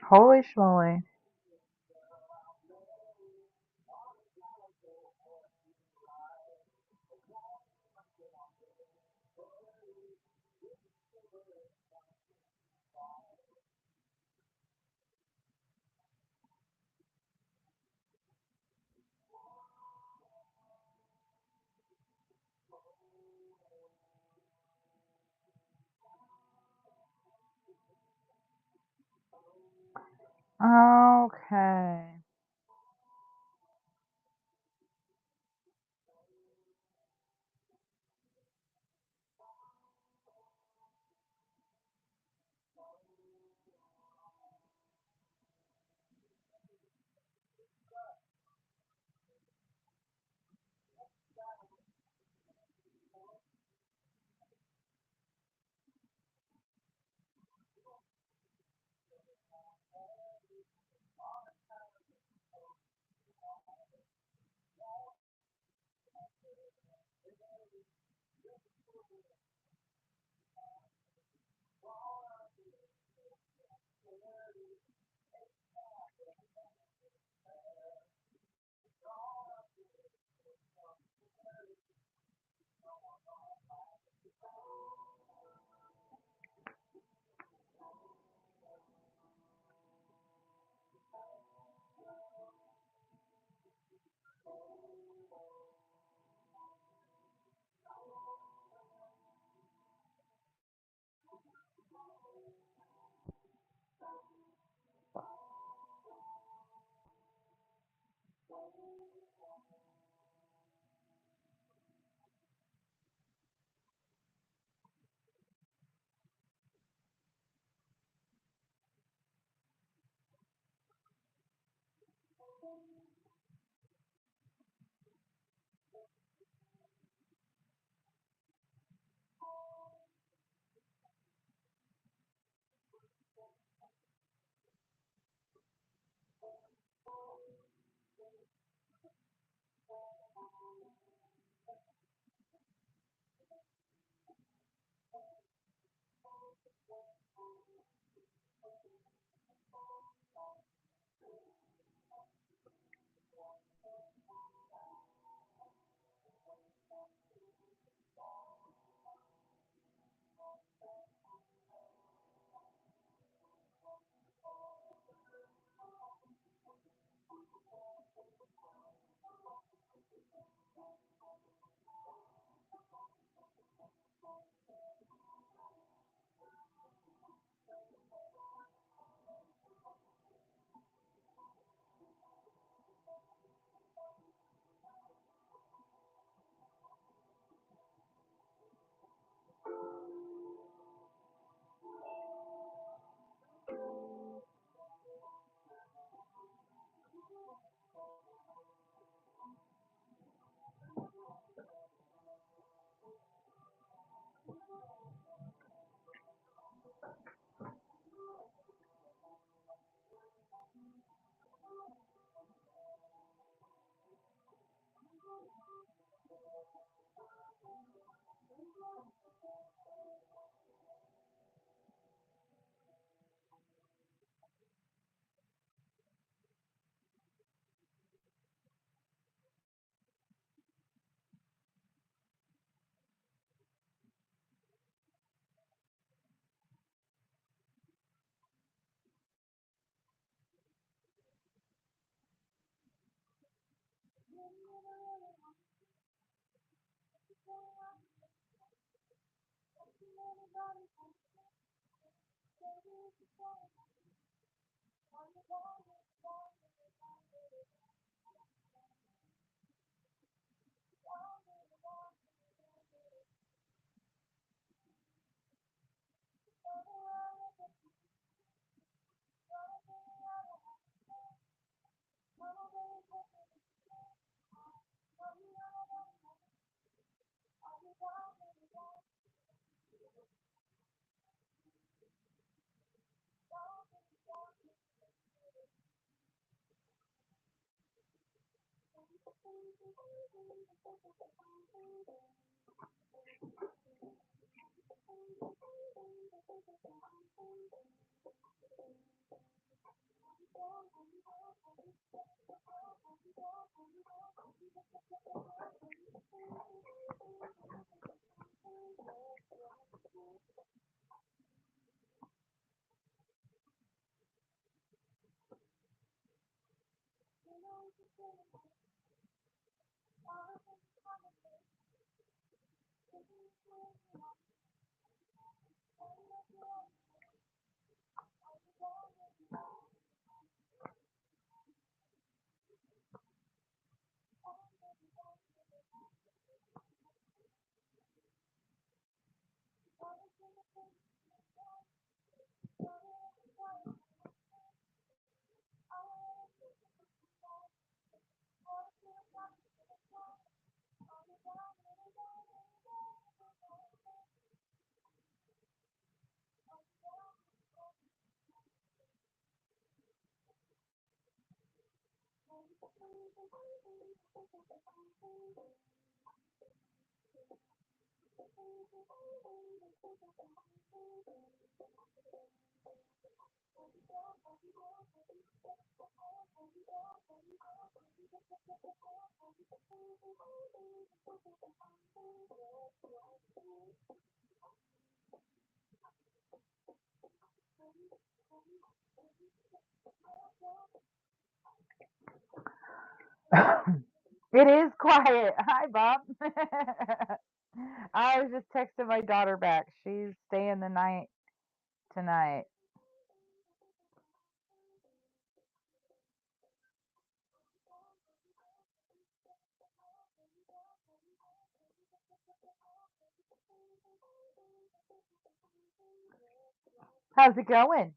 A: Holy schmoly. Okay. It is quiet. Hi, Bob. I was just texting my daughter back. She's staying the night tonight. How's it going?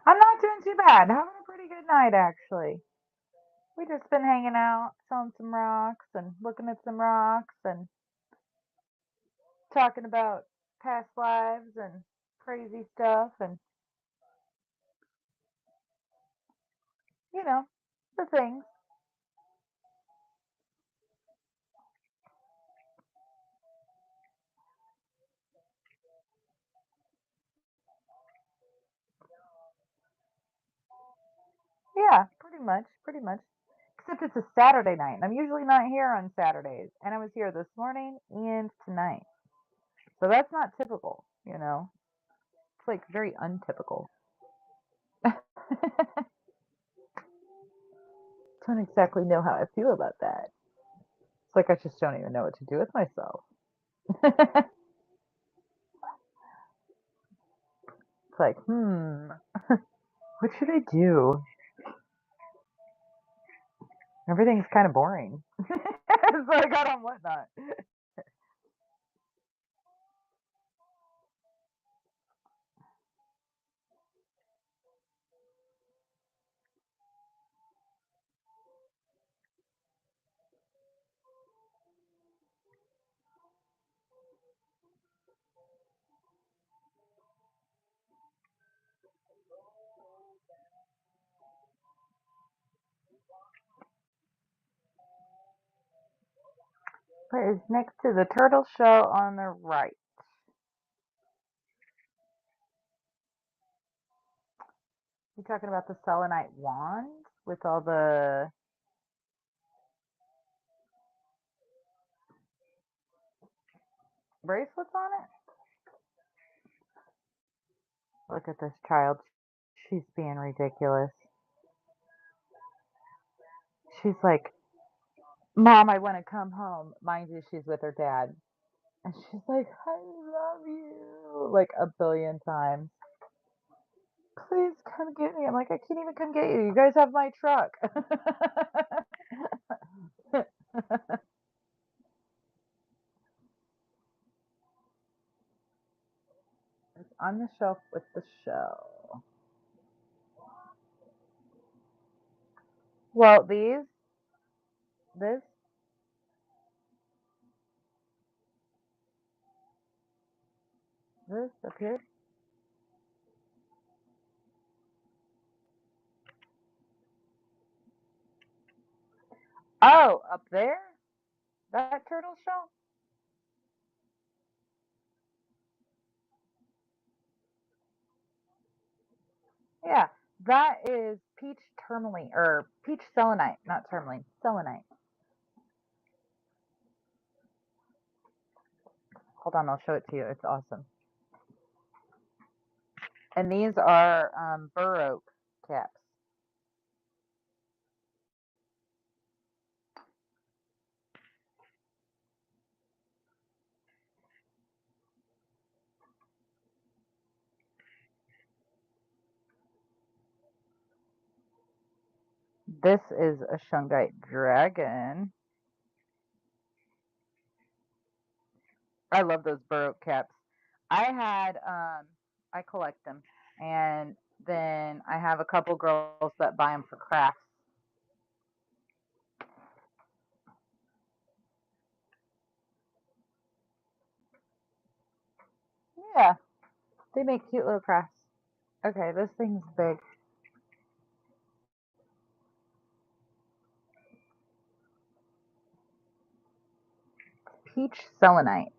A: I'm not doing too bad. Having a pretty good night, actually. We just been hanging out, selling some rocks and looking at some rocks and talking about past lives and crazy stuff and, you know, the things. Yeah, pretty much, pretty much. Except it's a Saturday night, and I'm usually not here on Saturdays. And I was here this morning and tonight. So that's not typical, you know? It's like very untypical. Don't exactly know how I feel about that. It's like I just don't even know what to do with myself. It's like, what should I do? Everything's kind of boring. So I got on Whatnot. What is next to the turtle shell on the right? You talking about the selenite wand with all the bracelets on it? Look at this child. She's being ridiculous. She's like, Mom, I want to come home. Mind you, she's with her dad. And she's like, I love you, like a billion times. Please come get me. I'm like, I can't even come get you. You guys have my truck. It's on the shelf with the shell. Well, this, this up here. Oh, up there? That turtle shell? Yeah, that is peach tourmaline or peach selenite, not tourmaline, selenite. Hold on, I'll show it to you. It's awesome. And these are bur oak caps. This is a shungite dragon. I love those bur oak caps. I collect them, and then I have a couple girls that buy them for crafts. Yeah, they make cute little crafts. Okay, this thing's big. Peach selenite.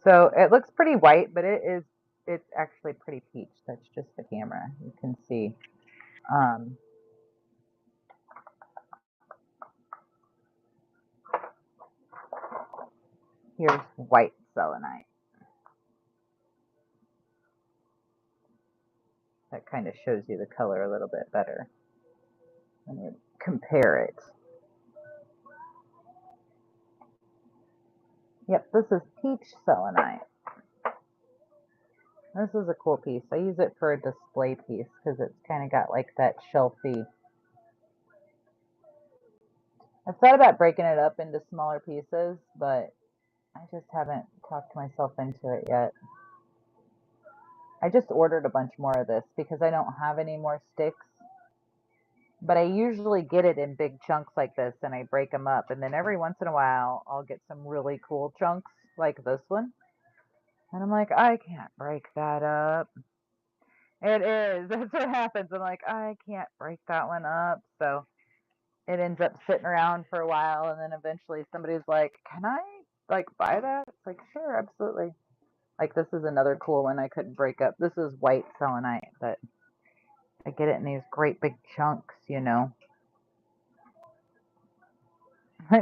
A: So it looks pretty white, but it's actually pretty peach. That's just the camera. You can see. Um, Here's white selenite. That kind of shows you the color a little bit better when you compare it. Yep, this is peach selenite. This is a cool piece. I use it for a display piece because it's kind of got like that shelfy. I've thought about breaking it up into smaller pieces, but I just haven't talked myself into it yet. I just ordered a bunch more of this because I don't have any more sticks. But I usually get it in big chunks like this and I break them up. And then every once in a while, I'll get some really cool chunks like this one. And I'm like, I can't break that up. It is. That's what happens. I'm like, I can't break that one up. So it ends up sitting around for a while. And then eventually somebody's like, can I like buy that? It's like, sure, absolutely. Like this is another cool one I couldn't break up. This is white selenite, but I get it in these great big chunks, you know.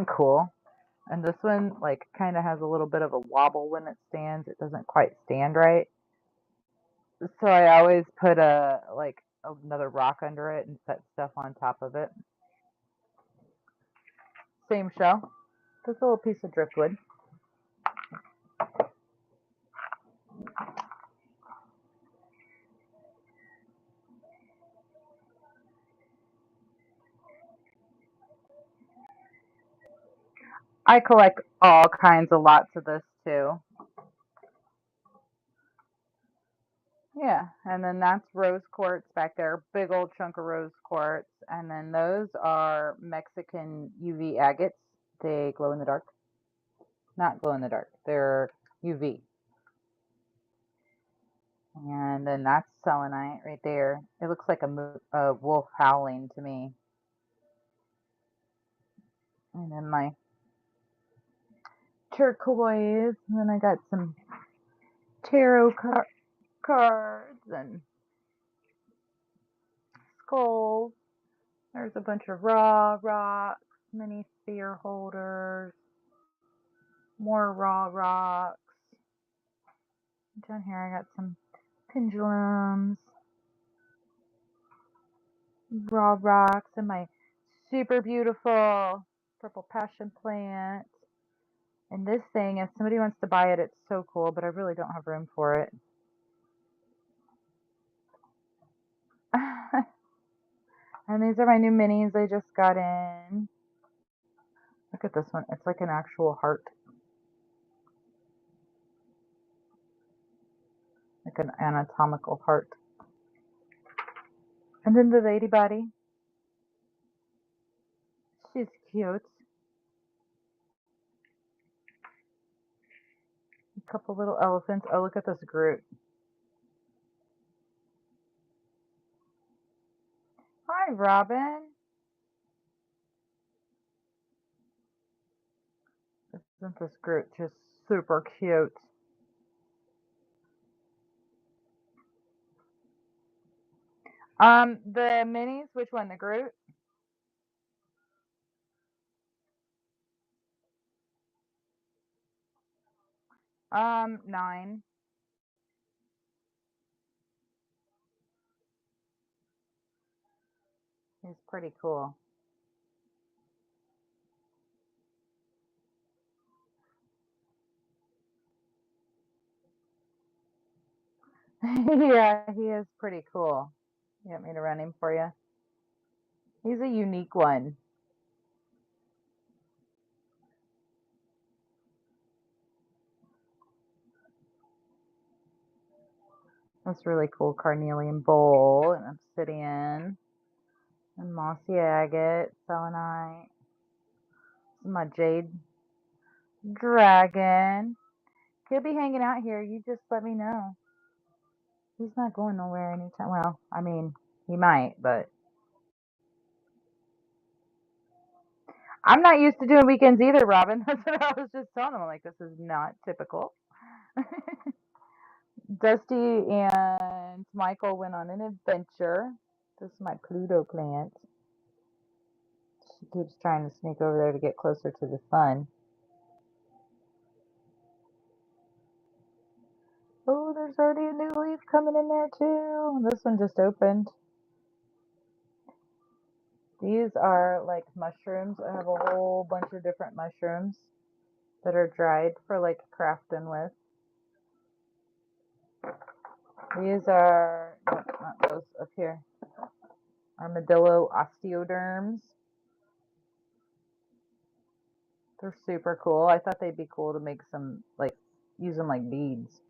A: Cool. And this one, like, kind of has a little bit of a wobble when it stands. It doesn't quite stand right. So I always put like, another rock under it and set stuff on top of it. Same shell. Just a little piece of driftwood. I collect all kinds of lots of this too. Yeah, and then that's rose quartz back there, big old chunk of rose quartz. And then those are Mexican UV agates. They glow in the dark. Not glow in the dark, they're UV. And then that's selenite right there. It looks like a wolf howling to me. And then my turquoise. And then I got some tarot cards and skulls. There's a bunch of raw rocks, mini sphere holders, more raw rocks. Down here I got some pendulums, raw rocks, and my super beautiful purple passion plant. And this thing, if somebody wants to buy it, it's so cool, but I really don't have room for it. And these are my new minis I just got in. Look at this one. It's like an actual heart. Like an anatomical heart. And then the lady body. She's cute. A couple little elephants. Oh, look at this Groot. Hi, Robin. Isn't this Groot just super cute? The minis, which one? The Groot? 9. He's pretty cool. Yeah, he is pretty cool. You want me to run him for you? He's a unique one. That's really cool. Carnelian bowl and obsidian and mossy agate, selenite. This is my jade dragon. He'll be hanging out here. You just let me know. He's not going nowhere anytime. Well, I mean, he might, but I'm not used to doing weekends either, Robin. That's what I was just telling him. I'm like, this is not typical. Dusty and Michael went on an adventure. This is my Pluto plant. She keeps trying to sneak over there to get closer to the sun. Oh, there's already a new leaf coming in there too. This one just opened. These are like mushrooms. I have a whole bunch of different mushrooms that are dried for like crafting with. These are, not those up here, armadillo osteoderms. They're super cool. I thought they'd be cool to make some, like, use them like beads.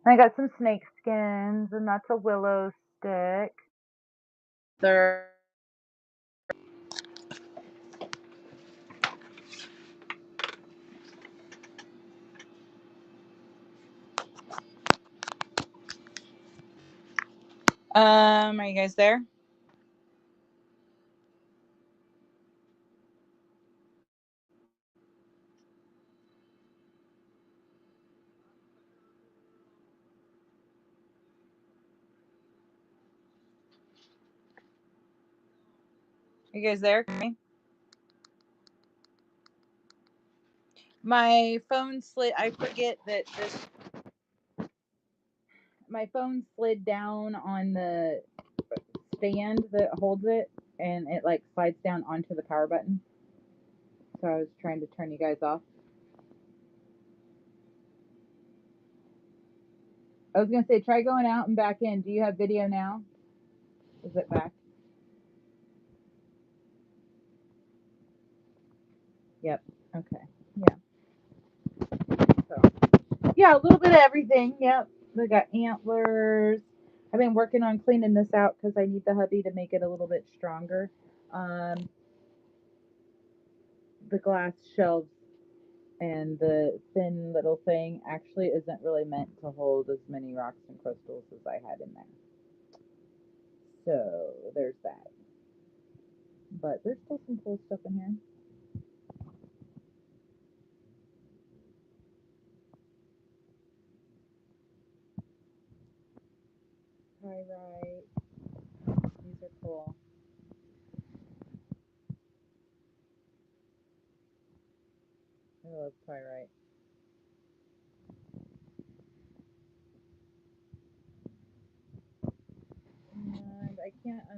A: And I got some snake skins, and that's a willow stick. They're are you guys there? You guys there? My phone slid. I forget that my phone slid down on the stand that holds it, and it like slides down onto the power button. So I was trying to turn you guys off. I was gonna say, try going out and back in. Do you have video now? Is it back? Yep. Okay. Yeah. So yeah, a little bit of everything. Yep. We got antlers. I've been working on cleaning this out because I need the hubby to make it a little bit stronger. The glass shelves and the thin little thing actually isn't really meant to hold as many rocks and crystals as I had in there. So there's that. But there's still some cool stuff in here. Pyrite. These are cool. I love pyrite.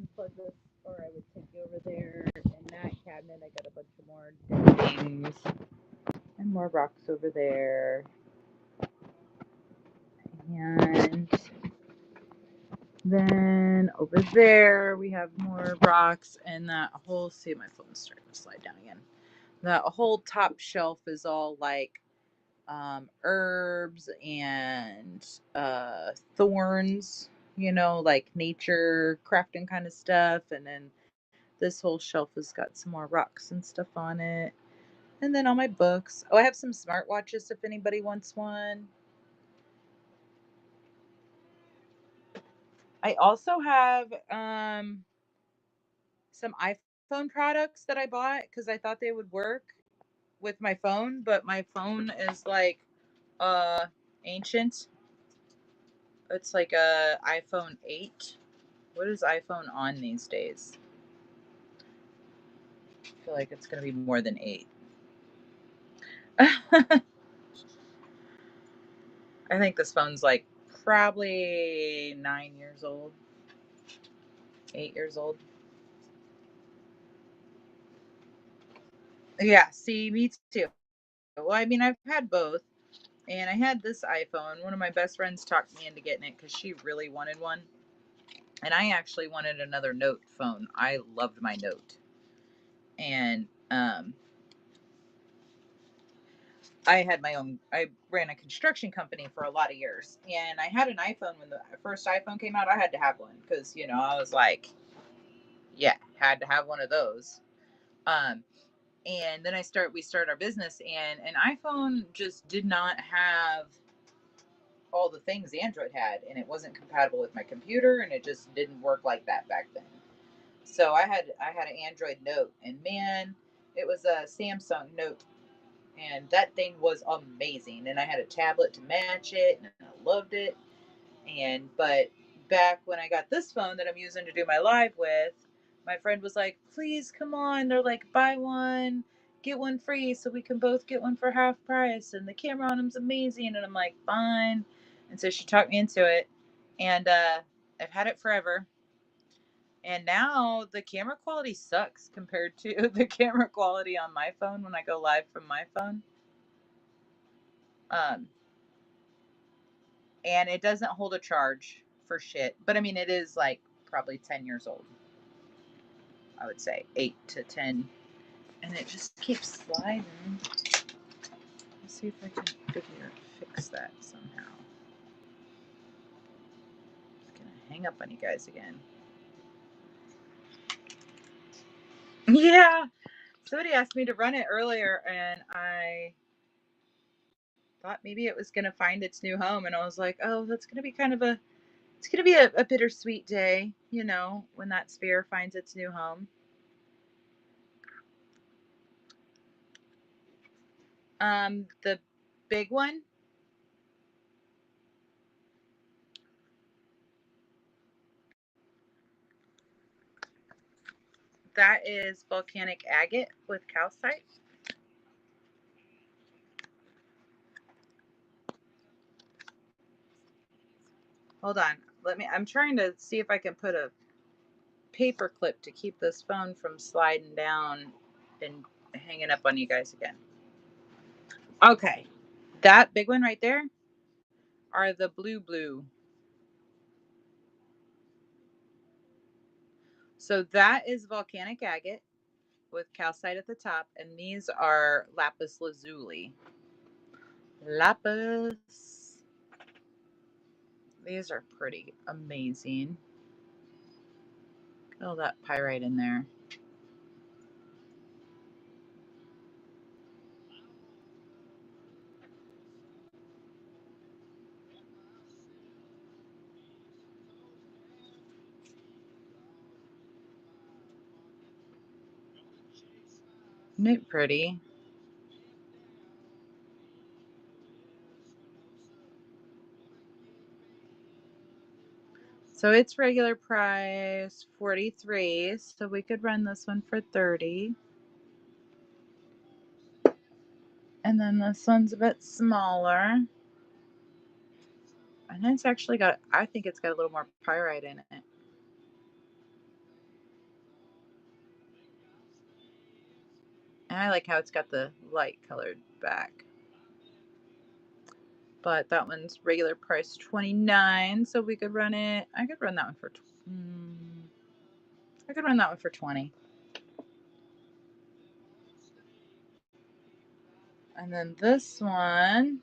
A: unplug this, or I would take you over there. In that cabinet, I got a bunch of more dead things and more rocks over there. And then over there, we have more rocks, and that whole, see, my phone's starting to slide down again. That whole top shelf is all like herbs and thorns, like nature crafting kind of stuff. And then this whole shelf has got some more rocks and stuff on it. And then all my books. Oh, I have some smartwatches if anybody wants one. I also have some iPhone products that I bought because I thought they would work with my phone, but my phone is like uh ancient. It's like a iPhone 8. What is iPhone on these days? I feel like it's going to be more than 8. I think this phone's like probably 9 years old, 8 years old. Yeah, see, me too. Well, I mean, I've had both. And I had this iPhone. One of my best friends talked me into getting it because she really wanted one. And I actually wanted another Note phone. I loved my Note. And I ran a construction company for a lot of years. And I had an iPhone when the first iPhone came out. I had to have one because, I was like, yeah, had to have one of those. Um, and then we started our business, and an iPhone just did not have all the things Android had, and it wasn't compatible with my computer, and it just didn't work like that back then. So I had an Android Note, and man, it was a Samsung Note, and that thing was amazing. And I had a tablet to match it, and I loved it. But back when I got this phone that I'm using to do my live with, my friend was like, "Please come on." They're like, "Buy one, get one free, so we can both get one for half price, and the camera on them's amazing." And I'm like, "Fine." And so she talked me into it, and I've had it forever. And now the camera quality sucks compared to the camera quality on my phone when I go live from my phone. Um, and it doesn't hold a charge for shit. But I mean, it is like probably 10 years old. I would say 8 to 10. And it just keeps sliding. Let's see if I can fix that somehow. Just gonna hang up on you guys again. Yeah. Somebody asked me to run it earlier, and I thought maybe it was gonna find its new home, and I was like, oh, that's gonna be it's gonna be a bittersweet day, when that sphere finds its new home. The big one. That is volcanic agate with calcite. Hold on. I'm trying to see if I can put a paper clip to keep this phone from sliding down and hanging up on you guys again. Okay. That big one right there are the blue. So that is volcanic agate with calcite at the top, and these are lapis lazuli. Lapis. These are pretty amazing. Get all that pyrite in there. Isn't it pretty? So it's regular price 43, so we could run this one for 30. And then this one's a bit smaller. And it's actually I think it's got a little more pyrite in it. And I like how it's got the light colored back. But that one's regular price $29, so we could run it. I could run that one for I could run that one for 20. And then this one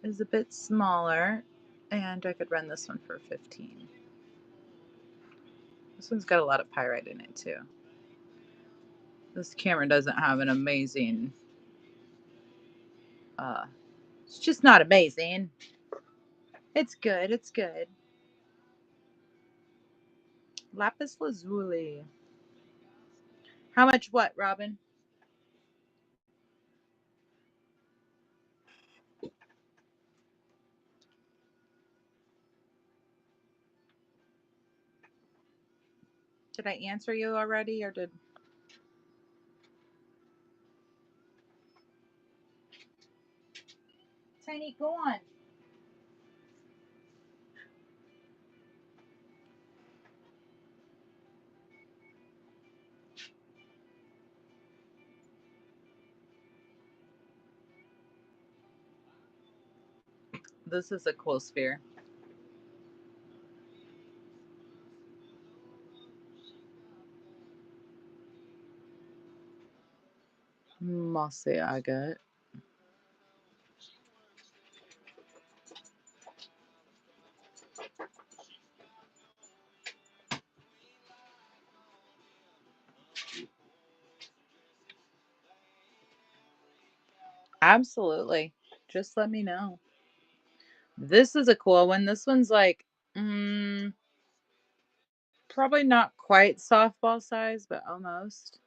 A: is a bit smaller, and I could run this one for 15. This one's got a lot of pyrite in it too. This camera doesn't have an amazing, it's just not amazing. It's good, it's good. Lapis lazuli. How much what, Robin? Did I answer you already, or did... Tiny, go on. This is a cool sphere. Mossy agate. Absolutely. Just let me know. This is a cool one. This one's like, probably not quite softball size, but almost.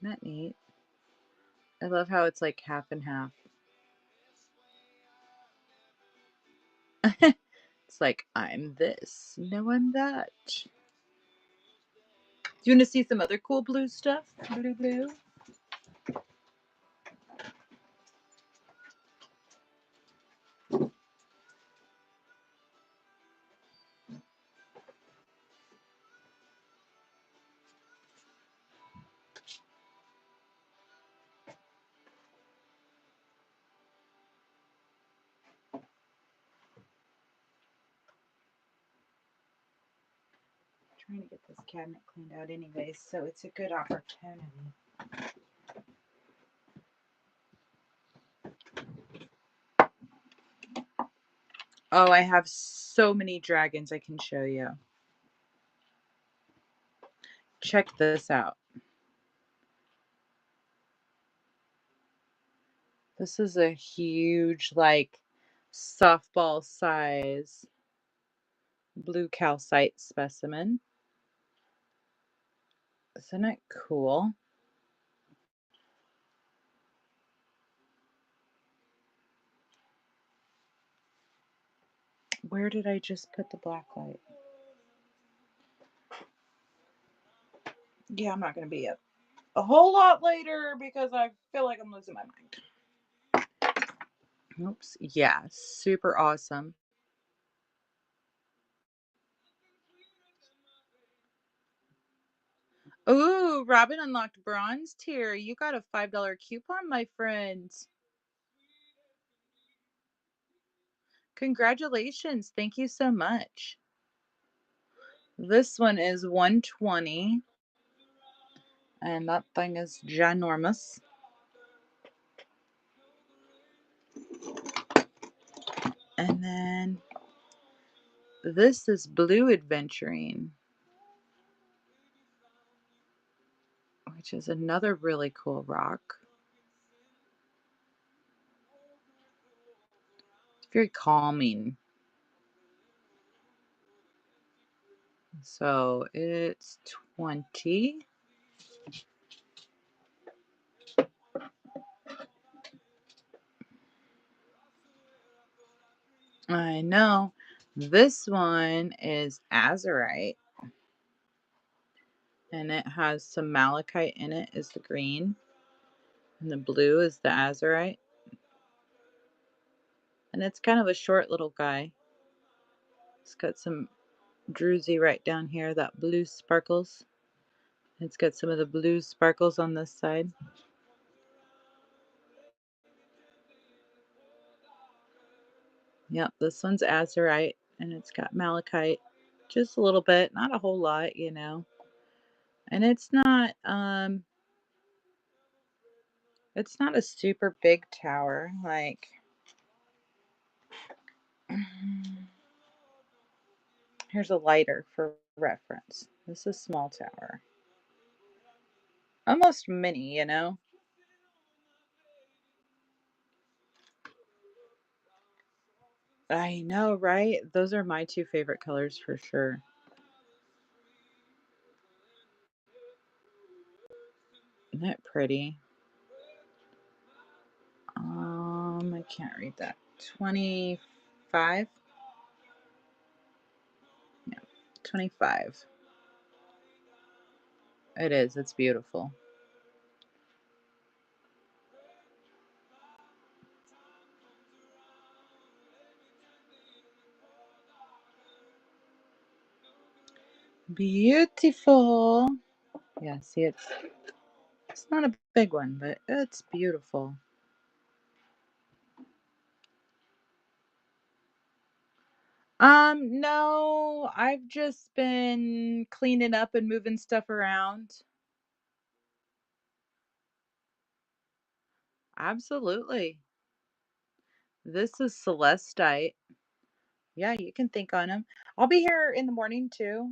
A: Isn't that neat? I love how it's like half and half. It's like, I'm this. No, I'm that. Do you want to see some other cool blue stuff? Blue. Trying to get this cabinet cleaned out anyway, so it's a good opportunity. Oh, I have so many dragons I can show you. Check this out. This is a huge, like, softball size blue calcite specimen. Isn't it cool? Where did I just put the black light? Yeah, I'm not going to be up a whole lot later because I feel like I'm losing my mind. Oops. Yeah, super awesome. Ooh, Robin unlocked bronze tier. You got a $5 coupon, my friend. Congratulations. Thank you so much. This one is 120. And that thing is ginormous. And then this is blue adventuring, which is another really cool rock. It's very calming. So it's 20. I know. This one is azurite. And it has some malachite in it, is the green. And the blue is the azurite. And it's kind of a short little guy. It's got some druzy right down here, that blue sparkles. It's got some of the blue sparkles on this side. Yep, this one's azurite, and it's got malachite, just a little bit, not a whole lot, you know. And it's not a super big tower, like here's a lighter for reference. This is small tower. Almost mini, you know. I know, right? Those are my two favorite colors for sure. Isn't that pretty? I can't read that. 25? Yeah, 25. It is. It's beautiful. Beautiful. Yeah, see, it's not a big one, but it's beautiful. No, I've just been cleaning up and moving stuff around. Absolutely. This is celestite. Yeah, you can think on them. I'll be here in the morning too.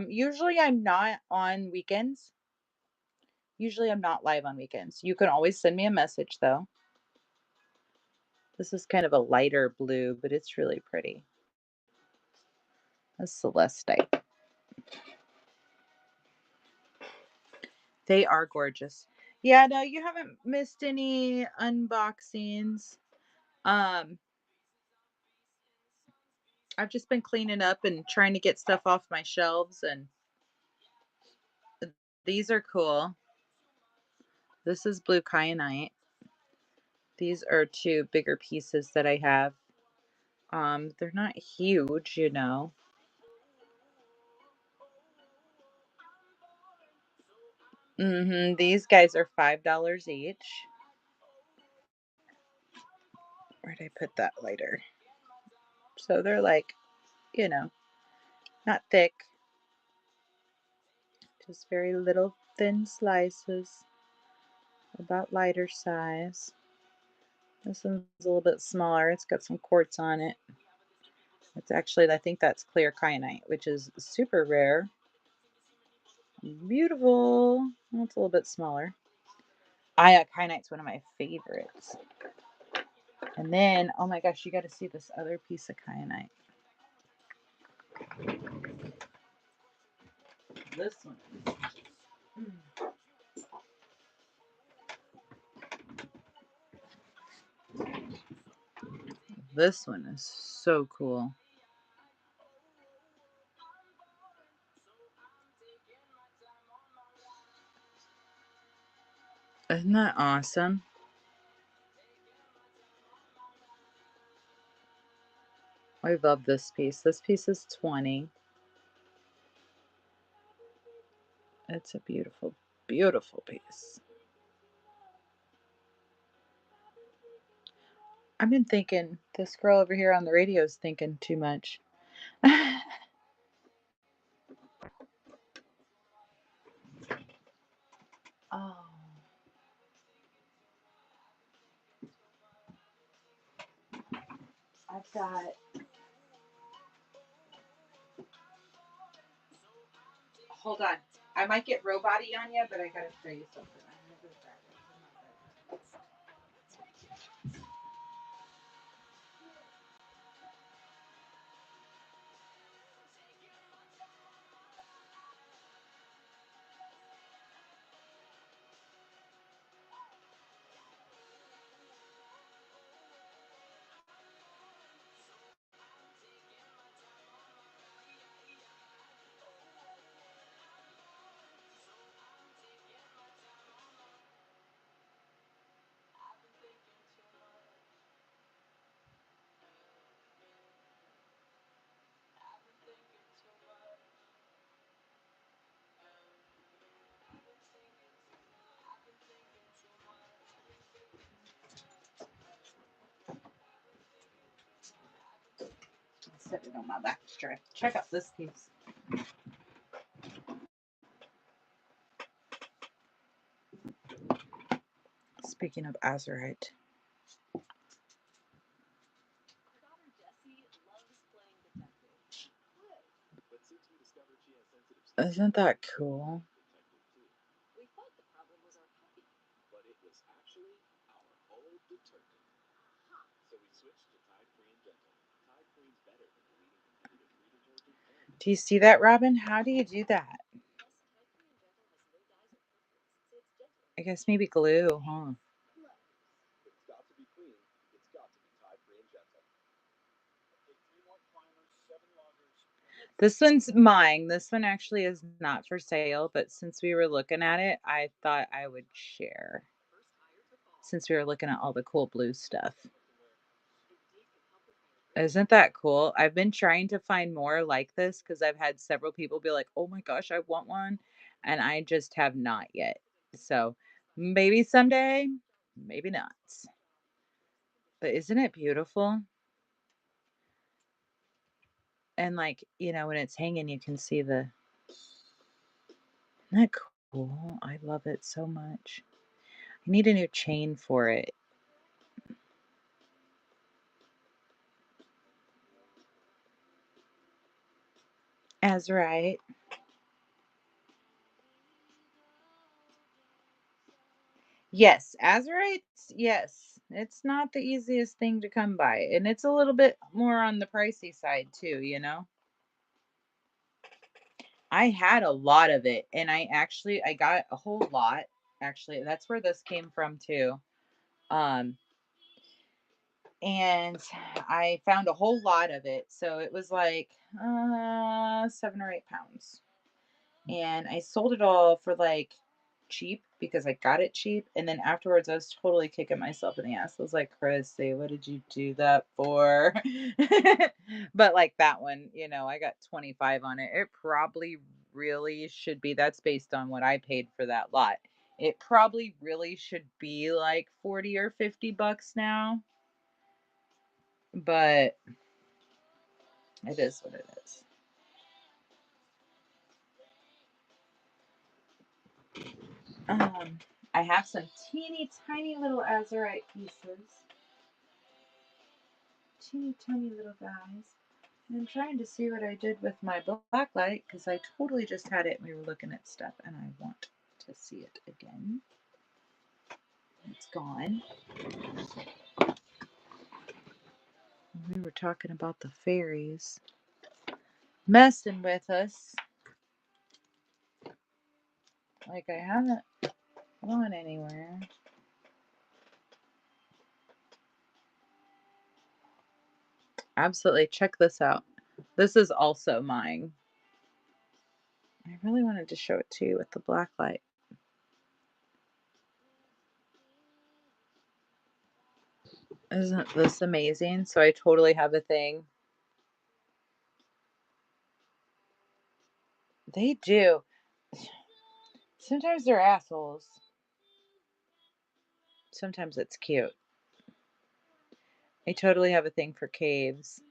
A: Usually I'm not on weekends. Usually I'm not live on weekends. You can always send me a message though. This is kind of a lighter blue, but it's really pretty. A celestite. They are gorgeous. Yeah, no, you haven't missed any unboxings. Um, I've just been cleaning up and trying to get stuff off my shelves, and these are cool. This is blue kyanite. These are two bigger pieces that I have. They're not huge, you know. These guys are $5 each. Where'd I put that lighter? So they're like, you know, not thick, just very little thin slices, about lighter size. This one's a little bit smaller. It's got some quartz on it. It's actually, I think that's clear kyanite, which is super rare. Beautiful. Well, it's a little bit smaller. Kyanite's one of my favorites. And then, oh my gosh, you got to see this other piece of kyanite. This one. This one is so cool. Isn't that awesome? I love this piece. This piece is 20. It's a beautiful, beautiful piece. I've been thinking this girl over here on the radio is thinking too much. Oh, I've got. Hold on. I might get robot-y on you, but I gotta show you something. set it on my back strap. Check out this piece. Speaking of azurite. Isn't that cool? Do you see that, Robin? How do you do that? I guess maybe glue, huh? This one's mine. This one actually is not for sale, but since we were looking at it, I thought I would share since we were looking at all the cool blue stuff. Isn't that cool? I've been trying to find more like this because I've had several people be like, "Oh my gosh, I want one." And I just have not yet. So maybe someday, maybe not. But isn't it beautiful? And like, when it's hanging, you can see the. Isn't that cool? I love it so much. I need a new chain for it. As right. Yes, azurites, yes. It's not the easiest thing to come by, and it's a little bit more on the pricey side too. I had a lot of it, and I got a whole lot. Actually, that's where this came from too. Um, and I found a whole lot of it, so it was like 7 or 8 pounds. And I sold it all for like cheap because I got it cheap. And then afterwards, I was totally kicking myself in the ass. I was like, Chrissy, what did you do that for? But like that one, I got 25 on it. It probably really should be, that's based on what I paid for that lot. It probably really should be like 40 or $50 now, but it is what it is. Um, I have some teeny tiny little azurite pieces. Teeny tiny little guys. And I'm trying to see what I did with my black light because I totally just had it and we were looking at stuff and I want to see it again. It's gone. We were talking about the fairies messing with us. Like I haven't gone anywhere. Absolutely. Check this out. This is also mine. I really wanted to show it to you with the black light. Isn't this amazing? So I totally have a thing. They do. Sometimes they're assholes. Sometimes it's cute. I totally have a thing for caves.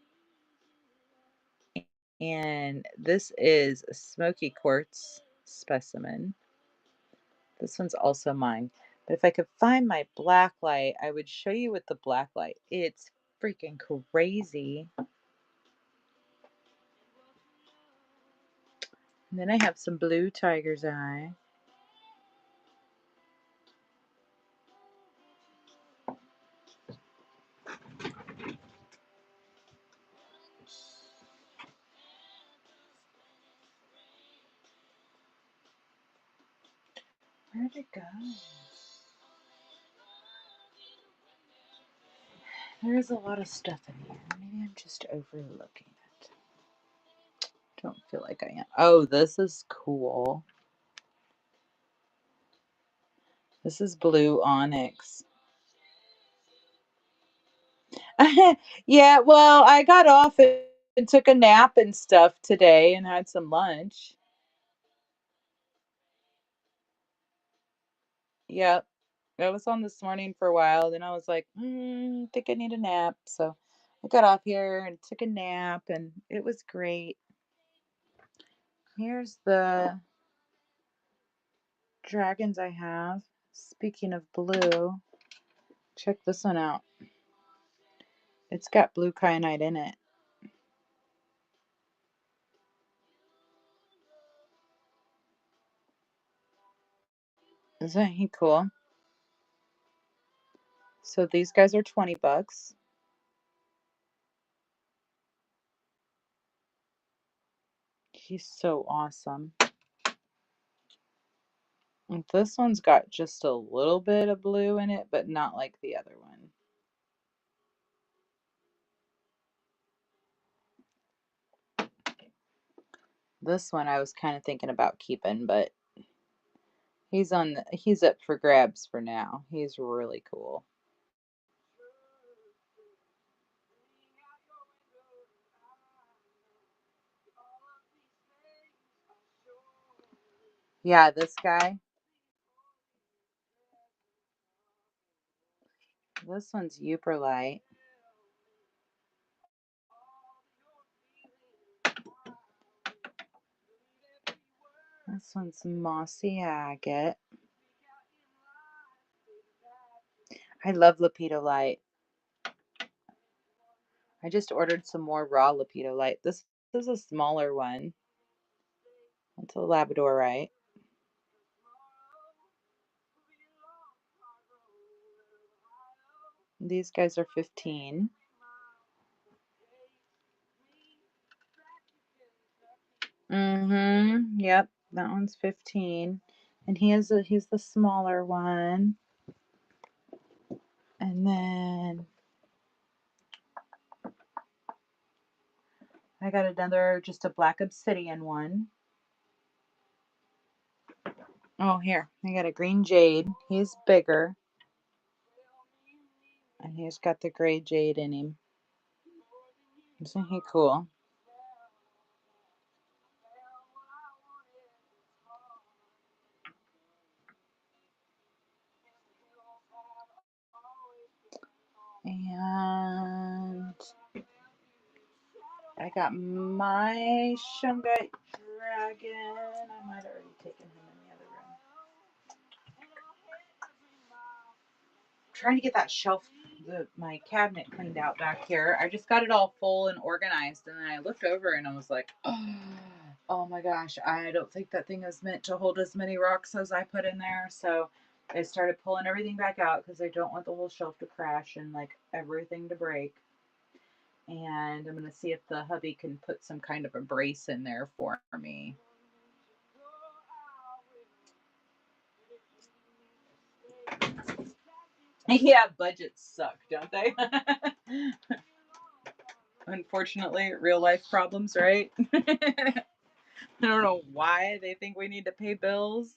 A: And this is a smoky quartz specimen. This one's also mine. But if I could find my black light, I would show you with the black light. It's freaking crazy. And then I have some blue tiger's eye. Where'd it go? There is a lot of stuff in here. Maybe I'm just overlooking it. Don't feel like I am. Oh, this is cool. This is blue onyx. Yeah, well, I got off and took a nap and stuff today and had some lunch. Yep. I was on this morning for a while, then I was like, I think I need a nap. So I got off here and took a nap, and it was great. Here's the dragons I have. Speaking of blue, check this one out. It's got blue kyanite in it. Isn't he cool? So these guys are $20. He's so awesome. And this one's got just a little bit of blue in it, but not like the other one. This one I was kind of thinking about keeping, but he's up for grabs for now. He's really cool. Yeah, this guy. This one's Uperlite. This one's Mossy Agate. I love Lepidolite. I just ordered some more raw Lepidolite. This is a smaller one. It's a Labradorite. These guys are 15. Yep, that one's 15. And he's the smaller one. And then I got another, just a black obsidian one. Oh, here, I got a green jade. He's bigger. And he's got the gray jade in him. Isn't he cool? And I got my Shungite dragon. I might have already taken him in the other room. Trying to get that shelf, my cabinet cleaned out back here. I just got it all full and organized, and then I looked over and I was like, oh my gosh, I don't think that thing is meant to hold as many rocks as I put in there. So I started pulling everything back out because I don't want the whole shelf to crash and like everything to break. And I'm gonna see if the hubby can put some kind of a brace in there for me. Yeah, budgets suck, don't they? Unfortunately, real life problems, right? I don't know why they think we need to pay bills.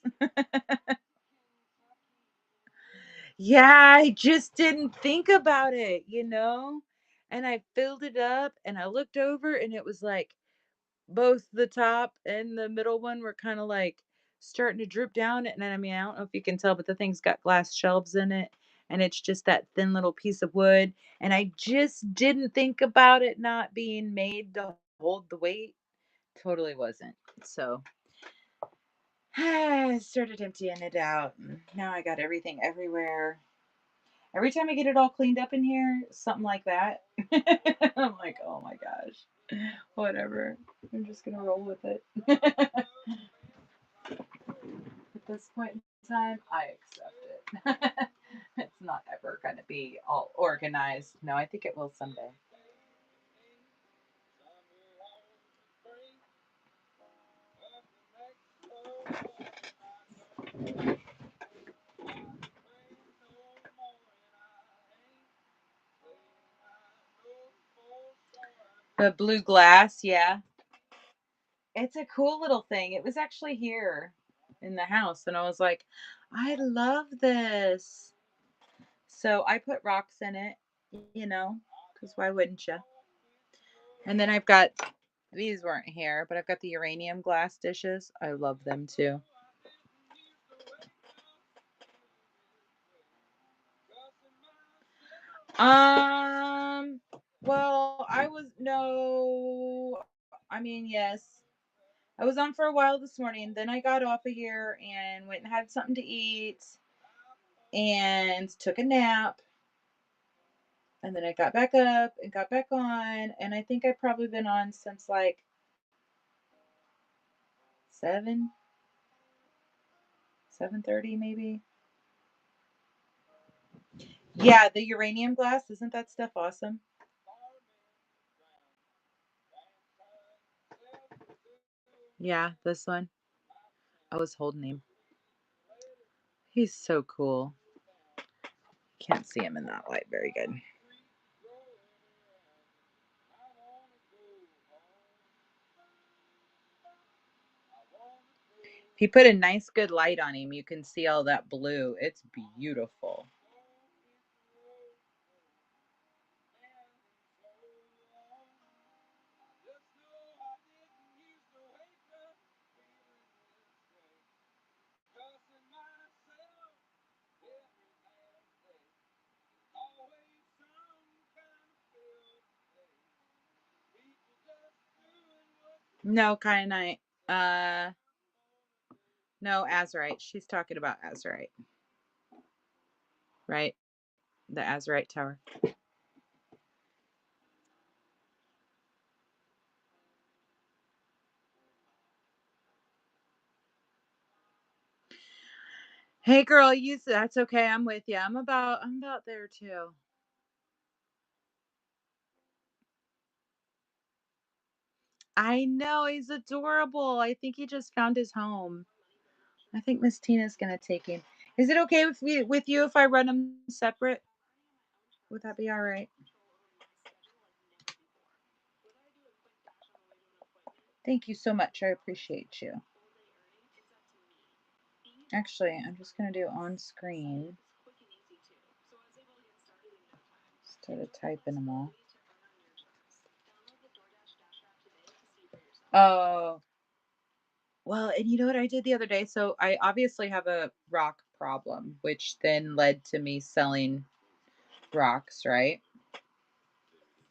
A: Yeah, I just didn't think about it, you know? And I filled it up and I looked over and it was like both the top and the middle one were kind of like starting to droop down. And I mean, I don't know if you can tell, but the thing's got glass shelves in it and it's just that thin little piece of wood. And I just didn't think about it not being made to hold the weight. Totally wasn't. So I started emptying it out. And now I got everything everywhere. Every time I get it all cleaned up in here, something like that. I'm like, oh my gosh. Whatever. I'm just gonna roll with it. At this point in time, I accept it. It's not ever gonna be all organized. No, I think it will someday. The blue glass, yeah. It's a cool little thing. It was actually here in the house, and I was like, I love this. So I put rocks in it, you know, because why wouldn't you? And then I've got, these weren't here, but I've got the uranium glass dishes. I love them too. Um,
B: Well, yes. I was on for a while this morning. Then I got off of here and went and had something to eat and took a nap. And then I got back up and got back on. And I think I've probably been on since like 7, 7:30 maybe. Yeah, the uranium glass. Isn't that stuff awesome? Yeah, this one. I was holding him. He's so cool. Can't see him in that light very good. If you put a nice good light on him, you can see all that blue. It's beautiful. No, kyanite. Uh, no, azurite. She's talking about azurite, right? The azurite tower. Hey, girl, that's okay. I'm with you. I'm about there too. I know he's adorable. I think he just found his home. I think Miss Tina's gonna take him. Is it okay with you if I run them separate? Would that be all right? Thank you so much. I appreciate you. Actually, I'm just gonna do on screen instead of typing them all. Oh, well, and you know what I did the other day? So I obviously have a rock problem, which then led to me selling rocks, right?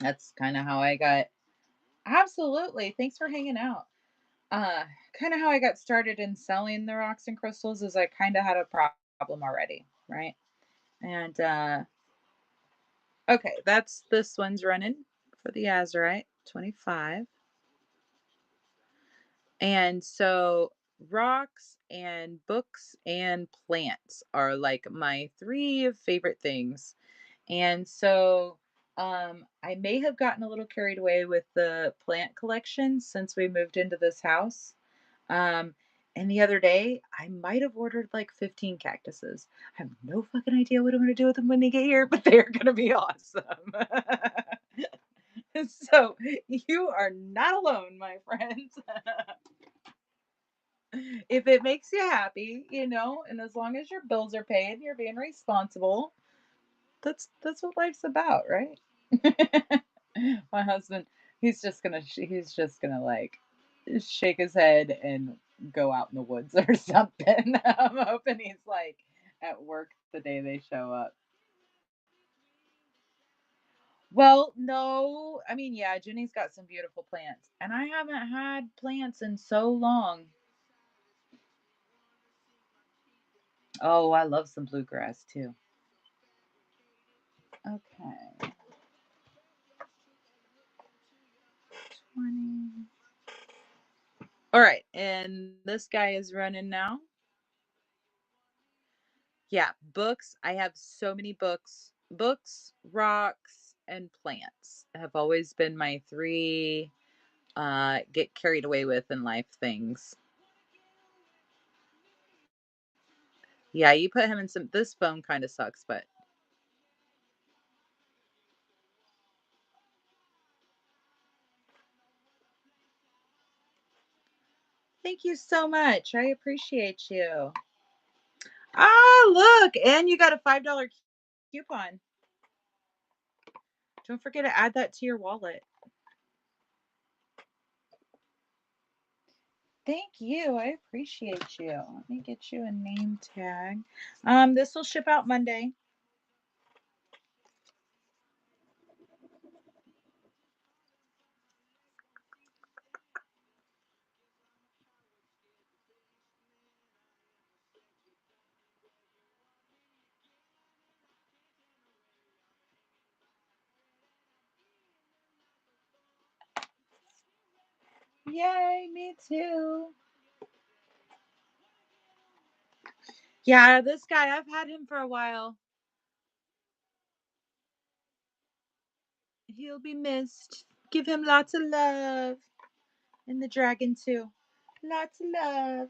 B: That's kind of how I got. Absolutely. Thanks for hanging out. Uh, Kind of how I got started in selling the rocks and crystals is I kind of had a problem already, right? And okay, that's this one's running for the Azurite 25. And so rocks and books and plants are like my three favorite things. And so I may have gotten a little carried away with the plant collection since we moved into this house. Um, and the other day, I might have ordered like 15 cactuses. I have no fucking idea what I'm going to do with them when they get here, but they're going to be awesome. So you are not alone, my friends. If it makes you happy, and as long as your bills are paid and you're being responsible, that's what life's about, right? My husband, he's just gonna like shake his head and go out in the woods or something. I'm hoping he's like at work the day they show up. Well, no, I mean, yeah, Jenny's got some beautiful plants, and I haven't had plants in so long. Oh, I love some bluegrass too. Okay, 20. All right, and this guy is running now. Yeah, books. I have so many books. Books, rocks, and plants have always been my three get carried away with in life things. Yeah, you put him in some this phone kind of sucks, but thank you so much. I appreciate you. Ah, look, and you got a $5 coupon. Don't forget to add that to your wallet. Thank you. I appreciate you. Let me get you a name tag. This will ship out Monday. Yay, me too. Yeah, this guy, I've had him for a while. He'll be missed. Give him lots of love. And the dragon, too. Lots of love.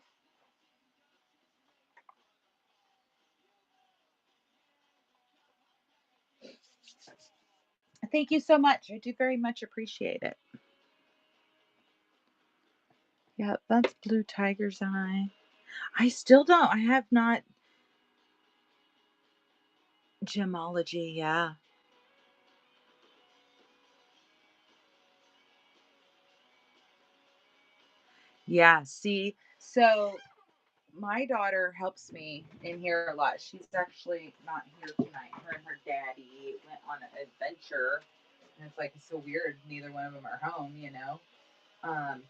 B: Thank you so much. I do very much appreciate it. Yeah, that's Blue Tiger's Eye. I still don't. I have not. Gemology, yeah. Yeah, see, so my daughter helps me in here a lot. She's actually not here tonight. Her and her daddy went on an adventure. And it's like, it's so weird. Neither one of them are home, you know? Um,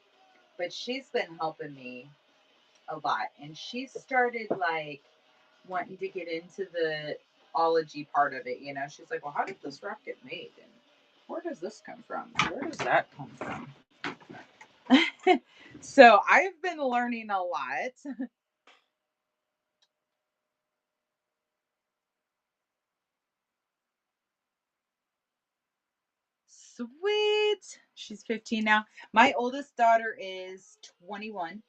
B: but she's been helping me a lot. And she started like wanting to get into the ology part of it, you know? She's like, well, how did this rock get made? And where does this come from? Where does that come from? So I've been learning a lot. Sweet. She's 15 now. My oldest daughter is 21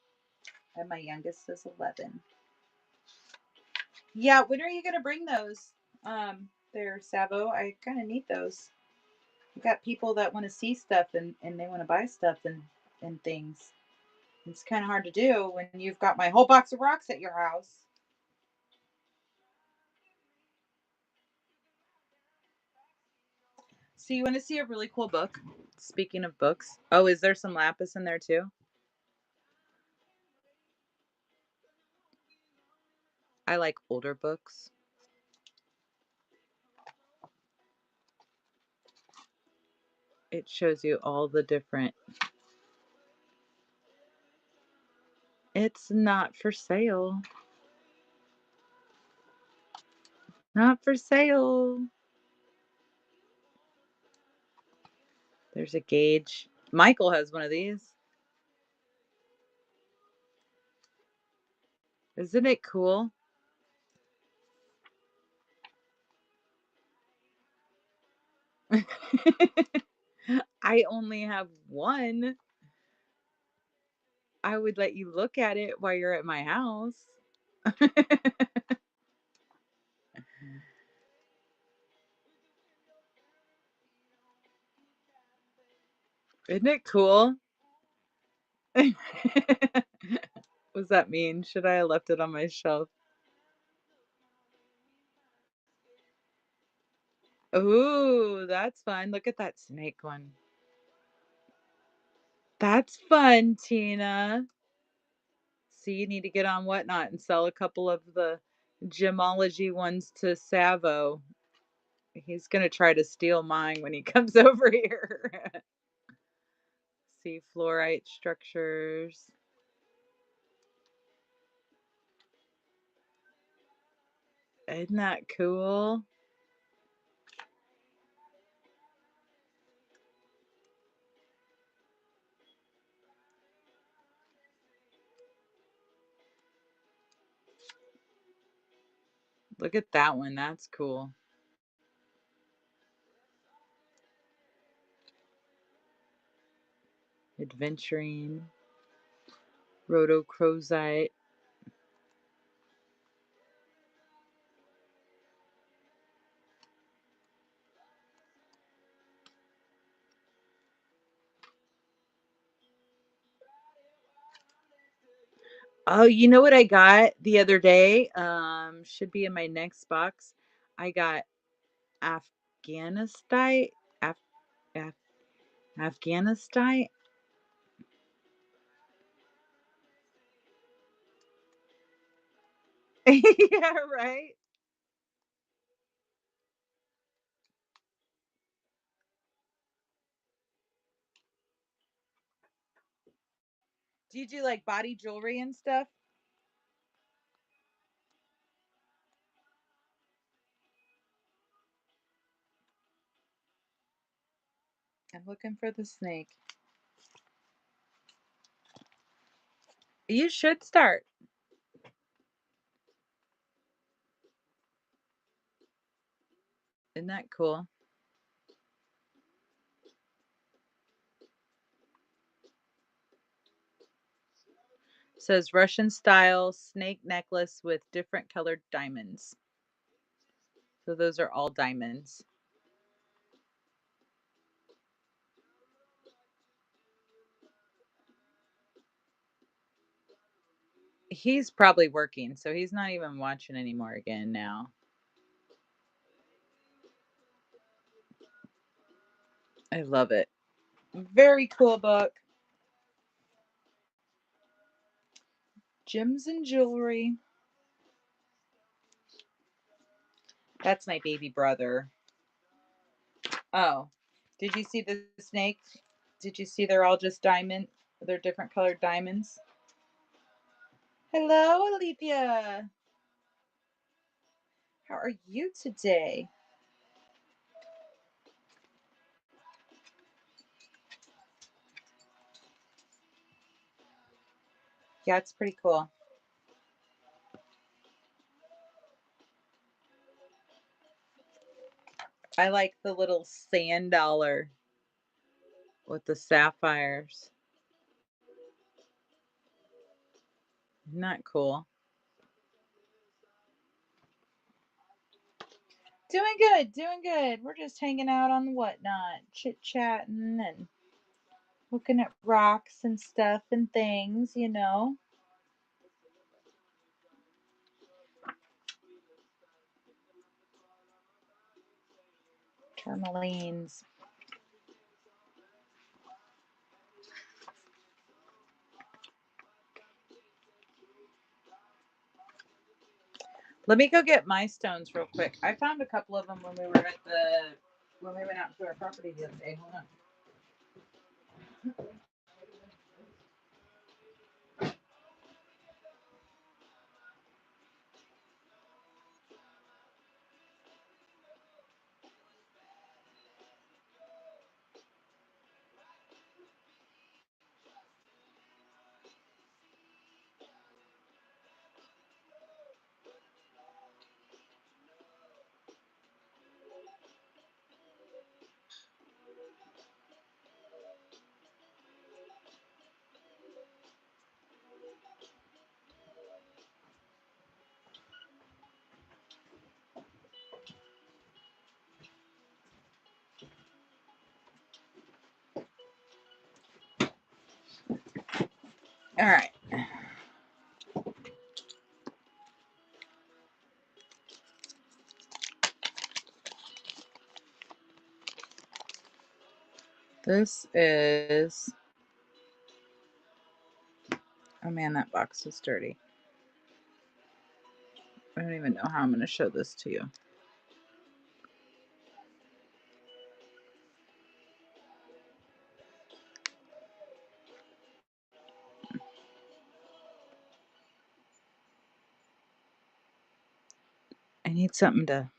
B: and my youngest is 11. Yeah, when are you going to bring those? There, Savo. I kind of need those. You got people that want to see stuff and they want to buy stuff and things. It's kind of hard to do when you've got my whole box of rocks at your house. So you want to see a really cool book? Speaking of books. Oh, is there some lapis in there too? I like older books. It shows you all the different. It's not for sale. Not for sale. There's a gauge. Michael has one of these. Isn't it cool? I only have one. I would let you look at it while you're at my house. Isn't it cool? What does that mean? Should I have left it on my shelf? Ooh, that's fun. Look at that snake one. That's fun, Tina. See, you need to get on Whatnot and sell a couple of the gemology ones to Savo. He's gonna try to steal mine when he comes over here. See fluorite structures. Isn't that cool? Look at that one. That's cool. Adventuring. Rhodochrosite. Oh, you know what I got the other day? Should be in my next box. I got Afghanistite. Af- Af- Afghanistite. Yeah, right. Do you do like body jewelry and stuff? I'm looking for the snake. You should start. Isn't that cool? Says Russian style snake necklace with different colored diamonds. So those are all diamonds. He's probably working, so he's not even watching anymore again now. I love it. Very cool book. Gems and jewelry. That's my baby brother. Oh, did you see the snake? Did you see they're all just diamond? They're different colored diamonds. Hello, Alethea. How are you today? Yeah, it's pretty cool. I like the little sand dollar with the sapphires. Isn't that cool? Doing good, doing good. We're just hanging out on the whatnot, chit chatting and looking at rocks and stuff and things, you know. Tourmalines. Let me go get my stones real quick. I found a couple of them when we were at the when we went out to our property the other day. Hold on. All right. This is oh man, that box is dirty. I don't even know how I'm going to show this to you. I need something to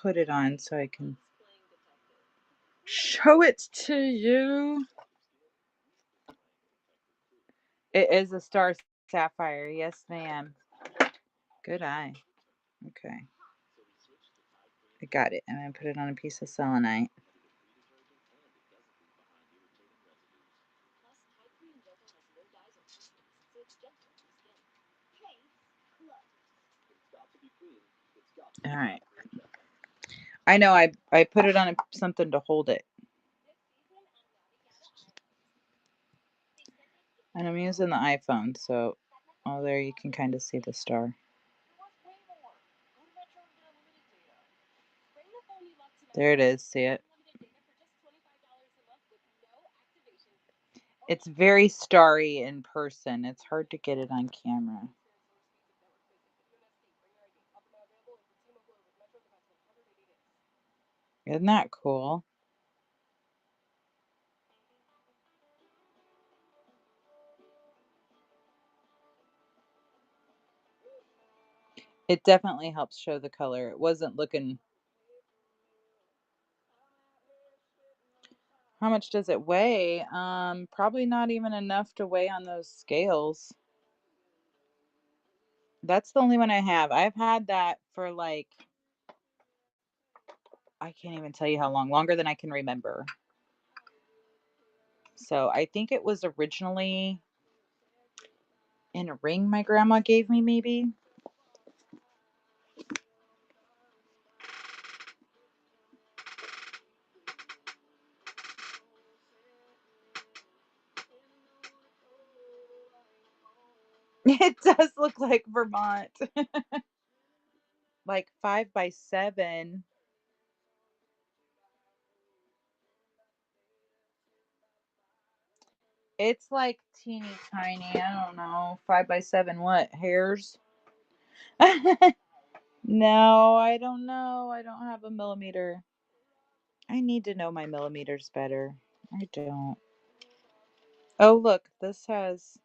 B: put it on so I can show it to you. It is a star sapphire. Yes, ma'am. Good eye. Okay. I got it. I'm going to put it on a piece of selenite. All right. I know I put it on something to hold it. And I'm using the iPhone, so there you can kind of see the star. There it is. See it? It's very starry in person. It's hard to get it on camera. Isn't that cool? It definitely helps show the color. It wasn't looking. How much does it weigh? Probably not even enough to weigh on those scales. That's the only one I have. I've had that for like, I can't even tell you how long, longer than I can remember. So I think it was originally in a ring my grandma gave me, maybe. It does look like Vermont. Like 5 by 7. It's like teeny tiny. I don't know. 5 by 7 what? Hairs? No, I don't know. I don't have a millimeter. I need to know my millimeters better. I don't. Oh, look. This has.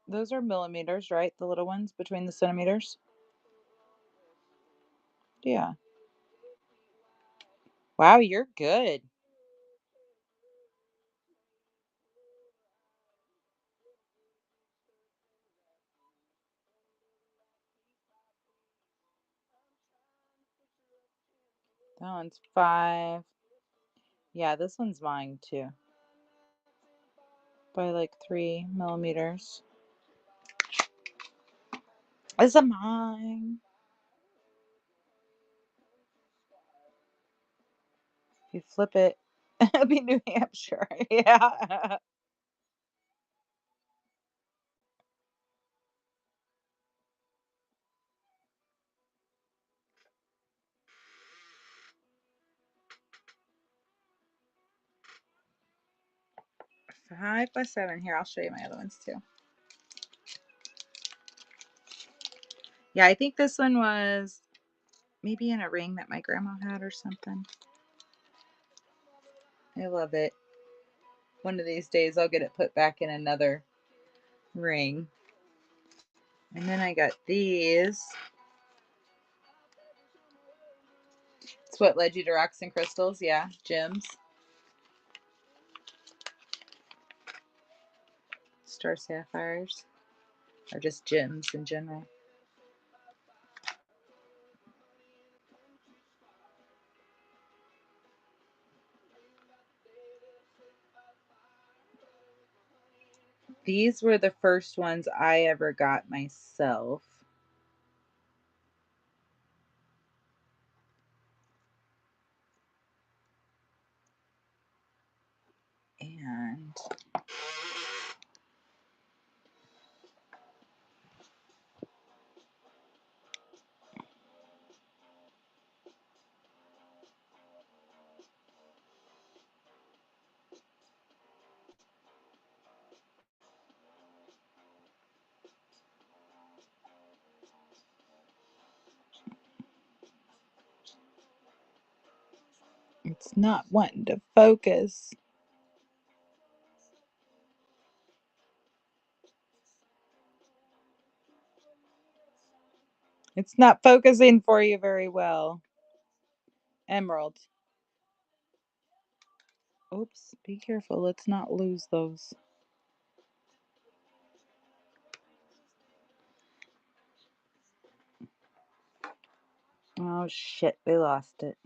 B: Those are millimeters, right? The little ones between the centimeters? Yeah. Wow, you're good. That one's 5. Yeah, this one's mine too. By like 3 millimeters. It's a mine. If you flip it, it'll be New Hampshire. Yeah. 5 by 7. Here, I'll show you my other ones too. Yeah, I think this one was maybe in a ring that my grandma had or something. I love it. One of these days I'll get it put back in another ring. And then I got these. It's what led you to rocks and crystals. Yeah, gems. Star sapphires. Or just gems in general. These were the first ones I ever got myself. And it's not wanting to focus. It's not focusing for you very well. Emerald. Oops, be careful. Let's not lose those. Oh, shit. We lost it.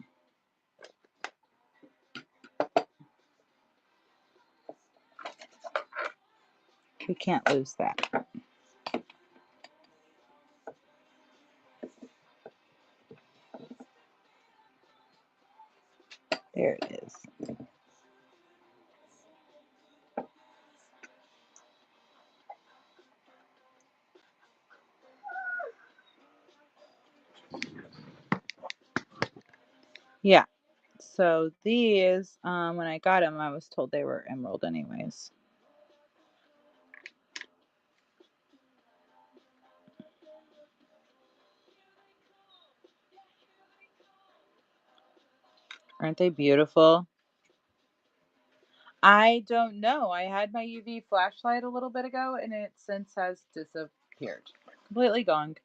B: We can't lose that. There it is. Yeah. So these, when I got them, I was told they were emerald anyways. Aren't they beautiful? I don't know. I had my UV flashlight a little bit ago and it since has disappeared. Completely gone.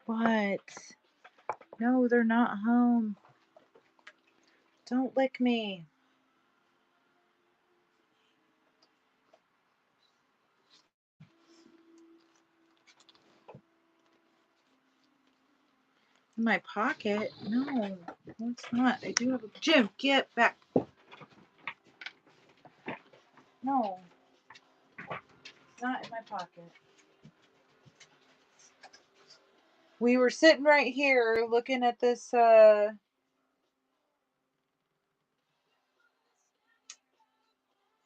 B: What? No, they're not home. Don't lick me. In my pocket? No, it's not. I do have a Jim, get back. No, it's not in my pocket. We were sitting right here looking at this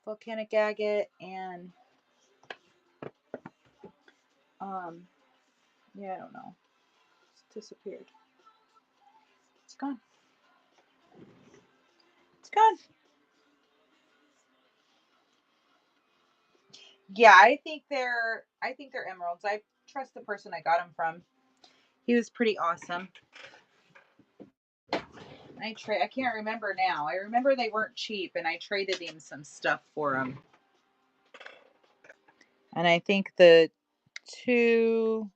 B: volcanic agate and yeah, I don't know. It's disappeared. It's gone. It's gone. Yeah, I think they're emeralds. I trust the person I got them from. He was pretty awesome. I can't remember now. I remember they weren't cheap and I traded him some stuff for them. And I think the two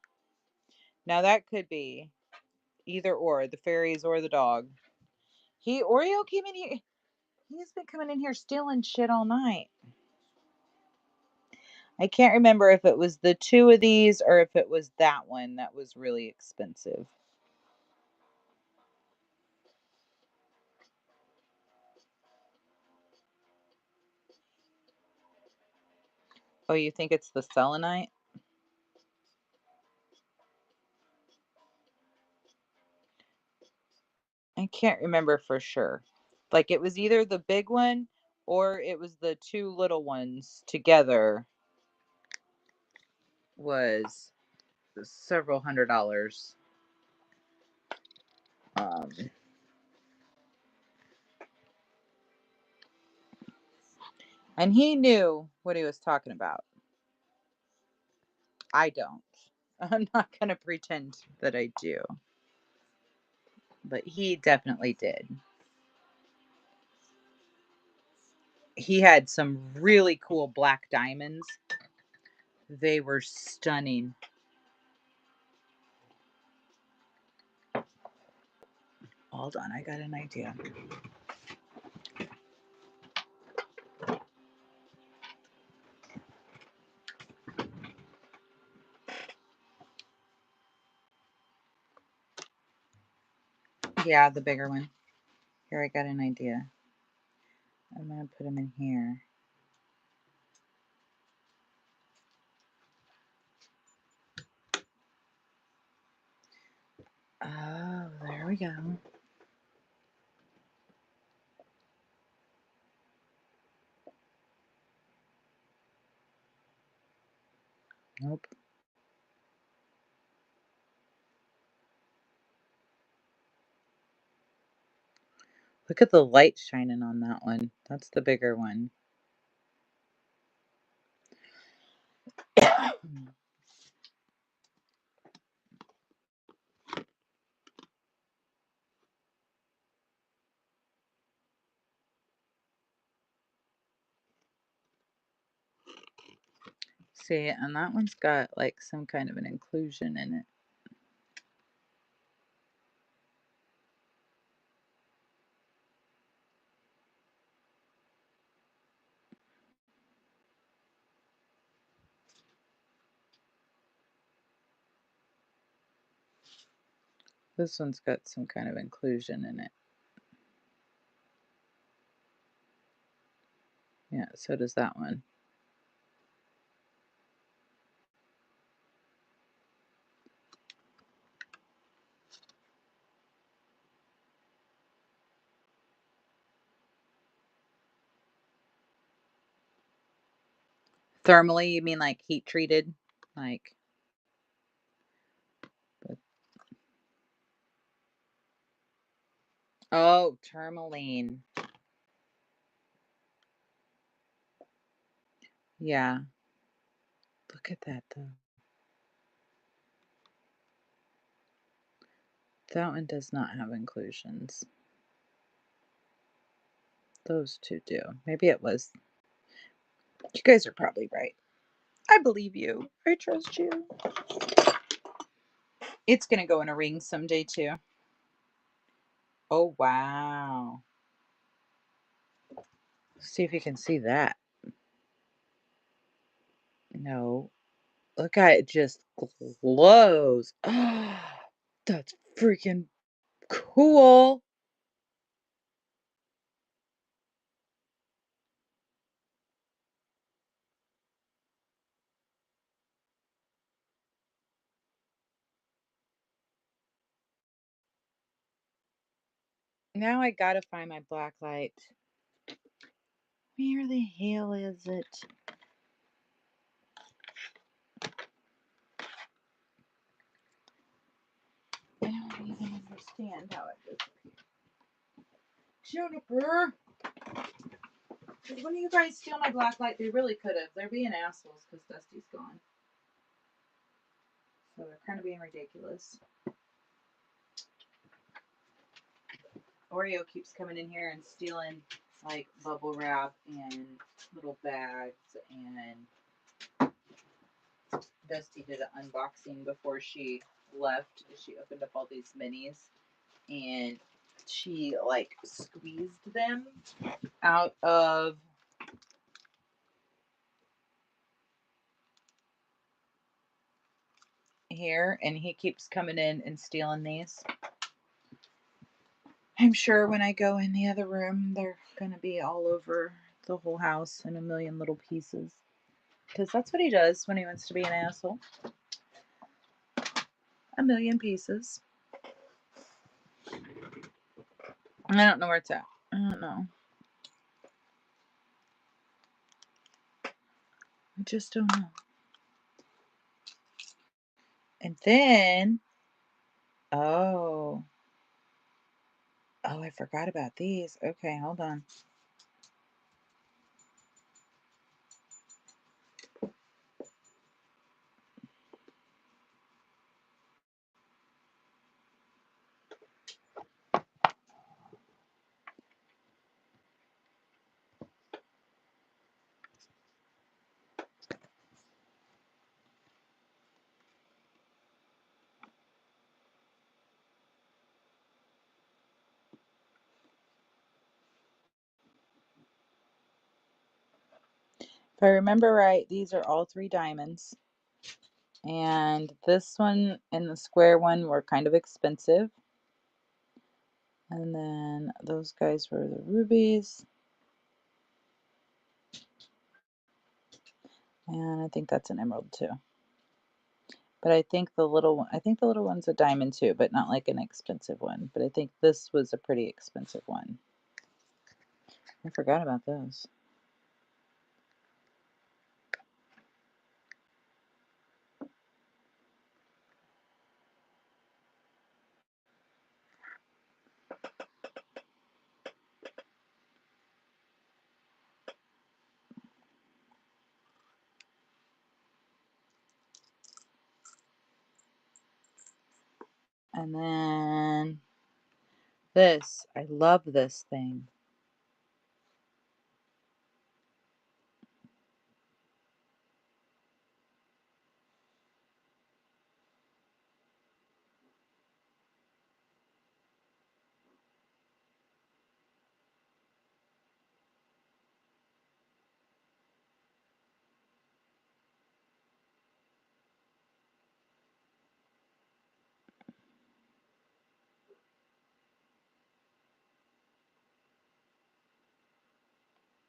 B: now that could be either or, the fairies or the dog. Oreo came in here. He's been coming in here stealing shit all night. I can't remember if it was the two of these or if it was that one that was really expensive. Oh, you think it's the selenite? I can't remember for sure. Like it was either the big one or it was the two little ones together was several $100s. Um, and he knew what he was talking about. I don't. I'm not going to pretend that I do. But he definitely did. He had some really cool black diamonds. They were stunning. Hold on, I got an idea. Yeah, the bigger one. Here, I got an idea. I'm going to put them in here. Oh, there we go. Nope. Look at the light shining on that one. That's the bigger one. See, and that one's got like some kind of an inclusion in it. This one's got some kind of inclusion in it. Yeah, so does that one. Thermally, you mean like heat treated? Like, oh, tourmaline. Yeah. Look at that though. That one does not have inclusions. Those two do. Maybe it was. You guys are probably right. I believe you. I trust you. It's going to go in a ring someday too. Oh, wow. See if you can see that. No. Look at it just glows. That's freaking cool. Now I gotta find my black light. Where the hell is it? I don't even understand how it disappeared. Juniper! Did one of you guys steal my black light? They really could have. They're being assholes because Dusty's gone. So they're kind of being ridiculous. Oreo keeps coming in here and stealing like bubble wrap and little bags, and Dusty did an unboxing before she left. She opened up all these minis and she like squeezed them out of here, and he keeps coming in and stealing these. I'm sure when I go in the other room, they're gonna be all over the whole house in a million little pieces. Because that's what he does when he wants to be an asshole. A million pieces. I don't know where it's at. I don't know. I just don't know. And then, oh, I forgot about these. Okay, hold on. If I remember right, these are all 3 diamonds. And this one and the square one were kind of expensive. And then those guys were the rubies. And I think that's an emerald too. But I think the little one's a diamond too, but not like an expensive one. But I think this was a pretty expensive one. I forgot about those. And then this. I love this thing.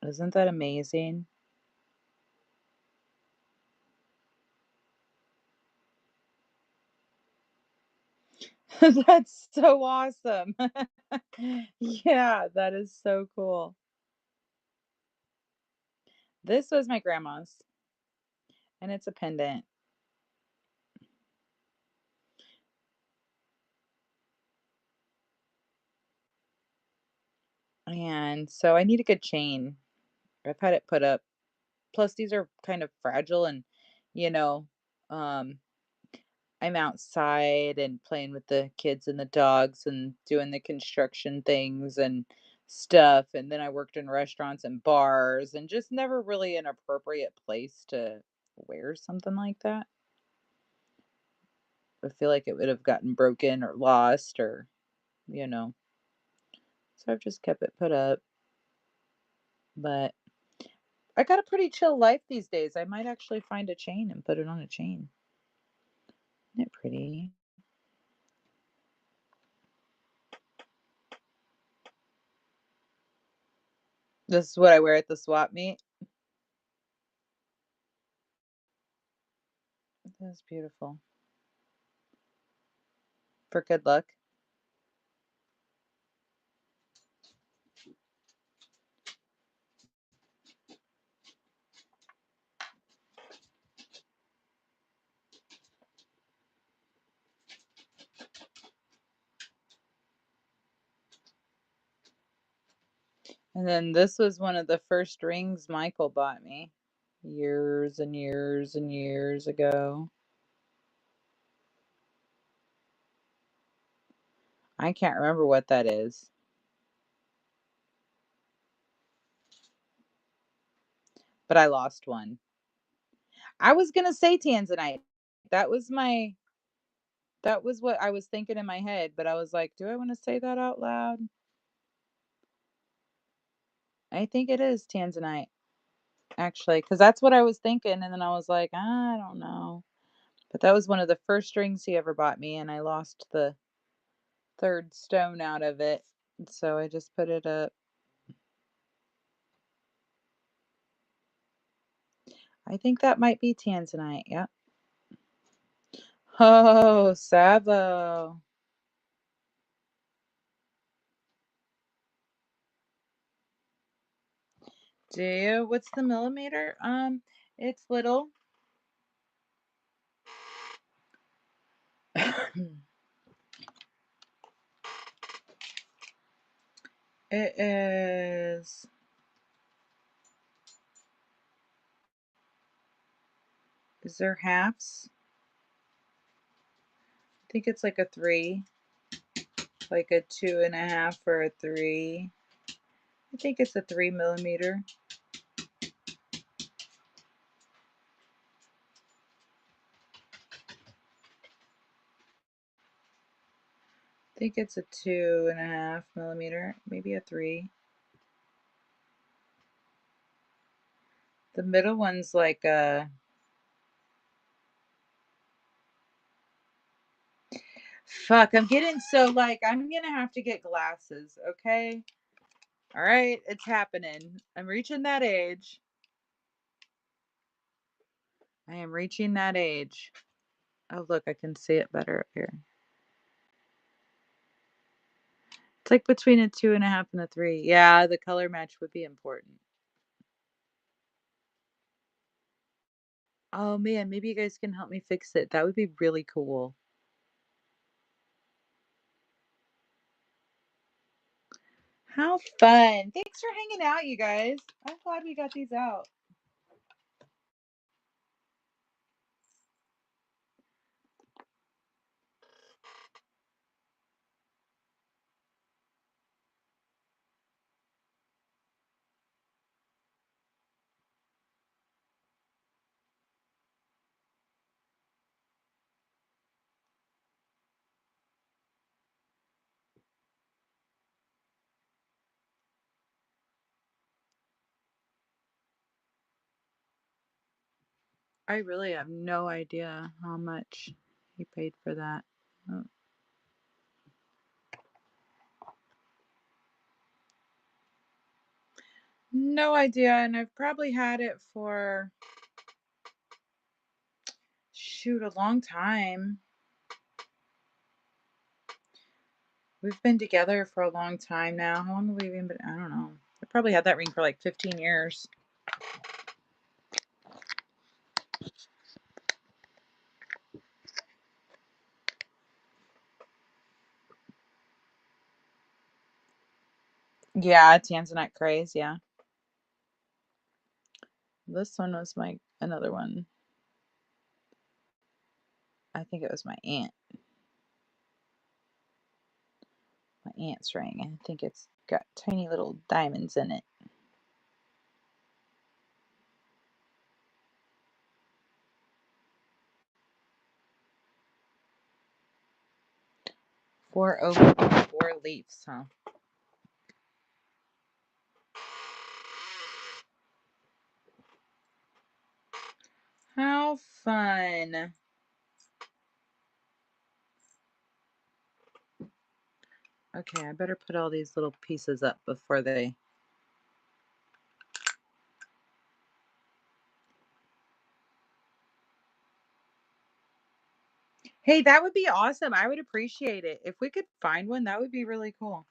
B: Isn't that amazing? That's so awesome. Yeah, that is so cool. This was my grandma's, and it's a pendant. And so I need a good chain. I've had it put up. Plus, these are kind of fragile, and you know, um, I'm outside and playing with the kids and the dogs and doing the construction things and stuff. And then I worked in restaurants and bars and just never really an appropriate place to wear something like that. I feel like it would have gotten broken or lost or, you know. So I've just kept it put up. But I got a pretty chill life these days. I might actually find a chain and put it on a chain. Isn't it pretty? This is what I wear at the swap meet. That's beautiful. For good luck. And then this was one of the first rings Michael bought me years and years and years ago. I can't remember what that is, but I lost one. I was gonna say tanzanite. That was my that was what I was thinking in my head, but I was like, do I want to say that out loud? I think it is tanzanite, actually, because that's what I was thinking, and then I was like, I don't know. But that was one of the first rings he ever bought me, and I lost the third stone out of it. So I just put it up. I think that might be tanzanite. Yep. Oh, Savo. Do you? What's the millimeter? It's little. It is. Is there halves? I think it's like a 3, like a 2.5 or a 3. I think it's a 3 millimeter. I think it's a 2.5 millimeter, maybe a 3. The middle one's like a. Fuck, I'm getting so like, I'm gonna have to get glasses, okay? All right, it's happening. I'm reaching that age. I am reaching that age. Oh, look, I can see it better up here. It's like between a 2.5 and a 3. Yeah, the color match would be important. Oh man, maybe you guys can help me fix it. That would be really cool. How fun. Thanks for hanging out, you guys. I'm glad we got these out. I really have no idea how much he paid for that. Oh. No idea, and I've probably had it for, shoot, a long time. We've been together for a long time now. How long have we been? I don't know. I probably had that ring for like 15 years. Yeah, Tanzanite craze. Yeah. This one was my another one. I think it was my aunt's ring. I think it's got tiny little diamonds in it. Four opals, 4 leaves, huh? How fun. Okay, I better put all these little pieces up before they. Hey, that would be awesome. I would appreciate it. If we could find one, that would be really cool.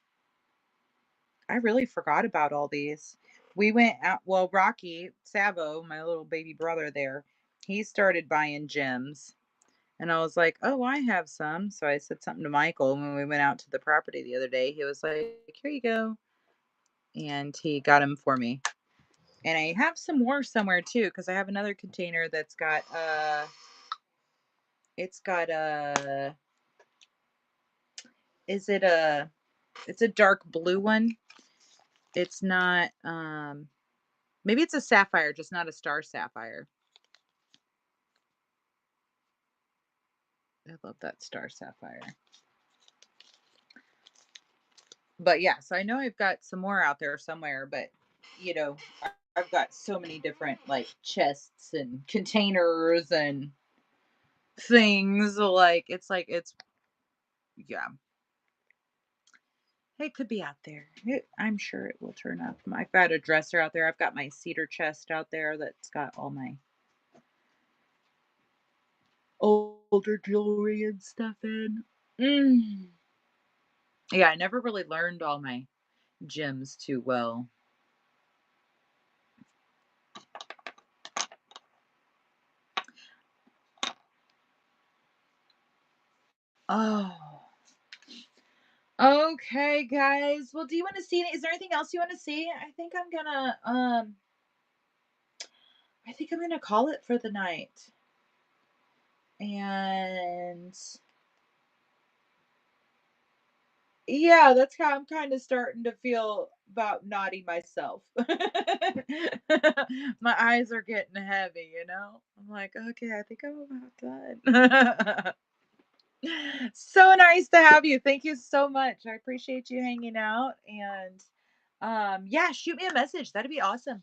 B: I really forgot about all these. We went out, well, Rocky Savo, my little baby brother there, he started buying gems. And I was like, oh, I have some. So I said something to Michael when we went out to the property the other day. He was like, here you go. And he got them for me. And I have some more somewhere too, because I have another container that's got it's got is it a it's a dark blue one. It's not maybe it's a sapphire, just not a star sapphire. I love that star sapphire. But yeah, so I know I've got some more out there somewhere, but you know, I've got so many different like chests and containers and things like it's yeah. It could be out there. I'm sure it will turn up. I've got a dresser out there. I've got my cedar chest out there that's got all my older jewelry and stuff in. Mm. Yeah, I never really learned all my gems too well. Oh. Okay, guys. Well, do you want to see is there anything else you want to see? I think I'm gonna call it for the night. And yeah, that's how I'm kind of starting to feel about naughty myself. My eyes are getting heavy, you know? I'm like, okay, I think I'm about done. So nice to have you. Thank you so much. I appreciate you hanging out. And yeah, shoot me a message. That'd be awesome.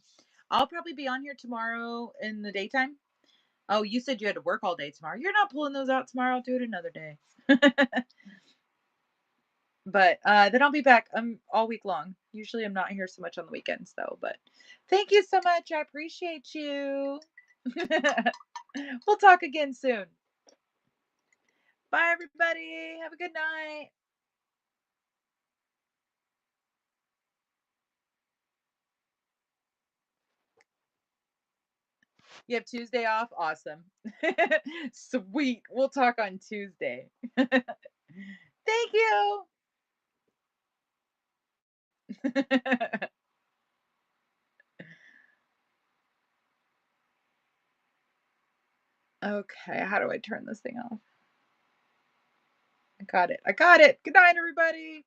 B: I'll probably be on here tomorrow in the daytime. Oh, you said you had to work all day tomorrow. You're not pulling those out tomorrow. I'll do it another day. But then I'll be back all week long. Usually I'm not here so much on the weekends though, but thank you so much. I appreciate you. We'll talk again soon. Bye everybody. Have a good night. You have Tuesday off? Awesome. Sweet. We'll talk on Tuesday. Thank you. Okay, how do I turn this thing off? I got it. I got it. Good night, everybody.